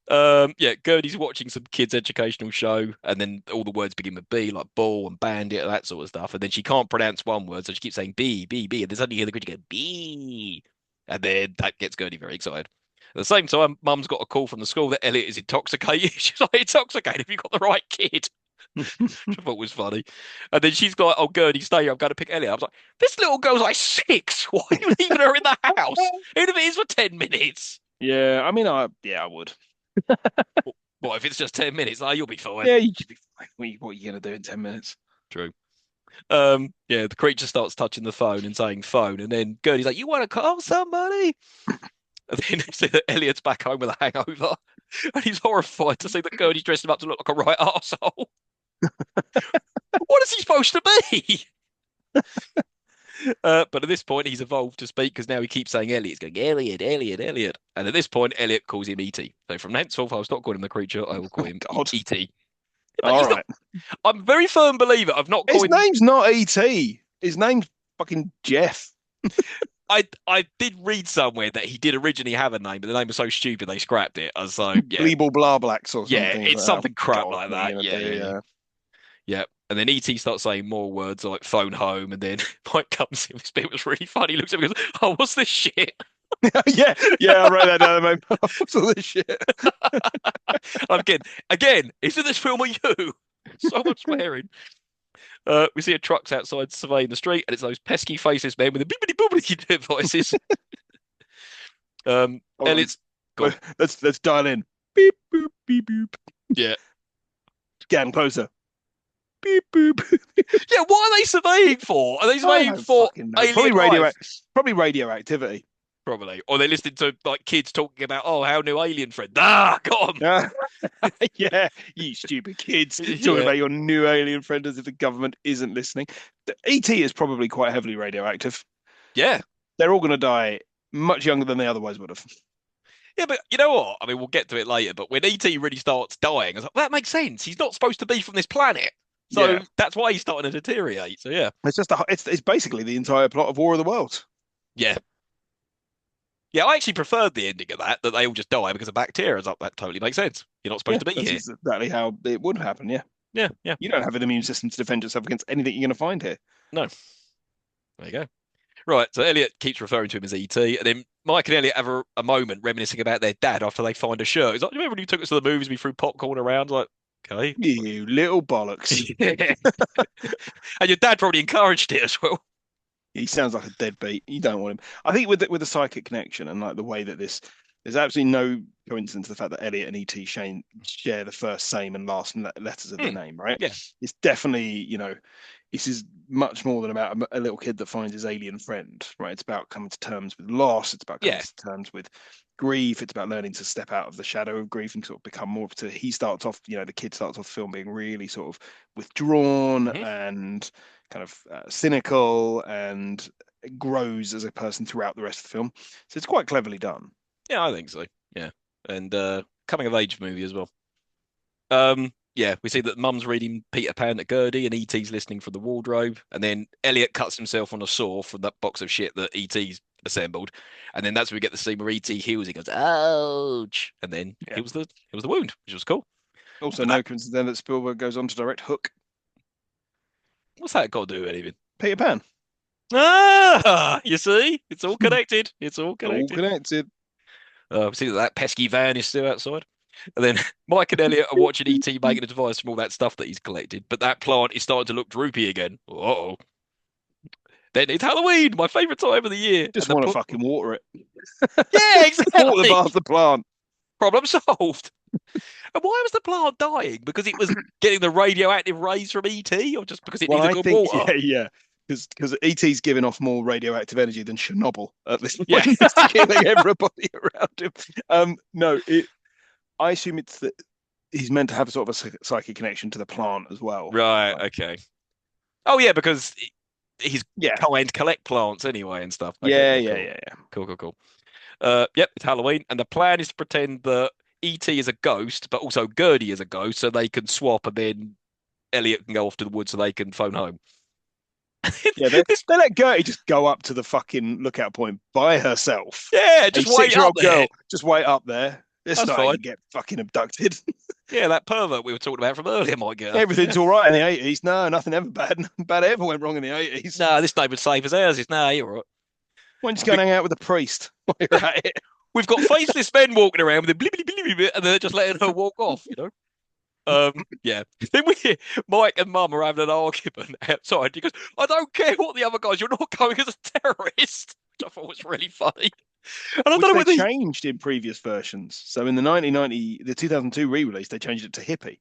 Speaker 1: know? Yeah, Gertie's watching some kids' educational show, and then all the words begin with B, like ball and bandit, that sort of stuff. And then she can't pronounce one word, so she keeps saying B, B, B. And then suddenly you hear the creature go B. And then that gets Gertie very excited. At the same time, Mum's got a call from the school that Elliot is intoxicated. She's like, intoxicated? Have you got the right kid? Which I thought was funny. And then she's like, oh, Gertie, stay here. I'm going to pick Elliot. I was like, this little girl's like 6. Why are you leaving her in the house? Even if it is for 10 minutes.
Speaker 2: Yeah, I mean, I would.
Speaker 1: What if it's just 10 minutes? Oh, you'll be fine.
Speaker 2: Yeah, you should be fine. What are you gonna do in 10 minutes?
Speaker 1: True. Yeah, the creature starts touching the phone and saying phone, and then Gertie's like, you want to call somebody? And then they say that Elliot's back home with a hangover, and he's horrified to see that Gertie's dressed him up to look like a right arsehole. What is he supposed to be? But at this point, he's evolved to speak because now he keeps saying Elliot. He's going, Elliot, Elliot, Elliot. And at this point, Elliot calls him E.T. So from henceforth, I will stop calling him the creature. I will call
Speaker 2: Oh
Speaker 1: him
Speaker 2: God.
Speaker 1: E.T. But
Speaker 2: All
Speaker 1: he's not.
Speaker 2: right.
Speaker 1: I'm a very firm believer. I've not
Speaker 2: His
Speaker 1: called him.
Speaker 2: name's not E.T. His name's fucking Jeff.
Speaker 1: I did read somewhere that he did originally have a name, but the name was so stupid they scrapped it. I was like, yeah,
Speaker 2: Bleeble Blarblax or
Speaker 1: yeah,
Speaker 2: something.
Speaker 1: it's
Speaker 2: Like that.
Speaker 1: something crap
Speaker 2: God,
Speaker 1: like
Speaker 2: what are
Speaker 1: that.
Speaker 2: you
Speaker 1: Yeah,
Speaker 2: gonna
Speaker 1: yeah,
Speaker 2: do?
Speaker 1: yeah.
Speaker 2: Yeah.
Speaker 1: Yeah. And then ET starts saying more words like phone home, and then Mike comes in. This bit was really funny. He looks at me and goes, oh, what's this shit?
Speaker 2: Yeah, yeah, I wrote that down, mate. What's all this shit?
Speaker 1: Again, isn't this film a you? So much swearing. We see a trucks outside surveying the street, and it's those pesky faceless men with the bibbity bobbity voices.
Speaker 2: Hold on.
Speaker 1: Elliot's gone.
Speaker 2: Let's dial in. Beep boop beep boop.
Speaker 1: Yeah.
Speaker 2: Getting closer. Beep boop.
Speaker 1: Yeah, what are they surveying for? Are they
Speaker 2: I
Speaker 1: surveying
Speaker 2: don't
Speaker 1: for
Speaker 2: fucking know.
Speaker 1: alien life?
Speaker 2: Probably radioactivity.
Speaker 1: probably. Or they're listening to like kids talking about, oh, how new alien friend. Ah, got 'em.
Speaker 2: Uh, yeah, you stupid kids talking
Speaker 1: Yeah,
Speaker 2: about your new alien friend as if the government isn't listening. The ET is probably quite heavily radioactive.
Speaker 1: yeah,
Speaker 2: They're all going to die much younger than they otherwise would have.
Speaker 1: yeah. But you know what? I mean, we'll get to it later. But when ET really starts dying, I was like, that makes sense. He's not supposed to be from this planet, so
Speaker 2: Yeah,
Speaker 1: that's why he's starting to deteriorate. So yeah,
Speaker 2: it's basically the entire plot of War of the Worlds.
Speaker 1: yeah, yeah. I actually preferred the ending of that they all just die because of bacteria. I was like, that totally makes sense. You're not supposed
Speaker 2: Yeah,
Speaker 1: to be
Speaker 2: that's
Speaker 1: here.
Speaker 2: exactly how it would happen. Yeah,
Speaker 1: Yeah, yeah.
Speaker 2: you don't have an immune system to defend yourself against anything you're going to find here.
Speaker 1: No, there you go. Right, so Elliot keeps referring to him as ET, and then Mike and Elliot have a moment reminiscing about their dad after they find a shirt. He's like, "Do you remember when you took us to the movies? We threw popcorn around." Like, okay,
Speaker 2: You little bollocks.
Speaker 1: yeah. And your dad probably encouraged it as well.
Speaker 2: He sounds like a deadbeat. You don't want him. I think with the psychic connection and like the way that there's absolutely no coincidence the fact that Elliot and E.T. Shane share the first, same, and last letters of their
Speaker 1: Hmm.
Speaker 2: name, right?
Speaker 1: Yeah,
Speaker 2: It's definitely, this is much more than about a little kid that finds his alien friend, right? It's about coming to terms with loss. It's about coming
Speaker 1: yeah.
Speaker 2: to terms with grief. It's about learning to step out of the shadow of grief and sort of become more to. He starts off, the kid starts off the film being really sort of withdrawn
Speaker 1: Hmm.
Speaker 2: and kind of cynical and grows as a person throughout the rest of the film. So it's quite cleverly done.
Speaker 1: Yeah, I think so. Yeah, and coming of age movie as well. Yeah, we see that Mum's reading Peter Pan to Gertie, and E.T.'s listening from the wardrobe, and then Elliot cuts himself on a saw from that box of shit that E.T.'s assembled, and then that's where we get the scene where E.T. heals. He goes, "Ouch!" and then
Speaker 2: Yeah.
Speaker 1: heals the wound, which was cool.
Speaker 2: Also,
Speaker 1: But that
Speaker 2: no coincidence then that Spielberg goes on to direct Hook,
Speaker 1: what's that got to do with anything?
Speaker 2: Peter Pan.
Speaker 1: Ah, you see, it's all connected. It's all
Speaker 2: All
Speaker 1: connected.
Speaker 2: connected.
Speaker 1: We see that pesky van is still outside. And then Mike and Elliot are watching ET making a device from all that stuff that he's collected, but that plant is starting to look droopy again. Uh-oh. Then it's Halloween, my favorite time of the year. And
Speaker 2: Just want to fucking water it.
Speaker 1: yeah,
Speaker 2: Water the
Speaker 1: exactly.
Speaker 2: bath the plant.
Speaker 1: Problem solved. And why was the plant dying? Because it was getting the radioactive rays from ET, or just because it
Speaker 2: Well,
Speaker 1: needed
Speaker 2: I
Speaker 1: good
Speaker 2: think,
Speaker 1: water?
Speaker 2: yeah. Because ET's giving off more radioactive energy than Chernobyl at this
Speaker 1: Yeah.
Speaker 2: point. It's killing everybody around him. No, I assume it's that he's meant to have a sort of a psychic connection to the plant as well.
Speaker 1: Right,
Speaker 2: Like,
Speaker 1: okay. Oh yeah, because he's
Speaker 2: yeah,
Speaker 1: kind collect plants anyway and stuff. Okay,
Speaker 2: yeah,
Speaker 1: yeah,
Speaker 2: yeah,
Speaker 1: cool.
Speaker 2: yeah, yeah.
Speaker 1: Cool, cool, cool. Yep, it's Halloween, and the plan is to pretend that E.T. is a ghost, but also Gertie is a ghost, so they can swap, and then Elliot can go off to the woods so they can phone home.
Speaker 2: Yeah, they,
Speaker 1: This,
Speaker 2: they let Gertie just go up to the fucking lookout point by herself.
Speaker 1: yeah,
Speaker 2: A
Speaker 1: just wait up
Speaker 2: 6-year-old
Speaker 1: there.
Speaker 2: girl, just wait up there. It's
Speaker 1: That's
Speaker 2: not how
Speaker 1: fine.
Speaker 2: you get fucking abducted.
Speaker 1: Yeah, that pervert we were talking about from earlier might get her. Yeah.
Speaker 2: Everything's all right in the 80s. No, nothing ever bad. Nothing bad ever went wrong in the 80s.
Speaker 1: No, this neighbour's safe as ours is. No, you're all right.
Speaker 2: Why don't you just go
Speaker 1: We,
Speaker 2: and hang out with the priest while you're at it?
Speaker 1: we've got faceless men walking around with a blibby blibby, and they're just letting her walk off. Yeah. Then Mike and Mum are having an argument outside. He goes, I don't care what the other guys, you're not going as a terrorist. Which I thought was really funny. And I don't
Speaker 2: Which
Speaker 1: know
Speaker 2: they
Speaker 1: whether he,
Speaker 2: changed in previous versions. So in the 1990, the 2002 re-release, they changed it to hippie.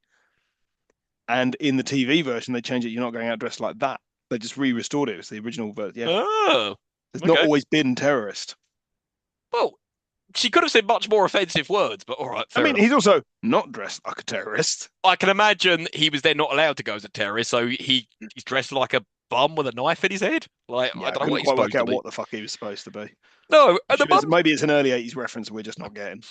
Speaker 2: And in the TV version, they changed it. You're not going out dressed like that. They just re-restored it. It's the original version. Yeah,
Speaker 1: oh,
Speaker 2: there's not
Speaker 1: okay.
Speaker 2: always been terrorist.
Speaker 1: Well, she could have said much more offensive words, but all right,
Speaker 2: I
Speaker 1: fair
Speaker 2: mean,
Speaker 1: enough.
Speaker 2: he's also not dressed like a terrorist.
Speaker 1: I can imagine he was then not allowed to go as a terrorist, so he's dressed like a bum with a knife in his head. Like, I
Speaker 2: Yeah, I
Speaker 1: don't know
Speaker 2: couldn't
Speaker 1: what he's
Speaker 2: quite work
Speaker 1: supposed to
Speaker 2: out
Speaker 1: be.
Speaker 2: what the fuck he was supposed to be.
Speaker 1: No, and the mum's
Speaker 2: Maybe it's an early 80s reference we're just not getting.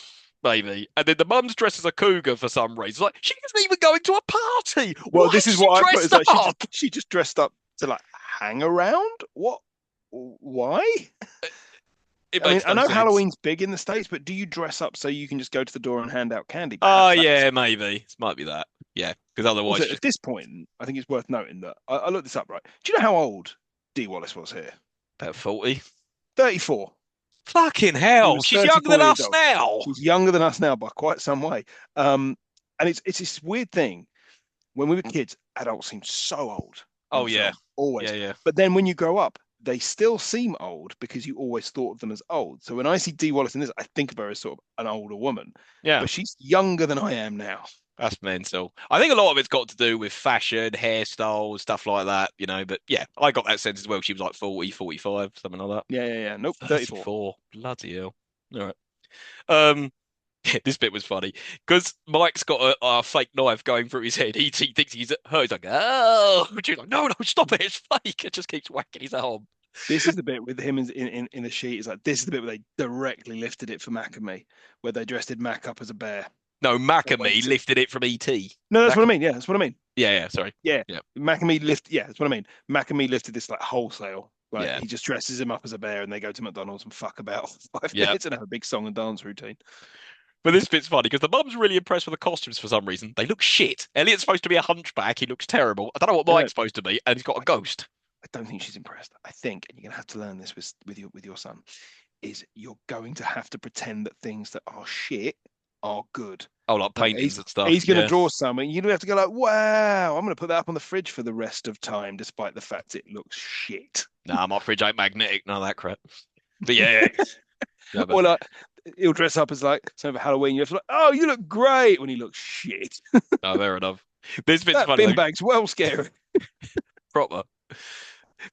Speaker 1: maybe. And then the mum's dressed as a cougar for some reason. Like, she isn't even going to a party.
Speaker 2: Well,
Speaker 1: Why
Speaker 2: this
Speaker 1: is
Speaker 2: is
Speaker 1: she
Speaker 2: what I put.
Speaker 1: dressed
Speaker 2: It's like
Speaker 1: up?
Speaker 2: she just dressed up to like hang around. What? Why?
Speaker 1: It
Speaker 2: I mean,
Speaker 1: makes
Speaker 2: I
Speaker 1: no
Speaker 2: know
Speaker 1: sense.
Speaker 2: Halloween's big in the States, but do you dress up so you can just go to the door and hand out candy?
Speaker 1: Oh,
Speaker 2: Perhaps that's
Speaker 1: yeah, maybe. It might be that. Yeah, because otherwise,
Speaker 2: also
Speaker 1: you
Speaker 2: at
Speaker 1: just
Speaker 2: this point. I think it's worth noting that I looked this up. Right? Do you know how old D. Wallace was here?
Speaker 1: about 40.
Speaker 2: 34.
Speaker 1: Fucking
Speaker 2: He
Speaker 1: hell.
Speaker 2: was
Speaker 1: She's younger
Speaker 2: 34
Speaker 1: than
Speaker 2: years
Speaker 1: us
Speaker 2: old.
Speaker 1: now.
Speaker 2: She's younger than us now by quite some way. And it's this weird thing. When we were kids, adults seemed so old
Speaker 1: Oh,
Speaker 2: on
Speaker 1: yeah.
Speaker 2: film, always.
Speaker 1: Yeah, yeah.
Speaker 2: But then when you grow up, they still seem old because you always thought of them as old. So when I see Dee Wallace in this, I think of her as sort of an older woman,
Speaker 1: Yeah.
Speaker 2: but she's younger than I am now.
Speaker 1: That's mental. I think a lot of it's got to do with fashion, hairstyles, stuff like that, But yeah, I got that sense as well. She was like 40, 45, something like that.
Speaker 2: Yeah, yeah, yeah. Nope, 34.
Speaker 1: 34. Bloody hell. All right. Um, yeah, this bit was funny because Mike's got a fake knife going through his head. He thinks he's hurt. He's like, oh, she's like, no, no, stop it. It's fake. It just keeps whacking his arm.
Speaker 2: This is the bit with him in the sheet. It's like this is the bit where they directly lifted it for Mac and me, where they dressed Mac up as a bear.
Speaker 1: No,
Speaker 2: They
Speaker 1: Macamee
Speaker 2: went to
Speaker 1: lifted it from ET.
Speaker 2: No, that's what I
Speaker 1: Mac
Speaker 2: mean. Yeah, that's what I mean.
Speaker 1: yeah, yeah, sorry.
Speaker 2: Yeah,
Speaker 1: Yeah,
Speaker 2: Mac and me lift. Yeah, that's what I mean. Mac and me lifted this like wholesale. Like
Speaker 1: yeah,
Speaker 2: he just dresses him up as a bear, and they go to McDonald's and fuck about for 5
Speaker 1: yeah.
Speaker 2: minutes and have a big song and dance routine.
Speaker 1: But this bit's funny because the mum's really impressed with the costumes for some reason. They look shit. Elliot's supposed to be a hunchback. He looks terrible. I don't know what
Speaker 2: No, no,
Speaker 1: Mike's supposed to be, and he's got a
Speaker 2: I,
Speaker 1: ghost.
Speaker 2: I don't think she's impressed. I think, and you're gonna have to learn this with your son, is you're going to have to pretend that things that are shit are good.
Speaker 1: Oh, like
Speaker 2: Like
Speaker 1: paintings and
Speaker 2: he's
Speaker 1: stuff.
Speaker 2: going to
Speaker 1: Yeah.
Speaker 2: draw something. You have to go like, wow, I'm going to put that up on the fridge for the rest of time, despite the fact it looks shit.
Speaker 1: Nah, my fridge ain't magnetic. None of that crap. But yeah, yeah, but
Speaker 2: Or like he'll dress up as like something for Halloween. You have to like, oh, you look great when he looks shit.
Speaker 1: no, fair enough. This bit's
Speaker 2: That
Speaker 1: funny
Speaker 2: bin
Speaker 1: though,
Speaker 2: bag's well scary.
Speaker 1: proper.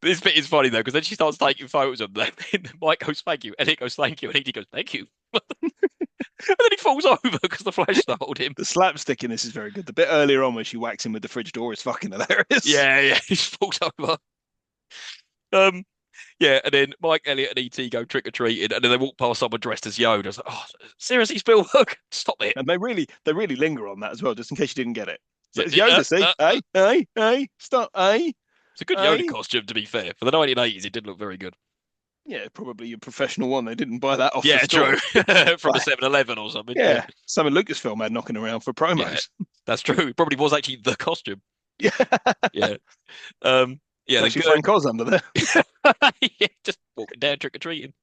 Speaker 1: This bit is funny though, because then she starts taking photos of them. And Mike goes, "Thank you," and he goes, "Thank you," and he goes, "Thank you," and then he falls over because the flash startled him.
Speaker 2: The slapstick in this is very good. The bit earlier on where she whacks him with the fridge door is fucking hilarious.
Speaker 1: Yeah, yeah, he just falls over. Um, yeah, and then Mike, Elliot, and ET go trick or treating, and then they walk past someone dressed as Yoda. I was like, "Oh, seriously, Spielberg, stop it!"
Speaker 2: And they really linger on that as well, just in case you didn't get it. So
Speaker 1: Yeah,
Speaker 2: it's
Speaker 1: yeah,
Speaker 2: Yoda, see? Hey, hey, hey, stop, hey,
Speaker 1: it's a good Yoda
Speaker 2: hey.
Speaker 1: costume, to be fair. For the 1980s, it did look very good.
Speaker 2: Yeah, probably a professional one. They didn't buy that off the
Speaker 1: Yeah, true.
Speaker 2: store.
Speaker 1: From a
Speaker 2: But
Speaker 1: 7-Eleven or something. Yeah,
Speaker 2: yeah, some of Lucasfilm had knocking around for
Speaker 1: yeah,
Speaker 2: promos.
Speaker 1: that's true. It probably was actually the costume.
Speaker 2: Yeah,
Speaker 1: Yeah. Yeah,
Speaker 2: it's
Speaker 1: then
Speaker 2: actually
Speaker 1: Gert,
Speaker 2: Frank Oz under there.
Speaker 1: yeah, just walking down trick or treating.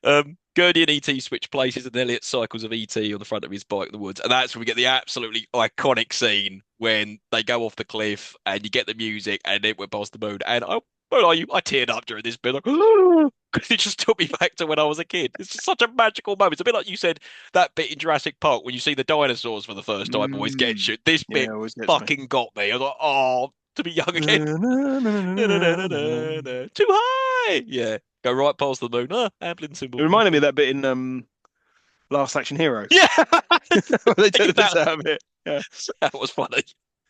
Speaker 1: Gertie and ET switch places, and Elliot cycles of ET on the front of his bike in the woods, and that's when we get the absolutely iconic scene when they go off the cliff, and you get the music, and it went past the moon, and I, where are you? I teared up during this bit, like, because it just took me back to when I was a kid. It's just such a magical moment. It's a bit like you said that bit in Jurassic Park when you see the dinosaurs for the first time. Always gets
Speaker 2: Mm,
Speaker 1: you. This
Speaker 2: yeah,
Speaker 1: bit
Speaker 2: always gets me.
Speaker 1: fucking got me. I was like, oh, to be young again.
Speaker 2: Na, na, na, na,
Speaker 1: Na, na, na, na,
Speaker 2: na, na.
Speaker 1: na, na. Too high. Yeah, go right past the moon. Ah, Amblin
Speaker 2: It
Speaker 1: symbol.
Speaker 2: reminded me of that bit in Last Action Heroes
Speaker 1: Yeah,
Speaker 2: where they take the piss
Speaker 1: that,
Speaker 2: out of it. Yeah.
Speaker 1: that was funny.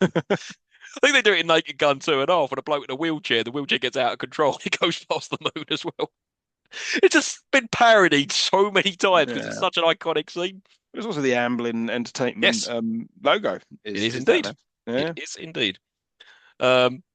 Speaker 1: I think they do it in Naked Gun 2 and half when a bloke in a wheelchair, the wheelchair gets out of control. He goes past the moon as well. It's just been parodied so many times because it's
Speaker 2: Yeah.
Speaker 1: such an iconic scene.
Speaker 2: There's also the Amblin Entertainment
Speaker 1: Yes,
Speaker 2: logo
Speaker 1: it
Speaker 2: is
Speaker 1: is
Speaker 2: is that
Speaker 1: indeed.
Speaker 2: now?
Speaker 1: It
Speaker 2: Yeah.
Speaker 1: is indeed.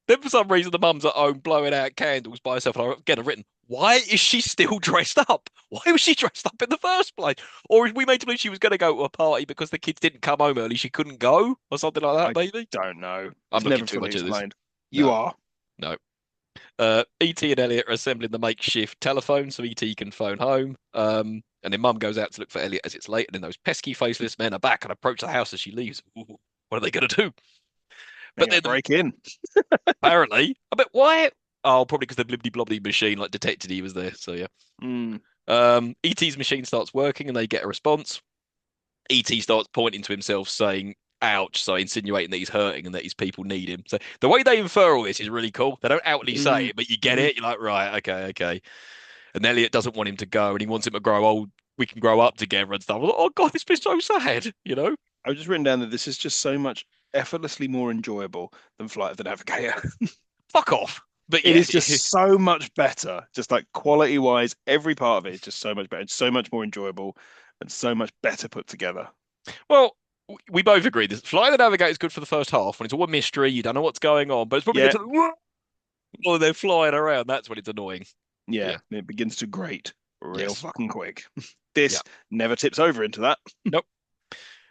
Speaker 1: Then for some reason the mum's at home blowing out candles by herself. And I get it written. Why is she still dressed up? Why was she dressed up in the first place? Or is we made to believe she was going to go to a party because the kids didn't come home early, she couldn't go, or something like
Speaker 2: I
Speaker 1: that, maybe?
Speaker 2: don't know.
Speaker 1: I'm
Speaker 2: It's
Speaker 1: looking
Speaker 2: never
Speaker 1: too
Speaker 2: fully
Speaker 1: much at this.
Speaker 2: explained. You
Speaker 1: No,
Speaker 2: are.
Speaker 1: no. ET and Elliot are assembling the makeshift telephone so ET can phone home. And then Mum goes out to look for Elliot as it's late, and then those pesky faceless men are back and approach the house as she leaves. Ooh, what are they going to do?
Speaker 2: They're
Speaker 1: But
Speaker 2: going to
Speaker 1: then
Speaker 2: break in.
Speaker 1: apparently, I bet why? Oh, probably because the blibbly blobbly machine like detected he was there. So yeah.
Speaker 2: Mm.
Speaker 1: ET's machine starts working and they get a response. ET starts pointing to himself, saying "ouch," so insinuating that he's hurting and that his people need him. So the way they infer all this is really cool. They don't outwardly say
Speaker 2: Mm.
Speaker 1: it, but you get
Speaker 2: Mhm.
Speaker 1: it. You're like, right, okay, okay. And Elliot doesn't want him to go, and he wants him to grow old. We can grow up together and stuff. I was like, oh God, this bit's so sad, you know?
Speaker 2: I've just written down that this is just so much effortlessly more enjoyable than Flight of the Navigator.
Speaker 1: Fuck off. But
Speaker 2: It
Speaker 1: yeah,
Speaker 2: is just so much better. Just like quality wise, every part of it is just so much better. It's so much more enjoyable and so much better put together.
Speaker 1: well, we both agree this. Fly the Navigator is good for the first half when it's all a mystery. You don't know what's going on, but it's probably good
Speaker 2: Yeah,
Speaker 1: to. Well, they're flying around. That's when it's annoying.
Speaker 2: yeah.
Speaker 1: Yeah.
Speaker 2: It begins to grate real
Speaker 1: Yes.
Speaker 2: fucking quick.
Speaker 1: Yeah.
Speaker 2: This never tips over into that.
Speaker 1: Nope.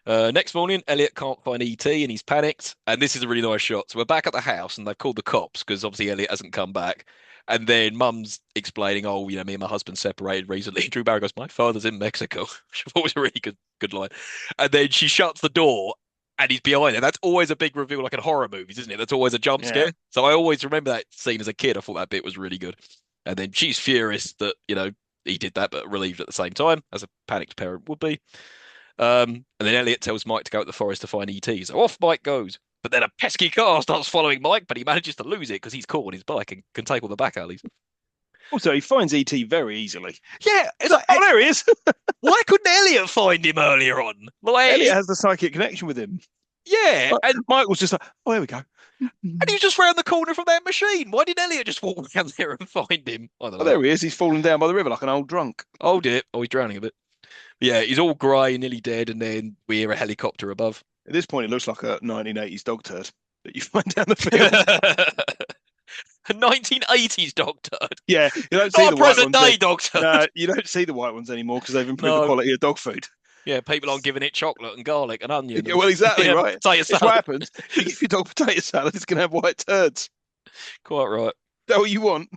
Speaker 1: Next morning, Elliot can't find ET and he's panicked. And this is a really nice shot. So we're back at the house and they've called the cops because obviously Elliot hasn't come back. And then Mum's explaining, oh, me and my husband separated recently. Drew Barry goes, my father's in Mexico, which I thought was a really good line. And then she shuts the door and he's behind her. That's always a big reveal, like in horror movies, isn't it? That's always a jump
Speaker 2: Yeah.
Speaker 1: scare. So I always remember that scene as a kid. I thought that bit was really good. And then she's furious that, he did that, but relieved at the same time, as a panicked parent would be. And then Elliot tells Mike to go to the forest to find ET. So off Mike goes. But then a pesky car starts following Mike, but he manages to lose it because he's cool on his bike and can take all the back alleys.
Speaker 2: Also, he finds ET very easily.
Speaker 1: Yeah, it's
Speaker 2: So,
Speaker 1: like,
Speaker 2: oh, there he is.
Speaker 1: why couldn't Elliot find him earlier on? Like,
Speaker 2: Elliot has the psychic connection with him.
Speaker 1: yeah,
Speaker 2: Like, Mike was just like, oh, here we go.
Speaker 1: and he was just round the corner from that machine. Why did Elliot just walk down there and find him? I don't
Speaker 2: Oh,
Speaker 1: know.
Speaker 2: there he is. He's falling down by the river like an old drunk.
Speaker 1: Oh dear. Oh, he's drowning a bit. Yeah, he's all grey, nearly dead, and then we hear a helicopter above.
Speaker 2: At this point, it looks like a 1980s dog turd that you find down the field.
Speaker 1: A 1980s Doctor.
Speaker 2: Yeah, you don't see
Speaker 1: Not
Speaker 2: the
Speaker 1: a
Speaker 2: white
Speaker 1: present
Speaker 2: ones.
Speaker 1: day Doctor.
Speaker 2: No, you don't see the white ones anymore because they've improved the
Speaker 1: No.
Speaker 2: quality of dog food.
Speaker 1: Yeah, people aren't giving it chocolate and garlic and onion
Speaker 2: Yeah,
Speaker 1: and
Speaker 2: well, exactly
Speaker 1: yeah,
Speaker 2: right.
Speaker 1: potato
Speaker 2: It's what
Speaker 1: salad.
Speaker 2: happens. You give your dog potato salad, it's going to have white turds. Is
Speaker 1: Quite right.
Speaker 2: that what you want?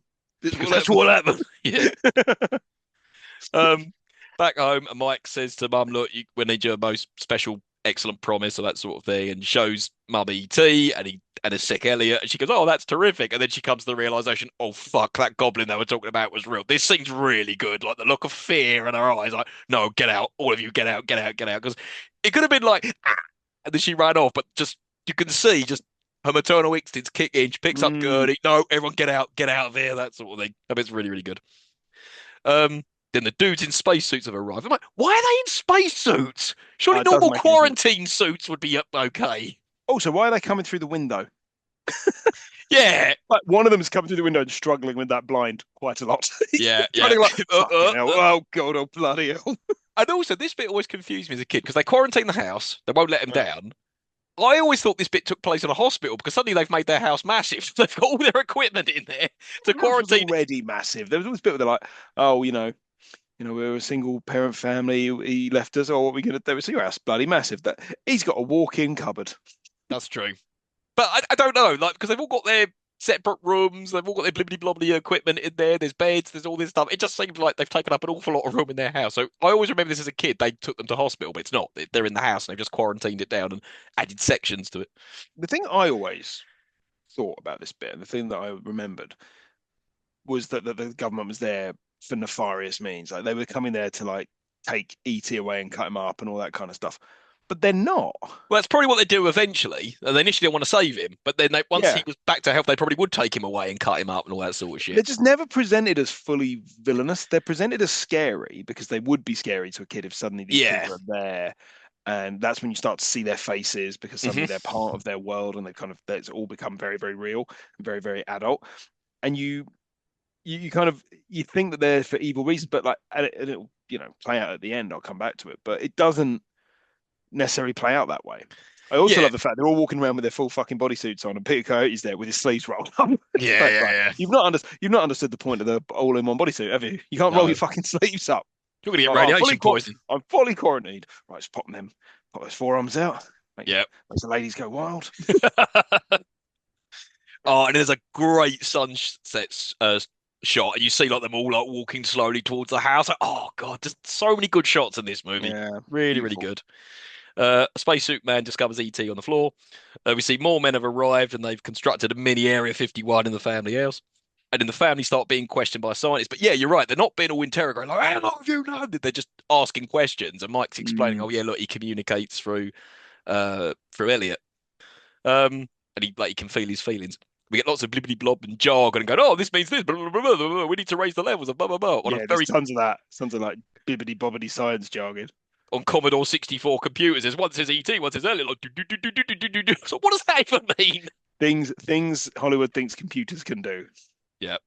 Speaker 2: This
Speaker 1: Because
Speaker 2: will
Speaker 1: that's
Speaker 2: happen.
Speaker 1: what happened. Yeah. Um, Back home, and Mike says to Mum, "Look, we need your most special, excellent promise," or that sort of thing, and shows Mum ET and a sick Elliot, and she goes, "Oh, that's terrific." And then she comes to the realization, "Oh fuck, that goblin they were talking about was real. This seems really good." Like the look of fear in her eyes, like, "No, get out, all of you, get out, get out, get out," because it could have been like, ah, and then she ran off, but just you can see just. Her maternal instincts kick in. She picks up
Speaker 2: Mm,
Speaker 1: Gertie. No, everyone get out of here. That sort of thing. I mean, it's really, really good. Um, then the dudes in spacesuits have arrived. I'm like, why are they in spacesuits? Surely
Speaker 2: it does
Speaker 1: normal
Speaker 2: make any sense.
Speaker 1: quarantine suits would be okay.
Speaker 2: Also, why are they coming through the window?
Speaker 1: Yeah,
Speaker 2: Like one of them is coming through the window and struggling with that blind quite a lot. He's
Speaker 1: yeah,
Speaker 2: trying
Speaker 1: yeah.
Speaker 2: to like, fucking hell. Oh god, oh bloody hell.
Speaker 1: And also, this bit always confused me as a kid because they quarantine the house. They won't let him
Speaker 2: Right.
Speaker 1: down. I always thought this bit took place in a hospital because suddenly they've made their house massive. They've got all their equipment in there to
Speaker 2: The house was
Speaker 1: quarantine.
Speaker 2: already massive. There was always a bit where they're like, oh, we're a single parent family. He left us. Oh, what are we going to do? So your house bloody massive. That he's got a walk-in cupboard.
Speaker 1: That's true. But I don't know, like, because they've all got their separate rooms, they've all got their blibbly blobbly equipment in there, there's beds, there's all this stuff. It just seems like they've taken up an awful lot of room in their house. So I always remember this as a kid, they took them to hospital, but it's not. They're in the house and they've just quarantined it down and added sections to it.
Speaker 2: The thing I always thought about this bit, and the thing that I remembered was that the government was there for nefarious means. Like they were coming there to like take ET away and cut him up and all that kind of stuff. But they're not.
Speaker 1: Well, that's probably what they do eventually. They initially want to save him, but then once he
Speaker 2: Yeah.
Speaker 1: was back to health, they probably would take him away and cut him up and all that sort of
Speaker 2: They're
Speaker 1: shit.
Speaker 2: just never presented as fully villainous. They're presented as scary because they would be scary to a kid if suddenly these
Speaker 1: Yeah.
Speaker 2: people are there. And that's when you start to see their faces because suddenly
Speaker 1: Hmm.
Speaker 2: they're part of their world and it's all become very, very real and very, very adult. And you kind of you think that they're for evil reasons, but like and it'll play out at the end. I'll come back to it, but it doesn't necessarily play out that way. I also
Speaker 1: Yeah.
Speaker 2: love the fact they're all walking around with their full fucking bodysuits on, and Peter Coyote's there with his sleeves rolled up.
Speaker 1: Yeah,
Speaker 2: Like,
Speaker 1: yeah,
Speaker 2: right,
Speaker 1: yeah.
Speaker 2: you've not understood the point of the all-in-one bodysuit, have you? You can't roll
Speaker 1: No.
Speaker 2: your fucking sleeves up.
Speaker 1: You're gonna get
Speaker 2: Oh,
Speaker 1: radiation poisoning.
Speaker 2: I'm fully quarantined. Right, just pop those forearms out.
Speaker 1: Yeah.
Speaker 2: Makes the ladies go wild.
Speaker 1: Oh, and there's a great sunset shot, and you see like them all like walking slowly towards the house. Like, oh God, there's so many good shots in this movie.
Speaker 2: Yeah,
Speaker 1: Really, really
Speaker 2: beautiful.
Speaker 1: good. A spacesuit man discovers ET on the floor. We see more men have arrived, and they've constructed a mini Area 51 in the family house. And then the family start being questioned by scientists. But yeah, you're right. They're not being all interrogated like, "How long have you known?" They're just asking questions, and Mike's explaining,
Speaker 2: Mm,
Speaker 1: "Oh yeah, look, he communicates through Elliot." And he can feel his feelings. We get lots of blibbity blob and jargon and going, oh, this means this. Blah, blah, blah, blah, blah. We need to raise the levels of blah blah blah on a
Speaker 2: yeah, there's
Speaker 1: very
Speaker 2: tons of that. Tons of like bibbity bobbity science jargon.
Speaker 1: on Commodore 64 computers. There's one says ET, one says Elliot. Like, do, do, do, do, do, do, do, do. So what does that even mean?
Speaker 2: Things Hollywood thinks computers can do.
Speaker 1: Yeah.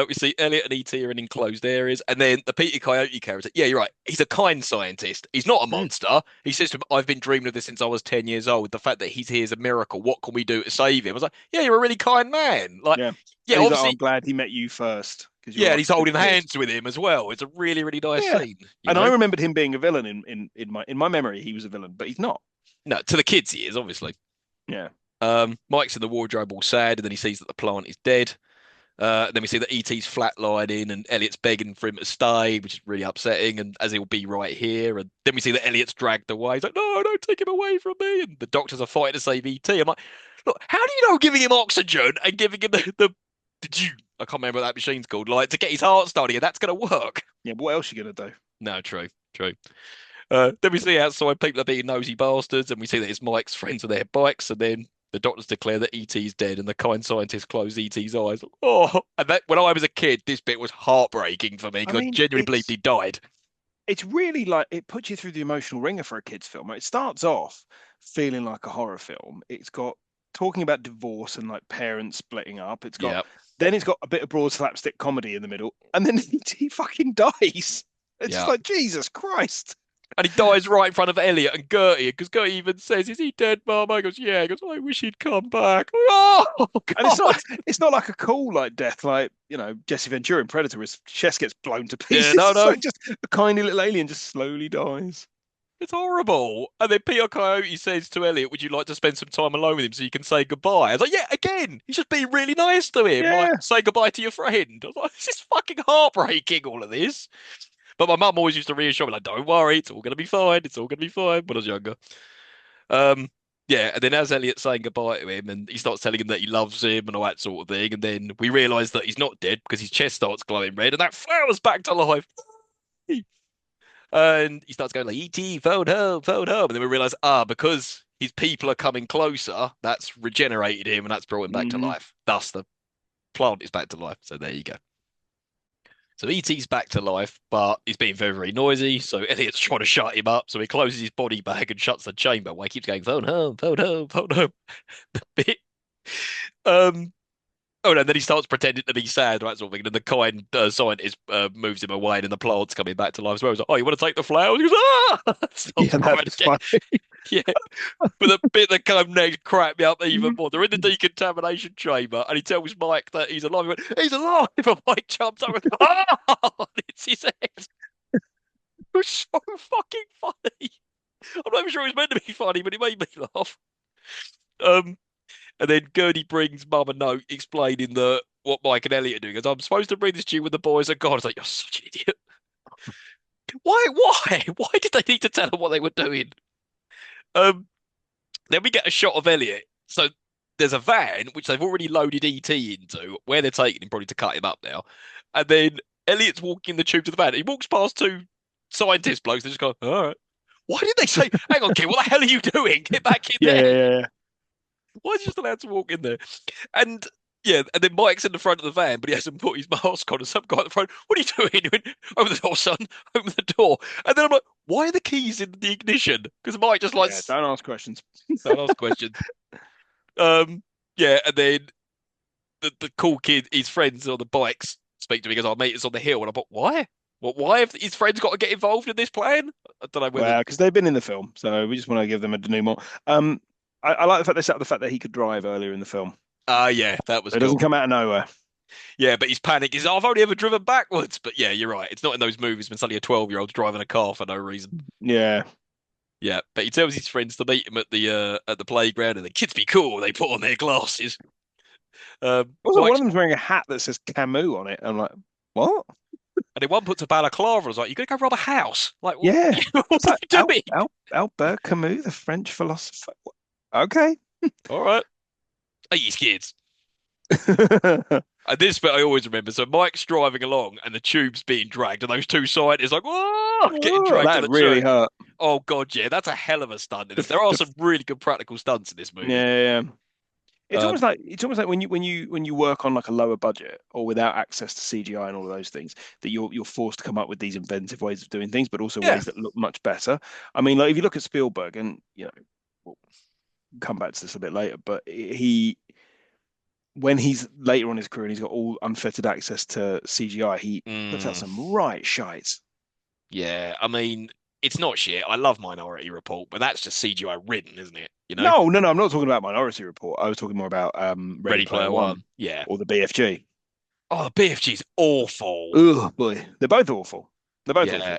Speaker 1: We see Elliot and ET are in enclosed areas, and then the Peter Coyote character. Yeah, you're right. He's a kind scientist. He's not a
Speaker 2: Mm,
Speaker 1: monster. He says to him, "I've been dreaming of this since I was 10 years old. The fact that he's here is a miracle. What can we do to save him?" I was like, "Yeah, you're a really kind man." Like,
Speaker 2: yeah.
Speaker 1: yeah,
Speaker 2: And he's like, oh, I'm
Speaker 1: obviously,
Speaker 2: glad he met you first because
Speaker 1: yeah,
Speaker 2: you're
Speaker 1: and
Speaker 2: a
Speaker 1: he's
Speaker 2: good
Speaker 1: holding
Speaker 2: kid.
Speaker 1: hands with him as well. It's a really, really nice
Speaker 2: Yeah.
Speaker 1: scene, you
Speaker 2: And I
Speaker 1: know?
Speaker 2: remembered him being a villain in my memory. He was a villain, but he's not.
Speaker 1: No, to the kids he is, obviously.
Speaker 2: Yeah.
Speaker 1: Mike's in the wardrobe all sad, and then he sees that the plant is dead. Then we see that ET's flatlining, and Elliot's begging for him to stay, which is really upsetting, and as he'll be right here. And then we see that Elliot's dragged away. He's like, no, don't take him away from me. And the doctors are fighting to save ET. I'm like, look, how do you know giving him oxygen and giving him I can't remember what that machine's called, like to get his heart starting, and that's going to work?
Speaker 2: Yeah. But what else are you gonna do?
Speaker 1: No, true, true. Then we see outside people are being nosy bastards, and we see that it's Mike's friends with their bikes, and then the doctors declare that ET's dead, and the kind scientist closed ET's eyes. Oh, and that when I was a kid, this bit was heartbreaking for me
Speaker 2: I
Speaker 1: because I
Speaker 2: mean,
Speaker 1: genuinely believed he died.
Speaker 2: it's really like it puts you through the emotional ringer for a kids' film. It starts off feeling like a horror film. It's got talking about divorce and like parents splitting up.
Speaker 1: Yeah,
Speaker 2: It's got a bit of broad slapstick comedy in the middle, and then he fucking dies. It's just
Speaker 1: yeah.
Speaker 2: like Jesus Christ.
Speaker 1: And he dies right in front of Elliot and Gertie, because Gertie even says, "Is he dead, Mum?" I goes, "Yeah." He goes, "I wish he'd come back." Oh
Speaker 2: And
Speaker 1: God!
Speaker 2: it's not like a cool like death like Jesse Ventura in Predator. His chest gets blown to
Speaker 1: Yeah,
Speaker 2: pieces.
Speaker 1: no,
Speaker 2: It's
Speaker 1: no,
Speaker 2: like just a tiny little alien just slowly dies.
Speaker 1: it's horrible. And then Peter Coyote says to Elliot, "Would you like to spend some time alone with him so you can say goodbye?" I was like, "Yeah, again, he's just being really nice to him. Like,
Speaker 2: Yeah,
Speaker 1: say goodbye to your friend." I was like, "This is fucking heartbreaking, all of this." But my mum always used to reassure me, like, "Don't worry, it's all gonna be fine. It's all gonna be fine." When I was younger. Um, yeah, and then as Elliot's saying goodbye to him, and he starts telling him that he loves him and all that sort of thing, and then we realise that he's not dead because his chest starts glowing red, and that flower's back to life. And he starts going like, "E.T., phone home," and then we realise, because his people are coming closer, that's regenerated him, and that's brought him back to
Speaker 2: hmm
Speaker 1: life. Thus, the plant is back to life. So there you go. So E.T.'s back to life, but he's being very, very noisy. So Elliot's trying to shut him up. So he closes his body bag and shuts the chamber while he keeps going, "Phone home, phone home, phone home." Bit. Um, oh, no, and then he starts pretending to be sad, right, sort of thing. And then the kind scientist moves him away, and then the plant's coming back to life as well. He's like, "Oh, you want to take the flowers?" He goes, "Ah!" Starts
Speaker 2: yeah,
Speaker 1: crying
Speaker 2: that's
Speaker 1: again.
Speaker 2: fine.
Speaker 1: Yeah. But the bit that came next cracked me up even
Speaker 2: Mhm.
Speaker 1: more. They're in the decontamination chamber, and he tells Mike that he's alive. He went, "He's alive!" And Mike jumps up and goes, "Ah!" It's his head. It was so fucking funny. I'm not even sure it was meant to be funny, but it made me laugh. Um, And then Gurney brings Mum a note explaining that what Mike and Elliot are doing. Goes, "I'm supposed to bring this to you when the boys are gone." I was like, "You're such an idiot. Why? Why? Why did they need to tell her what they were doing?" Um, then we get a shot of Elliot. So there's a van which they've already loaded ET into, where they're taking him probably to cut him up now. And then Elliot's walking the tube to the van. He walks past two scientist blokes. They just go, "All right." Why did they say, "Hang on, kid, what the hell are you doing? Get back in
Speaker 2: Yeah,
Speaker 1: there."
Speaker 2: yeah, yeah, yeah.
Speaker 1: Why is he just allowed to walk in there? And yeah, and then Mike's in the front of the van, but he hasn't put his mask on. And some guy at the front, "What are you doing?" He went, "Open the door, son. Open the door." And then I'm like, "Why are the keys in the ignition?" Because Mike just
Speaker 2: Yeah,
Speaker 1: likes,
Speaker 2: don't ask questions.
Speaker 1: don't ask questions. Um, yeah, and then the cool kid, his friends on the bikes speak to me. He goes, "I'll meet us on the hill." And I'm like, "Why? What? Why have his friends got to get involved in this plan?" I don't know whether.
Speaker 2: Well, because they've been in the film, so we just want to give them a denouement. I like the fact they set up the fact that he could drive earlier in the film.
Speaker 1: Ah, yeah, that was
Speaker 2: It doesn't
Speaker 1: cool.
Speaker 2: come out of nowhere.
Speaker 1: Yeah, but his panic is, "I've only ever driven backwards." But yeah, you're right. It's not in those movies when suddenly a 12-year-old's driving a car for no reason.
Speaker 2: Yeah.
Speaker 1: Yeah, but he tells his friends to meet him at the playground, and the kids be cool. They put on their glasses.
Speaker 2: Also, one
Speaker 1: Mike's
Speaker 2: of them's wearing a hat that says Camus on it. I'm like, what?
Speaker 1: and then one puts a balaclava. I was like, "You're gonna go rob a house? Like, what,
Speaker 2: Yeah.
Speaker 1: what
Speaker 2: It's
Speaker 1: are
Speaker 2: like
Speaker 1: you doing?"
Speaker 2: Albert Camus, the French philosopher. Okay.
Speaker 1: All right, are you kids? And this bit I always remember. So Mike's driving along, and the tube's being dragged, and those two scientists like, "Whoa!" Getting
Speaker 2: Oh,
Speaker 1: dragged to
Speaker 2: that
Speaker 1: the
Speaker 2: really
Speaker 1: tube.
Speaker 2: hurt.
Speaker 1: Oh God, yeah, that's a hell of a stunt in
Speaker 2: The,
Speaker 1: this. There
Speaker 2: f-
Speaker 1: are
Speaker 2: the,
Speaker 1: some
Speaker 2: f-
Speaker 1: really good practical stunts in this
Speaker 2: yeah,
Speaker 1: movie.
Speaker 2: yeah, yeah.
Speaker 1: Um,
Speaker 2: It's almost like when you work on like a lower budget or without access to CGI and all of those things that you're forced to come up with these inventive ways of doing things, but also
Speaker 1: yeah,
Speaker 2: ways that look much better. I mean, like if you look at Spielberg, and we'll come back to this a bit later, but he when he's later on in his career and he's got all unfettered access to CGI, he puts out
Speaker 1: mm,
Speaker 2: some right shite.
Speaker 1: yeah. I mean, it's not shit. I love Minority Report, but that's just CGI ridden, isn't it? You know,
Speaker 2: No, no, no, I'm not talking about Minority Report. I was talking more about Ready
Speaker 1: Ready
Speaker 2: Player
Speaker 1: Player
Speaker 2: One
Speaker 1: One. Yeah.
Speaker 2: or the BFG.
Speaker 1: Oh, the BFG's awful.
Speaker 2: Oh boy, they're both awful. They're both
Speaker 1: Yeah,
Speaker 2: awful.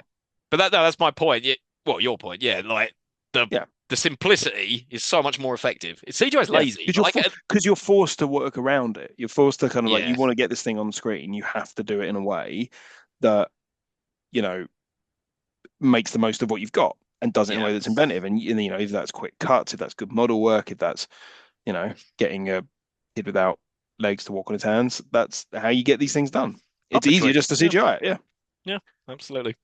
Speaker 1: but no, that's my point. Yeah, well, your point. Yeah, like the
Speaker 2: Yeah.
Speaker 1: the simplicity is so much more effective. It's CGI is
Speaker 2: Yeah,
Speaker 1: lazy, but like,
Speaker 2: because you're forced to work around it. You're forced to kind of like
Speaker 1: yeah,
Speaker 2: you want to get this thing on screen. You have to do it in a way that you know makes the most of what you've got and does it in a
Speaker 1: yeah,
Speaker 2: way that's inventive. And if that's quick cuts, if that's good model work, if that's getting a kid without legs to walk on his hands, that's how you get these things done.
Speaker 1: I
Speaker 2: It's easier
Speaker 1: portray.
Speaker 2: just to
Speaker 1: Yeah,
Speaker 2: CGI it. Yeah.
Speaker 1: yeah, absolutely.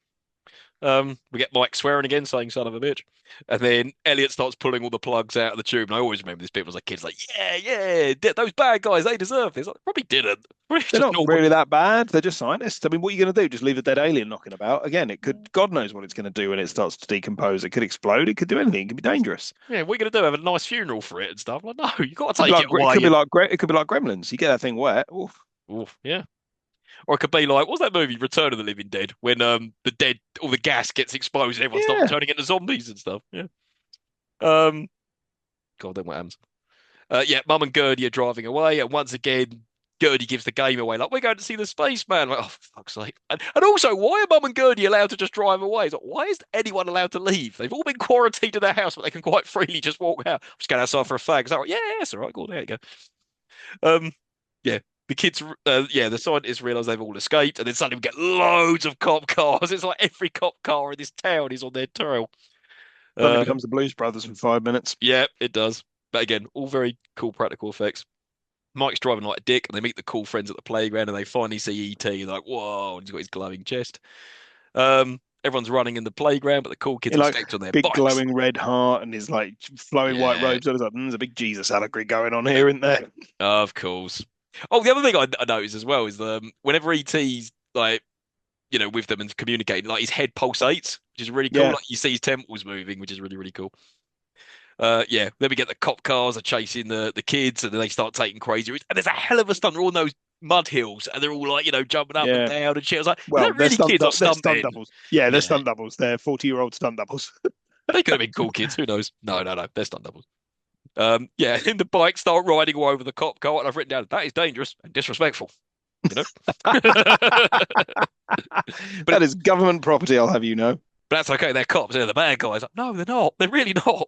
Speaker 1: We get Mike swearing again, saying "son of a bitch," and then Elliot starts pulling all the plugs out of the tube. And I always remember this bit was like kids like, "Yeah, yeah, those bad guys, they deserve this." Like, probably didn't. Probably
Speaker 2: They're
Speaker 1: just
Speaker 2: not
Speaker 1: normal.
Speaker 2: really that bad. They're just scientists. I mean, what are you going to do? Just leave a dead alien knocking about? Again, it could, God knows what it's going to do when it starts to decompose. It could explode. It could do anything. It could be dangerous.
Speaker 1: Yeah, what are you gonna do? Have a nice funeral for it and stuff? Like, no, you got to
Speaker 2: Could be
Speaker 1: take
Speaker 2: like,
Speaker 1: it away.
Speaker 2: it could be like Gremlins. You get that thing wet. Oof.
Speaker 1: Oof, yeah. Or it could be like, what's that movie, Return of the Living Dead, when the dead, all the gas gets exposed and everyone starts
Speaker 2: Yeah.
Speaker 1: turning into zombies and stuff. Yeah. Um. God, then what happens? Yeah, Mum and Gertie are driving away, and once again, Gertie gives the game away. Like, we're going to see the spaceman. Like, oh, for fuck's sake. And also, why are Mum and Gertie allowed to just drive away? It's like, why is anyone allowed to leave? They've all been quarantined in their house, but they can quite freely just walk out. I'm just going outside for a fag. Is that right? Yeah, that's all right. Cool, there you go. Um, yeah. The kids, yeah, the scientists realize they've all escaped, and then suddenly we get loads of cop cars. It's like every cop car in this town is on their trail.
Speaker 2: Suddenly
Speaker 1: Uh,
Speaker 2: becomes the Blues Brothers in 5 minutes.
Speaker 1: yeah, it does. But again, all very cool practical effects. Mike's driving like a dick, and they meet the cool friends at the playground, and they finally see E.T. Like, whoa, and he's got his glowing chest. Everyone's running in the playground, but the cool kids
Speaker 2: In
Speaker 1: have
Speaker 2: like
Speaker 1: escaped on their
Speaker 2: big
Speaker 1: bikes.
Speaker 2: glowing red heart and his like flowing white
Speaker 1: Yeah,
Speaker 2: robes. I was like, there's a big Jesus allegory going on here, isn't there?
Speaker 1: of course. Oh, the other thing I noticed as well is whenever E.T.'s like with them and communicating, like his head pulsates, which is really cool.
Speaker 2: Yeah.
Speaker 1: Like you see his temples moving, which is really really cool. Yeah. Then we get the cop cars are chasing the kids, and then they start taking crazy routes. And there's a hell of a stunt. They're all on those mud hills, and they're all like jumping up and
Speaker 2: Yeah.
Speaker 1: down and shit. I was like, is
Speaker 2: Well,
Speaker 1: that really kids or
Speaker 2: they're
Speaker 1: stunt
Speaker 2: stunt
Speaker 1: men?
Speaker 2: doubles. Yeah, they're
Speaker 1: Yeah.
Speaker 2: stunt doubles. They're 40-year-old stunt doubles.
Speaker 1: They could have been cool kids. Who knows? No, no, no. They're stunt doubles. Yeah. And the bikes start riding all over the cop car, and I've written down that is dangerous and disrespectful. You know. But
Speaker 2: That is government property, I'll have you know.
Speaker 1: but that's okay. They're cops. They're the bad guys. Like, no, they're not. They're really not.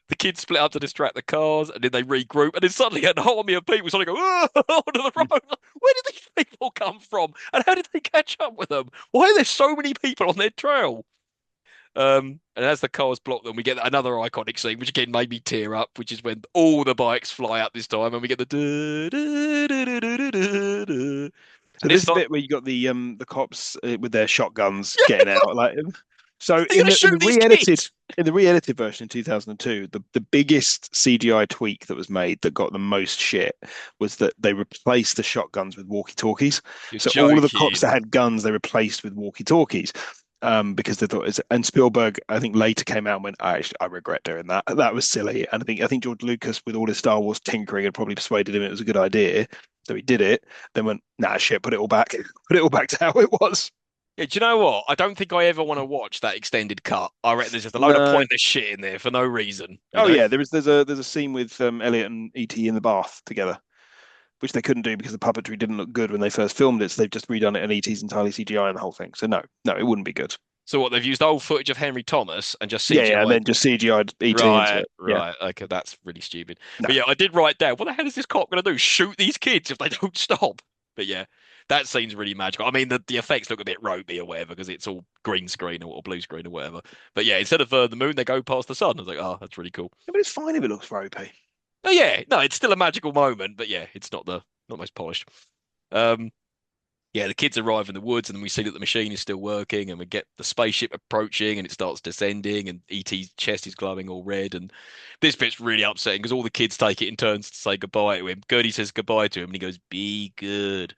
Speaker 1: The kids split up to distract the cars, and then they regroup, and then suddenly an army of people suddenly go onto the road. Where did these people come from, and how did they catch up with them? Why are there so many people on their trail? And as the cars block them, we get another iconic scene, which again made me tear up, which is when all the bikes fly up this time, and we get the
Speaker 2: So
Speaker 1: and it
Speaker 2: this is the
Speaker 1: starts.
Speaker 2: bit where you got the cops with their shotguns getting out. Like, so
Speaker 1: They're gonna
Speaker 2: in
Speaker 1: shoot
Speaker 2: the
Speaker 1: these kids.
Speaker 2: re-edited version in 2002, the biggest CGI tweak that was made that got the most shit was that they replaced the shotguns with walkie-talkies.
Speaker 1: You're
Speaker 2: So all of the cops
Speaker 1: joking.
Speaker 2: that had guns, they replaced with walkie-talkies. Because they thought and Spielberg, I think later came out and went, I regret doing that. That was silly. And I think George Lucas, with all his Star Wars tinkering, had probably persuaded him it was a good idea. So he did it, then went, nah, shit, put it all back. Put it all back to how it was.
Speaker 1: Yeah, do you know what? I don't think I ever want to watch that extended cut. I reckon there's just a load of
Speaker 2: No.
Speaker 1: pointless shit in there for no reason, you
Speaker 2: Oh
Speaker 1: know?
Speaker 2: yeah, there's a scene with Elliot and ET in the bath together, which they couldn't do because the puppetry didn't look good when they first filmed it. So they've just redone it, and ET's entirely CGI and the whole thing. So no, it wouldn't be good.
Speaker 1: So what, they've used old footage of Henry Thomas and just
Speaker 2: Yeah, yeah, and
Speaker 1: CGI'd.
Speaker 2: then just CGI'd ET into
Speaker 1: Right,
Speaker 2: it. Yeah,
Speaker 1: right. Okay, that's really stupid.
Speaker 2: no.
Speaker 1: But yeah, I did write down, what the hell is this cop gonna do? Shoot these kids if they don't stop? But yeah, that scene's really magical. I mean, the effects look a bit ropey or whatever because it's all green screen or blue screen or whatever. But yeah, instead of the moon, they go past the sun. I was like, oh, that's really cool.
Speaker 2: I mean, it's fine if it looks ropey.
Speaker 1: Oh yeah, no, it's still a magical moment, but yeah, it's not most polished. Um, yeah, the kids arrive in the woods, and then we see that the machine is still working, and we get the spaceship approaching, and it starts descending, and ET's chest is glowing all red, and this bit's really upsetting because all the kids take it in turns to say goodbye to him. Gertie says goodbye to him, and he goes, "Be good."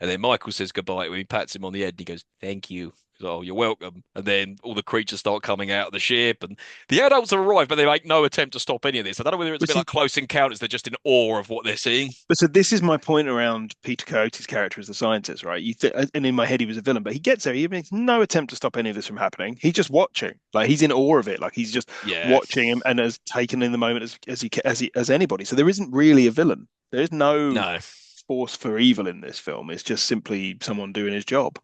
Speaker 1: And then Michael says goodbye to him. He pats him on the head, and he goes, "Thank you." He's like, "Oh, you're welcome." And then all the creatures start coming out of the ship, and the adults arrive, but they make no attempt to stop any of this. I don't know whether it's a
Speaker 2: But
Speaker 1: bit
Speaker 2: see,
Speaker 1: like Close Encounters; they're just in awe of what they're seeing.
Speaker 2: but so this is my point around Peter Coyote's character as the scientist, right? And in my head he was a villain, but he gets there. He makes no attempt to stop any of this from happening. He's just watching, like he's in awe of it, like he's just
Speaker 1: Yeah,
Speaker 2: watching him and has taken in the moment as anybody. So there isn't really a villain. There is no
Speaker 1: no.
Speaker 2: force for evil in this film. It's just simply someone doing his job.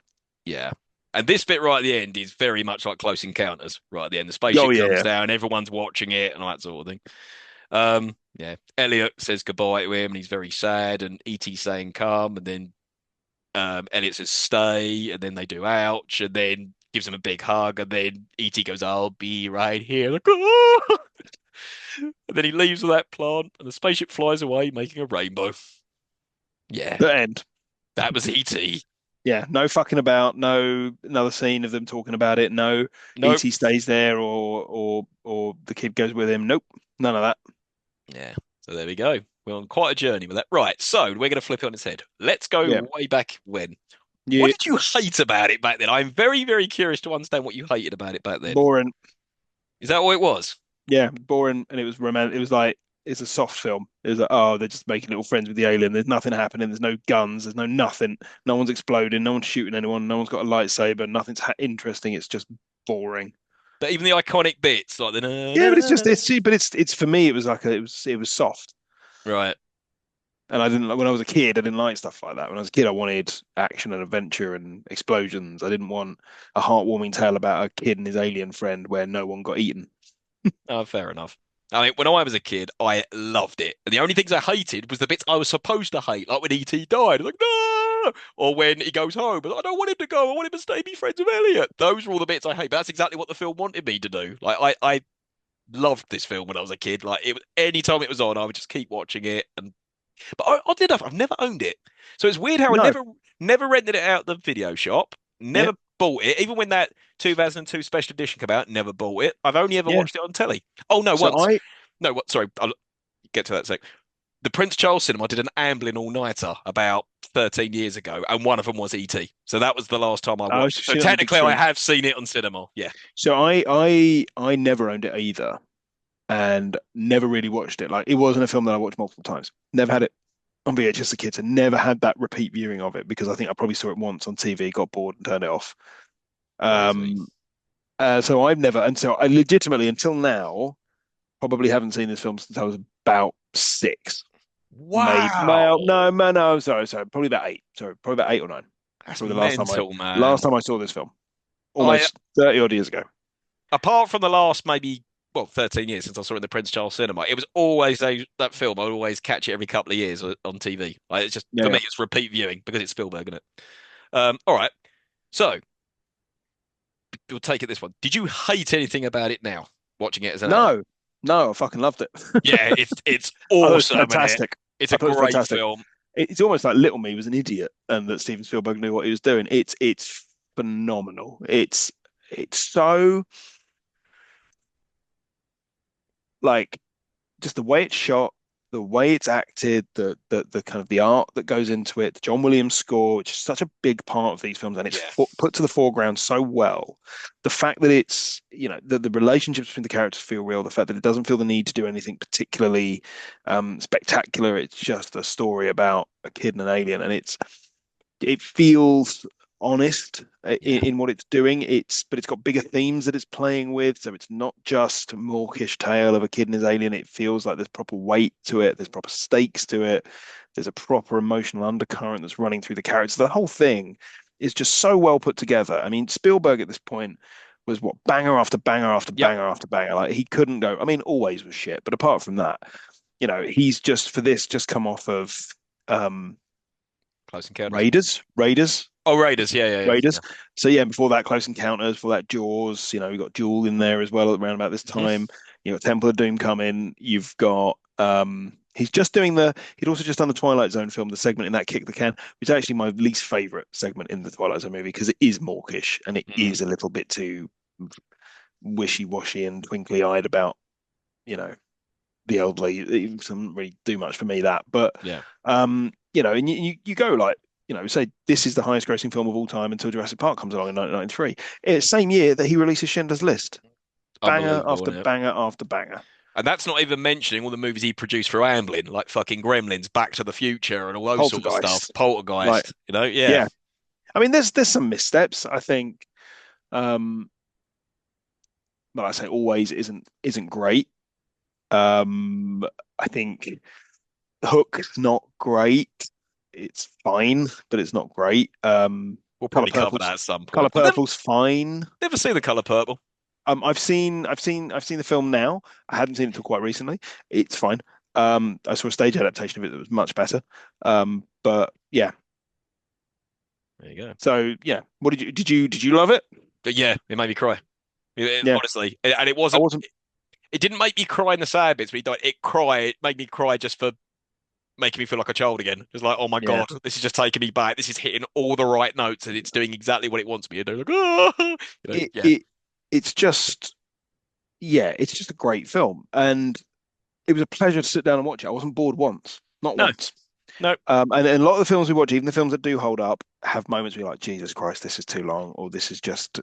Speaker 1: Yeah. And this bit right at the end is very much like Close Encounters. Right at the end, the
Speaker 2: Oh
Speaker 1: spaceship
Speaker 2: yeah,
Speaker 1: comes
Speaker 2: yeah.
Speaker 1: down, everyone's watching it, and all that sort of thing. Yeah. Elliot says goodbye to him, and he's very sad. And ET's saying come, and then Elliot says stay, and then they do ouch, and then gives him a big hug, and then ET goes, "I'll be right here." Like, "Ah!" And then he leaves with that plant, and the spaceship flies away, making a rainbow. Yeah,
Speaker 2: The end.
Speaker 1: that was ET.
Speaker 2: Yeah, no fucking about, no another scene of them talking about it, no
Speaker 1: Nope.
Speaker 2: ET stays there or the kid goes with him. Nope, none of that.
Speaker 1: Yeah. So there we go. We're on quite a journey with that. Right. So we're going to flip it on its head. Let's go
Speaker 2: Yeah,
Speaker 1: way back when. What
Speaker 2: yeah,
Speaker 1: did you hate about it back then? I'm very, very curious to understand what you hated about it back then.
Speaker 2: boring.
Speaker 1: Is that what it was?
Speaker 2: Yeah, boring, and it was romantic. It was like it's a soft film. It was like, oh, they're just making little friends with the alien. There's nothing happening. There's no guns. There's no nothing. No one's exploding. No one's shooting anyone. No one's got a lightsaber. Nothing's ha interesting. It's just boring.
Speaker 1: But even the iconic bits, like the
Speaker 2: Yeah, but it's just it's but it's for me. It was like it was soft,
Speaker 1: right.
Speaker 2: and I didn't like when I was a kid. I didn't like stuff like that. When I was a kid, I wanted action and adventure and explosions. I didn't want a heartwarming tale about a kid and his alien friend where no one got eaten.
Speaker 1: Oh, fair enough. I mean, when I was a kid, I loved it. And the only things I hated was the bits I was supposed to hate, like when E.T. died. I was like, no! Or when he goes home, but I don't want him to go. I want him to stay be friends with Elliot. Those were all the bits I hate. But that's exactly what the film wanted me to do. Like, I loved this film when I was a kid. Like, it was any time it was on, I would just keep watching it. And but oddly enough, I've never owned it. So it's weird how I
Speaker 2: No,
Speaker 1: never rented it out the video shop,
Speaker 2: yeah,
Speaker 1: never bought it. Even when that 2002 special edition came out, never bought it. I've only ever
Speaker 2: yeah.
Speaker 1: watched it on telly. Oh no,
Speaker 2: So
Speaker 1: once.
Speaker 2: I
Speaker 1: No, what? Sorry, I'll get to that in a sec. The Prince Charles Cinema did an Amblin all-nighter about 13 years ago, and one of them was E.T. So that was the last time I
Speaker 2: I was
Speaker 1: watched it. So
Speaker 2: seen it on the big
Speaker 1: technically, I
Speaker 2: screen.
Speaker 1: have seen it on cinema. Yeah.
Speaker 2: So I never owned it either, and never really watched it. Like it wasn't a film that I watched multiple times. Never had it on VHS as a kid, and never had that repeat viewing of it because I think I probably saw it once on TV, got bored and turned it off.
Speaker 1: Crazy.
Speaker 2: Um, so I've never, and so I legitimately until now probably haven't seen this film since I was about six. Maybe,
Speaker 1: Wow.
Speaker 2: well, no, man, no, sorry, probably about eight. Sorry, probably about 8 or 9.
Speaker 1: That's
Speaker 2: Probably
Speaker 1: mental,
Speaker 2: last
Speaker 1: man.
Speaker 2: time I saw this film,
Speaker 1: I
Speaker 2: almost 30 odd years ago.
Speaker 1: apart from the last maybe 13 years since I saw it in the Prince Charles Cinema, it was always that film. I would always catch it every couple of years on TV. Like, it's just
Speaker 2: Yeah,
Speaker 1: for
Speaker 2: yeah.
Speaker 1: me, it's repeat viewing because it's Spielberg, isn't it? All right. So we'll take it this one. Did you hate anything about it now, watching it as an adult?
Speaker 2: No, no, I fucking loved it.
Speaker 1: Yeah, it's
Speaker 2: I thought it was
Speaker 1: awesome, isn't it?
Speaker 2: fantastic.
Speaker 1: It's
Speaker 2: I
Speaker 1: a
Speaker 2: thought it was
Speaker 1: great
Speaker 2: fantastic.
Speaker 1: film.
Speaker 2: It's almost like Little Me was an idiot and that Steven Spielberg knew what he was doing. It's phenomenal. It's so like just the way it's shot, the way it's acted, the kind of the art that goes into it, the John Williams score, which is such a big part of these films, and it's
Speaker 1: Yeah,
Speaker 2: put to the foreground so well. The fact that it's, the relationships between the characters feel real, the fact that it doesn't feel the need to do anything particularly spectacular. It's just a story about a kid and an alien, and it feels honest
Speaker 1: yeah,
Speaker 2: in what it's doing. But it's got bigger themes that it's playing with, so it's not just a mawkish tale of a kid and his alien. It feels like there's proper weight to it. There's proper stakes to it. There's a proper emotional undercurrent that's running through the characters. The whole thing is just so well put together. I mean, Spielberg at this point was what banger after banger after
Speaker 1: yep.
Speaker 2: banger after banger. Like he couldn't go. I mean, always was shit, but apart from that, he's just for this just come off of um
Speaker 1: Close Encounters.
Speaker 2: Raiders,
Speaker 1: Oh, Raiders. Yeah, yeah, yeah,
Speaker 2: Raiders. So yeah, before that, Close Encounters, before that, Jaws. You got Duel in there as well around about this
Speaker 1: yeah. Mhm.
Speaker 2: time. You got Temple of Doom coming. You've got he's just doing he'd also just done the Twilight Zone film, the segment in that Kick the Can, which is actually my least favorite segment in the Twilight Zone movie because it is mawkish and it
Speaker 1: Mm,
Speaker 2: is a little bit too wishy-washy and twinkly-eyed about you know the elderly. It doesn't really do much for me that, but
Speaker 1: yeah.
Speaker 2: and you go like, say this is the highest grossing film of all time until Jurassic Park comes along in 1993. It's same year that he releases Schindler's List, banger
Speaker 1: Unbelievable,
Speaker 2: after
Speaker 1: isn't it?
Speaker 2: banger after banger.
Speaker 1: And that's not even mentioning all the movies he produced for Amblin, like fucking Gremlins, Back to the Future, and all those sort of stuff.
Speaker 2: Poltergeist, like
Speaker 1: Poltergeist, yeah.
Speaker 2: yeah. I mean, there's some missteps. I think, um, but I say always isn't great. Um, I think Hook's not great. It's fine, but it's not great.
Speaker 1: We'll
Speaker 2: Color
Speaker 1: probably cover
Speaker 2: Purple's
Speaker 1: that at some
Speaker 2: Color
Speaker 1: point. We'll
Speaker 2: Purple's fine.
Speaker 1: never see the color purple.
Speaker 2: I've seen the film now. I hadn't seen it till quite recently. It's fine. I saw a stage adaptation of it that was much better. But yeah.
Speaker 1: There you go.
Speaker 2: So yeah, what did you love it?
Speaker 1: But yeah, it made me cry.
Speaker 2: Yeah,
Speaker 1: Honestly, and it
Speaker 2: I
Speaker 1: wasn't.
Speaker 2: wasn't.
Speaker 1: It didn't make me cry in the sad bits, but it made me cry just for making me feel like a child again. It's like, oh my
Speaker 2: Yeah.
Speaker 1: God, this is just taking me back. This is hitting all the right notes and it's doing exactly what it wants me to do. Like, oh,
Speaker 2: It
Speaker 1: yeah.
Speaker 2: it it's just yeah, it's just a great film, and it was a pleasure to sit down and watch it. I wasn't bored once, not
Speaker 1: No,
Speaker 2: once.
Speaker 1: no.
Speaker 2: And a lot of the films we watch, even the films that do hold up, have moments where you're like, Jesus Christ, this is too long, or this is just,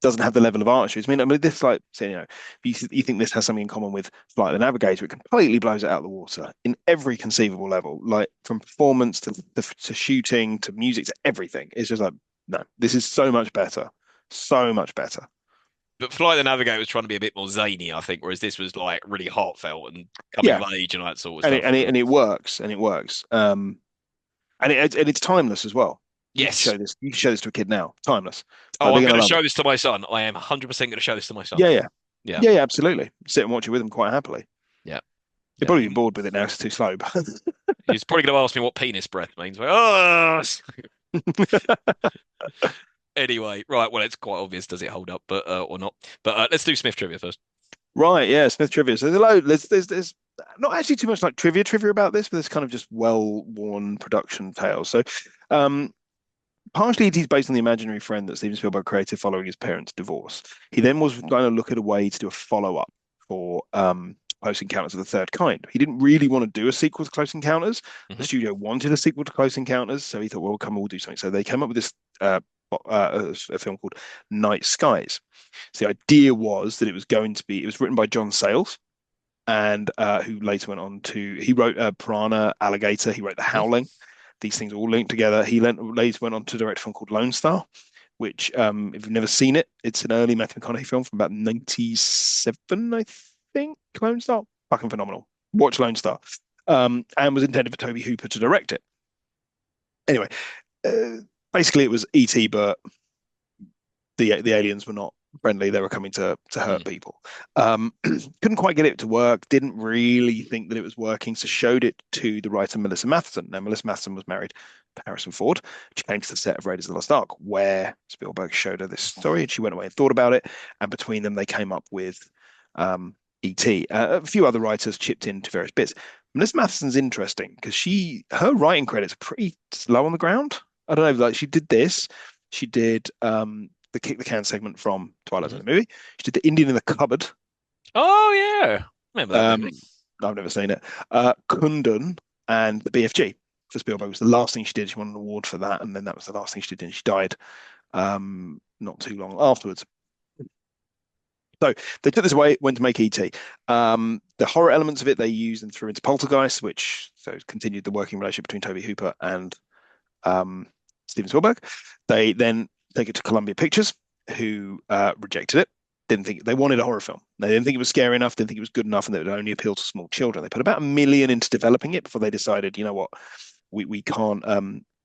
Speaker 2: doesn't have the level of artistry. I mean, this like, so, you think this has something in common with Flight of the Navigator, it completely blows it out of the water in every conceivable level, like from performance to shooting to music to everything. It's just like, no, this is so much better.
Speaker 1: But Flight the Navigator was trying to be a bit more zany, I think, whereas this was like really heartfelt and coming of
Speaker 2: Yeah,
Speaker 1: age and all that sort of
Speaker 2: and it
Speaker 1: stuff.
Speaker 2: and it and it works, and it works. And it's timeless as well.
Speaker 1: Yes.
Speaker 2: You can show this to a kid now, timeless.
Speaker 1: Oh,
Speaker 2: Like
Speaker 1: I'm
Speaker 2: they're
Speaker 1: going
Speaker 2: gonna
Speaker 1: to
Speaker 2: love it.
Speaker 1: show this to my son. I am 100% going to show this to my son.
Speaker 2: Yeah, yeah,
Speaker 1: Yeah.
Speaker 2: yeah, yeah, absolutely. Sit and watch it with them quite happily.
Speaker 1: Yeah.
Speaker 2: They'll
Speaker 1: Yeah.
Speaker 2: probably be bored with it now. It's too slow. But
Speaker 1: He's probably going to ask me what penis breath means. Like, oh! Anyway, right. Well, it's quite obvious. Does it hold up, but or not? But let's do Smith trivia first.
Speaker 2: right, yeah, Smith trivia. So there's not actually too much like trivia about this, but there's kind of just well-worn production tales. So, um, partially it is based on the imaginary friend that Steven Spielberg created following his parents' divorce. He then was going to look at a way to do a follow-up for Close Encounters of the Third Kind. He didn't really want to do a sequel to Close Encounters. The
Speaker 1: Hmm.
Speaker 2: studio wanted a sequel to Close Encounters, so he thought, well, come on, we'll do something. So they came up with this a film called Night Skies. So the idea was that it was written by John Sayles, and who later went on to he wrote Piranha, Alligator, he wrote The
Speaker 1: Hmm.
Speaker 2: Howling. These things all linked together. Later went on to direct a film called Lone Star, which, if you've never seen it, it's an early Matthew McConaughey film from about 97, I think. Lone Star, fucking phenomenal. Watch Lone Star. And was intended for Toby Hooper to direct it. Anyway, uh, basically it was E.T., but the aliens were not friendly. They were coming to hurt
Speaker 1: Mm.
Speaker 2: people. Couldn't quite get it to work. Didn't really think that it was working. So showed it to the writer Melissa Matheson. Now Melissa Matheson was married to Harrison Ford. She came to the set of Raiders of the Lost Ark, where Spielberg showed her this story, and she went away and thought about it. And between them, they came up with E.T. A few other writers chipped into various bits. Melissa Matheson's interesting because her writing credits are pretty slow on the ground. I don't know, like she did this. She did the Kick the Can segment from Twilight
Speaker 1: Hmm.
Speaker 2: Zone the movie. She did the Indian in the Cupboard.
Speaker 1: Oh yeah, remember that movie?
Speaker 2: Um, I've never seen it. Kundun and the BFG for Spielberg was the last thing she did. She won an award for that, and then that was the last thing she did, and she died not too long afterwards. So they took this away, went to make ET. The horror elements of it they used and threw into Poltergeist, which so continued the working relationship between Toby Hooper and um, Steven Spielberg. They then take it to Columbia Pictures, who rejected it. Didn't think they wanted a horror film. They didn't think it was scary enough. Didn't think it was good enough, and that it would only appeal to small children. They put about $1 million into developing it before they decided, you know what, we can't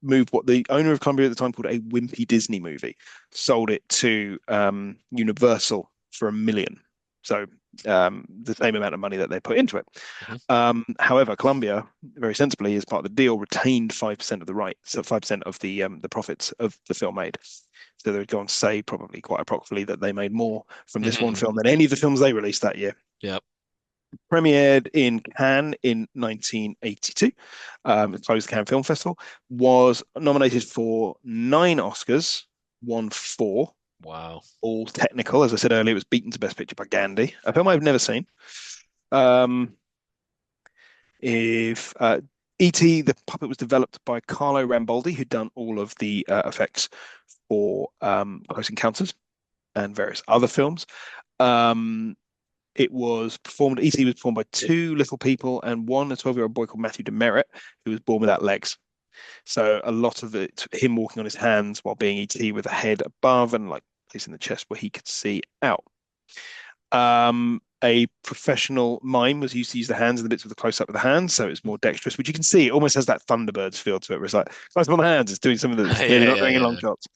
Speaker 2: move what the owner of Columbia at the time called a wimpy Disney movie. Sold it to Universal for $1 million. So the same amount of money that they put into it.
Speaker 1: Hmm.
Speaker 2: However, Columbia, very sensibly, as part of the deal, retained 5% of the rights, so 5% of the profits of the film made. So they would go on to say, probably quite approximately, that they made more from this one
Speaker 1: Hmm.
Speaker 2: film than any of the films they released that year.
Speaker 1: Yep.
Speaker 2: Premiered in Cannes in 1982, it closed the Cannes Film Festival, was nominated for 9 Oscars, won 4,
Speaker 1: Wow.
Speaker 2: all technical. As I said earlier, it was beaten to Best Picture by Gandhi, a film I've never seen. Um, if E.T. the puppet was developed by Carlo Rambaldi, who'd done all of the effects for Close Encounters and various other films. Um, it was performed. E.T. was performed by two little people and a 12-year-old boy called Matthew Demerit, who was born without legs. So a lot of it, him walking on his hands while being E.T. with a head above and like placing the chest where he could see out. A professional mime was used to use the hands and the bits of the close up of the hands, so it's more dexterous, which you can see. It almost has that Thunderbirds feel to it, where it's like close up on the hands, it's doing something that it's clearly
Speaker 1: Yeah,
Speaker 2: not
Speaker 1: yeah,
Speaker 2: doing in long
Speaker 1: yeah.
Speaker 2: shots.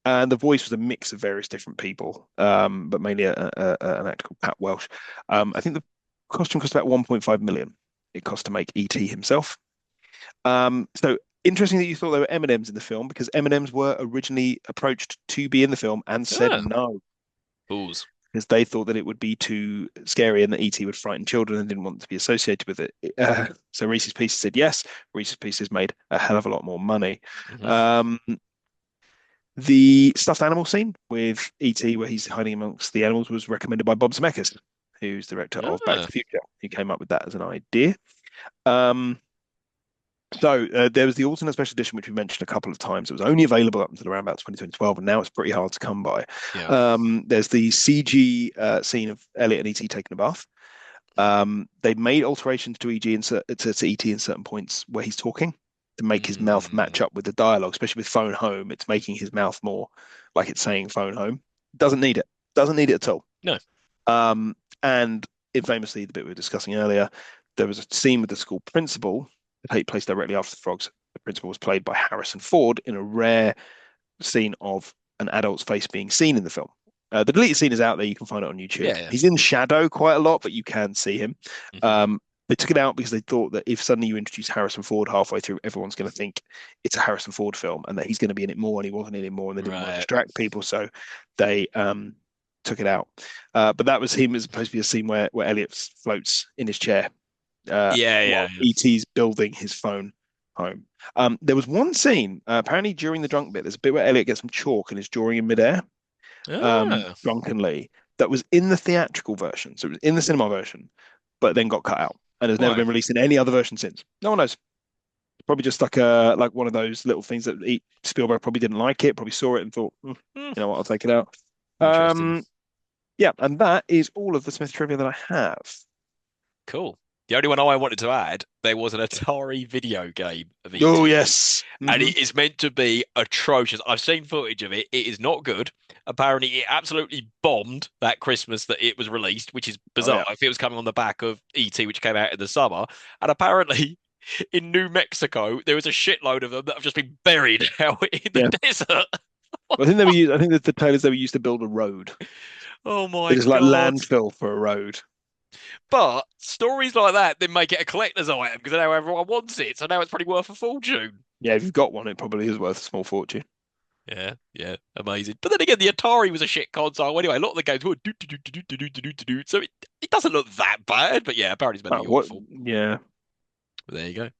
Speaker 2: And the voice was a mix of various different people, but mainly an actor called Pat Welsh. I think the costume cost about 1.5 million. It cost to make ET himself. So interesting that you thought there were M&Ms in the film because M&Ms were originally approached to be in the film and said
Speaker 1: Ah,
Speaker 2: no.
Speaker 1: fools.
Speaker 2: because they thought that it would be too scary and that ET would frighten children and didn't want to be associated with it. So Reese's Pieces said yes. Reese's Pieces made a hell of a lot more money.
Speaker 1: Hmm.
Speaker 2: Um, the stuffed animal scene with ET, where he's hiding amongst the animals, was recommended by Bob Zemeckis, who's director of Back to
Speaker 1: Ah,
Speaker 2: the Future. He came up with that as an idea. Um, so there was the alternate special edition, which we mentioned a couple of times. It was only available up until around about 2012, and now it's pretty hard to come by.
Speaker 1: yeah.
Speaker 2: There's the CG scene of Elliot and ET taking a bath. They made alterations to to ET in certain points where he's talking to make his mouth match
Speaker 1: Mm,
Speaker 2: up with the dialogue, especially with phone home. It's making his mouth more like it's saying phone home. Doesn't need it. Doesn't need it at all.
Speaker 1: no.
Speaker 2: And famously, the bit we were discussing earlier, there was a scene with the school principal that take place directly after the frogs. The principal was played by Harrison Ford in a rare scene of an adult's face being seen in the film. The deleted scene is out there. You can find it on YouTube.
Speaker 1: Yeah, yeah.
Speaker 2: He's in shadow quite a lot, but you can see him.
Speaker 1: Hmm.
Speaker 2: Um, they took it out because they thought that if suddenly you introduce Harrison Ford halfway through, everyone's going to think it's a Harrison Ford film and that he's going to be in it more, and he wasn't in it more, and they didn't want to
Speaker 1: Right.
Speaker 2: distract people, so they took it out. But that was him as supposed to be a scene where Elliot floats in his chair
Speaker 1: Yeah, yeah,
Speaker 2: while ET's building his phone home. There was one scene, apparently during the drunk bit, there's a bit where Elliot gets some chalk and is drawing in midair,
Speaker 1: yeah. Ah,
Speaker 2: drunkenly, that was in the theatrical version. So it was in the cinema version, but then got cut out and has never
Speaker 1: why?
Speaker 2: been released in any other version since. No one knows. Probably just like one of those little things that Spielberg probably didn't like it, probably saw it and thought, "Hmm,
Speaker 1: Hmm,
Speaker 2: you know what, I'll take it out."
Speaker 1: interesting.
Speaker 2: Um, yeah, and that is all of the Smith trivia that I have.
Speaker 1: Cool. The only one I wanted to add, there was an Atari video game of
Speaker 2: Oh
Speaker 1: ET,
Speaker 2: yes.
Speaker 1: and it is meant to be atrocious. I've seen footage of it. It is not good. Apparently, it absolutely bombed that Christmas that it was released, which is
Speaker 2: Oh
Speaker 1: bizarre.
Speaker 2: yeah.
Speaker 1: If it was coming on the back of ET, which came out in the summer, and apparently in New Mexico, there was a shitload of them that have just been buried out in the
Speaker 2: Yeah.
Speaker 1: desert.
Speaker 2: I think I think that the trailers they were used to build a road.
Speaker 1: Oh
Speaker 2: It
Speaker 1: my
Speaker 2: is like
Speaker 1: God.
Speaker 2: landfill for a road.
Speaker 1: But stories like that then make it a collector's item because now everyone wants it. So now it's probably worth a fortune.
Speaker 2: Yeah, if you've got one, it probably is worth a small fortune.
Speaker 1: Yeah, yeah, amazing. But then again, the Atari was a shit console anyway. A lot of the games were do. So it doesn't look that bad. But yeah, apparently it's meant to
Speaker 2: Oh,
Speaker 1: be
Speaker 2: what?
Speaker 1: awful.
Speaker 2: Yeah.
Speaker 1: But there you go.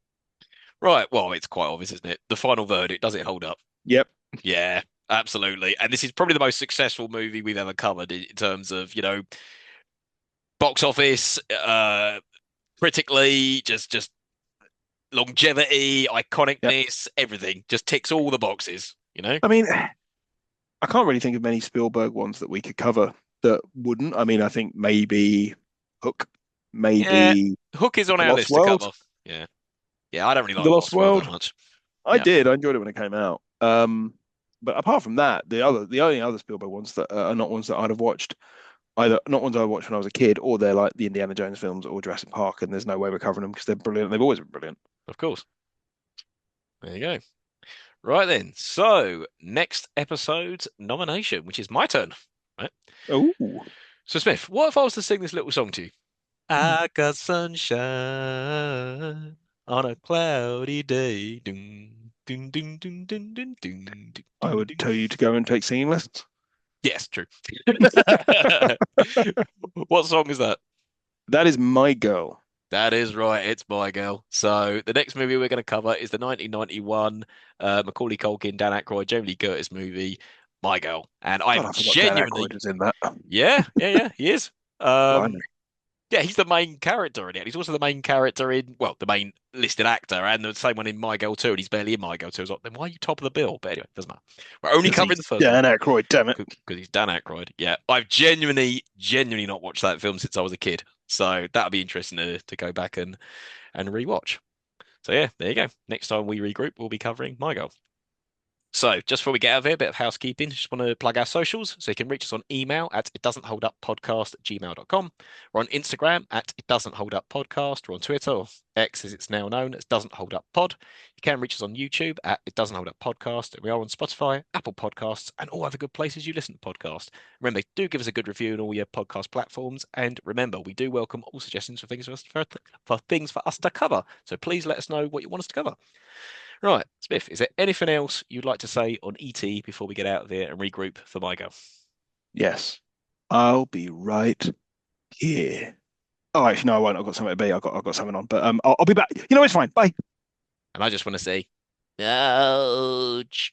Speaker 1: Right. Well, it's quite obvious, isn't it? The final verdict, does it hold up?
Speaker 2: Yep.
Speaker 1: Yeah, absolutely. And this is probably the most successful movie we've ever covered in terms of, box office, critically, just longevity,
Speaker 2: Yep.
Speaker 1: iconicness, everything. Just ticks all the boxes, you know?
Speaker 2: I mean, I can't really think of many Spielberg ones that we could cover that wouldn't. I mean, I think maybe Hook,
Speaker 1: Yeah,
Speaker 2: maybe
Speaker 1: Hook is on
Speaker 2: The
Speaker 1: our
Speaker 2: Lost
Speaker 1: list to
Speaker 2: World.
Speaker 1: cover. Yeah. Yeah, I don't really
Speaker 2: The
Speaker 1: like
Speaker 2: Lost
Speaker 1: Lost World that
Speaker 2: World.
Speaker 1: much.
Speaker 2: I
Speaker 1: Yeah,
Speaker 2: did. I enjoyed it when it came out. But apart from that, the only other Spielberg ones that are not ones that I'd have watched either, not ones I watched when I was a kid, or they're like the Indiana Jones films or Jurassic Park, and there's no way we're covering them because they're brilliant. They've always been brilliant.
Speaker 1: of course. There you go. Right then. So, next episode's nomination, which is my turn. Right.
Speaker 2: Oh,
Speaker 1: So, Smith, what if I was to sing this little song to you? I got sunshine on a cloudy day. Dun, dun, dun, dun, dun, dun, dun, dun,
Speaker 2: I
Speaker 1: dun,
Speaker 2: would
Speaker 1: dun.
Speaker 2: tell you to go and take singing lessons.
Speaker 1: Yes, true. What song is that?
Speaker 2: That is My Girl.
Speaker 1: That is right. It's My Girl. So the next movie we're going to cover is the 1991 Macaulay Culkin, Dan Aykroyd, Jamie Lee Curtis movie, My Girl. And
Speaker 2: God,
Speaker 1: I'm
Speaker 2: I forgot Dan Aykroyd
Speaker 1: genuinely,
Speaker 2: was in that.
Speaker 1: yeah, he is.
Speaker 2: Blimey.
Speaker 1: Yeah, he's the main character in it. He's also the main character in, well, the main listed actor, and the same one in My Girl too. And he's barely in My Girl too. I was like, then why are you top of the bill? But anyway, doesn't matter. We're only
Speaker 2: Because
Speaker 1: covering
Speaker 2: he's
Speaker 1: the first one
Speaker 2: Dan Aykroyd, damn it.
Speaker 1: because he's Dan Aykroyd. Yeah, I've genuinely not watched that film since I was a kid. So that'll be interesting to go back and rewatch. So yeah, there you go. Next time we regroup, we'll be covering My Girl. So, just before we get out of here, a bit of housekeeping. Just want to plug our socials. So you can reach us on email at it doesn't hold up podcast at gmail.com. We're on Instagram at it doesn't hold up podcast. We're on Twitter, or X as it's now known, as doesn't hold up pod. You can reach us on YouTube at it doesn't hold up podcast. And we are on Spotify, Apple Podcasts, and all other good places you listen to podcasts. Remember, do give us a good review on all your podcast platforms. And remember, we do welcome all suggestions for things for us to cover. So please let us know what you want us to cover. Right, Smith, is there anything else you'd like to say on ET before we get out of here and regroup for my go?
Speaker 2: Yes. I'll be right here. Oh, actually, no, I won't. I've got something to be. I've got something on, but I'll be back. You know, it's fine. Bye.
Speaker 1: And I just want to say, ouch.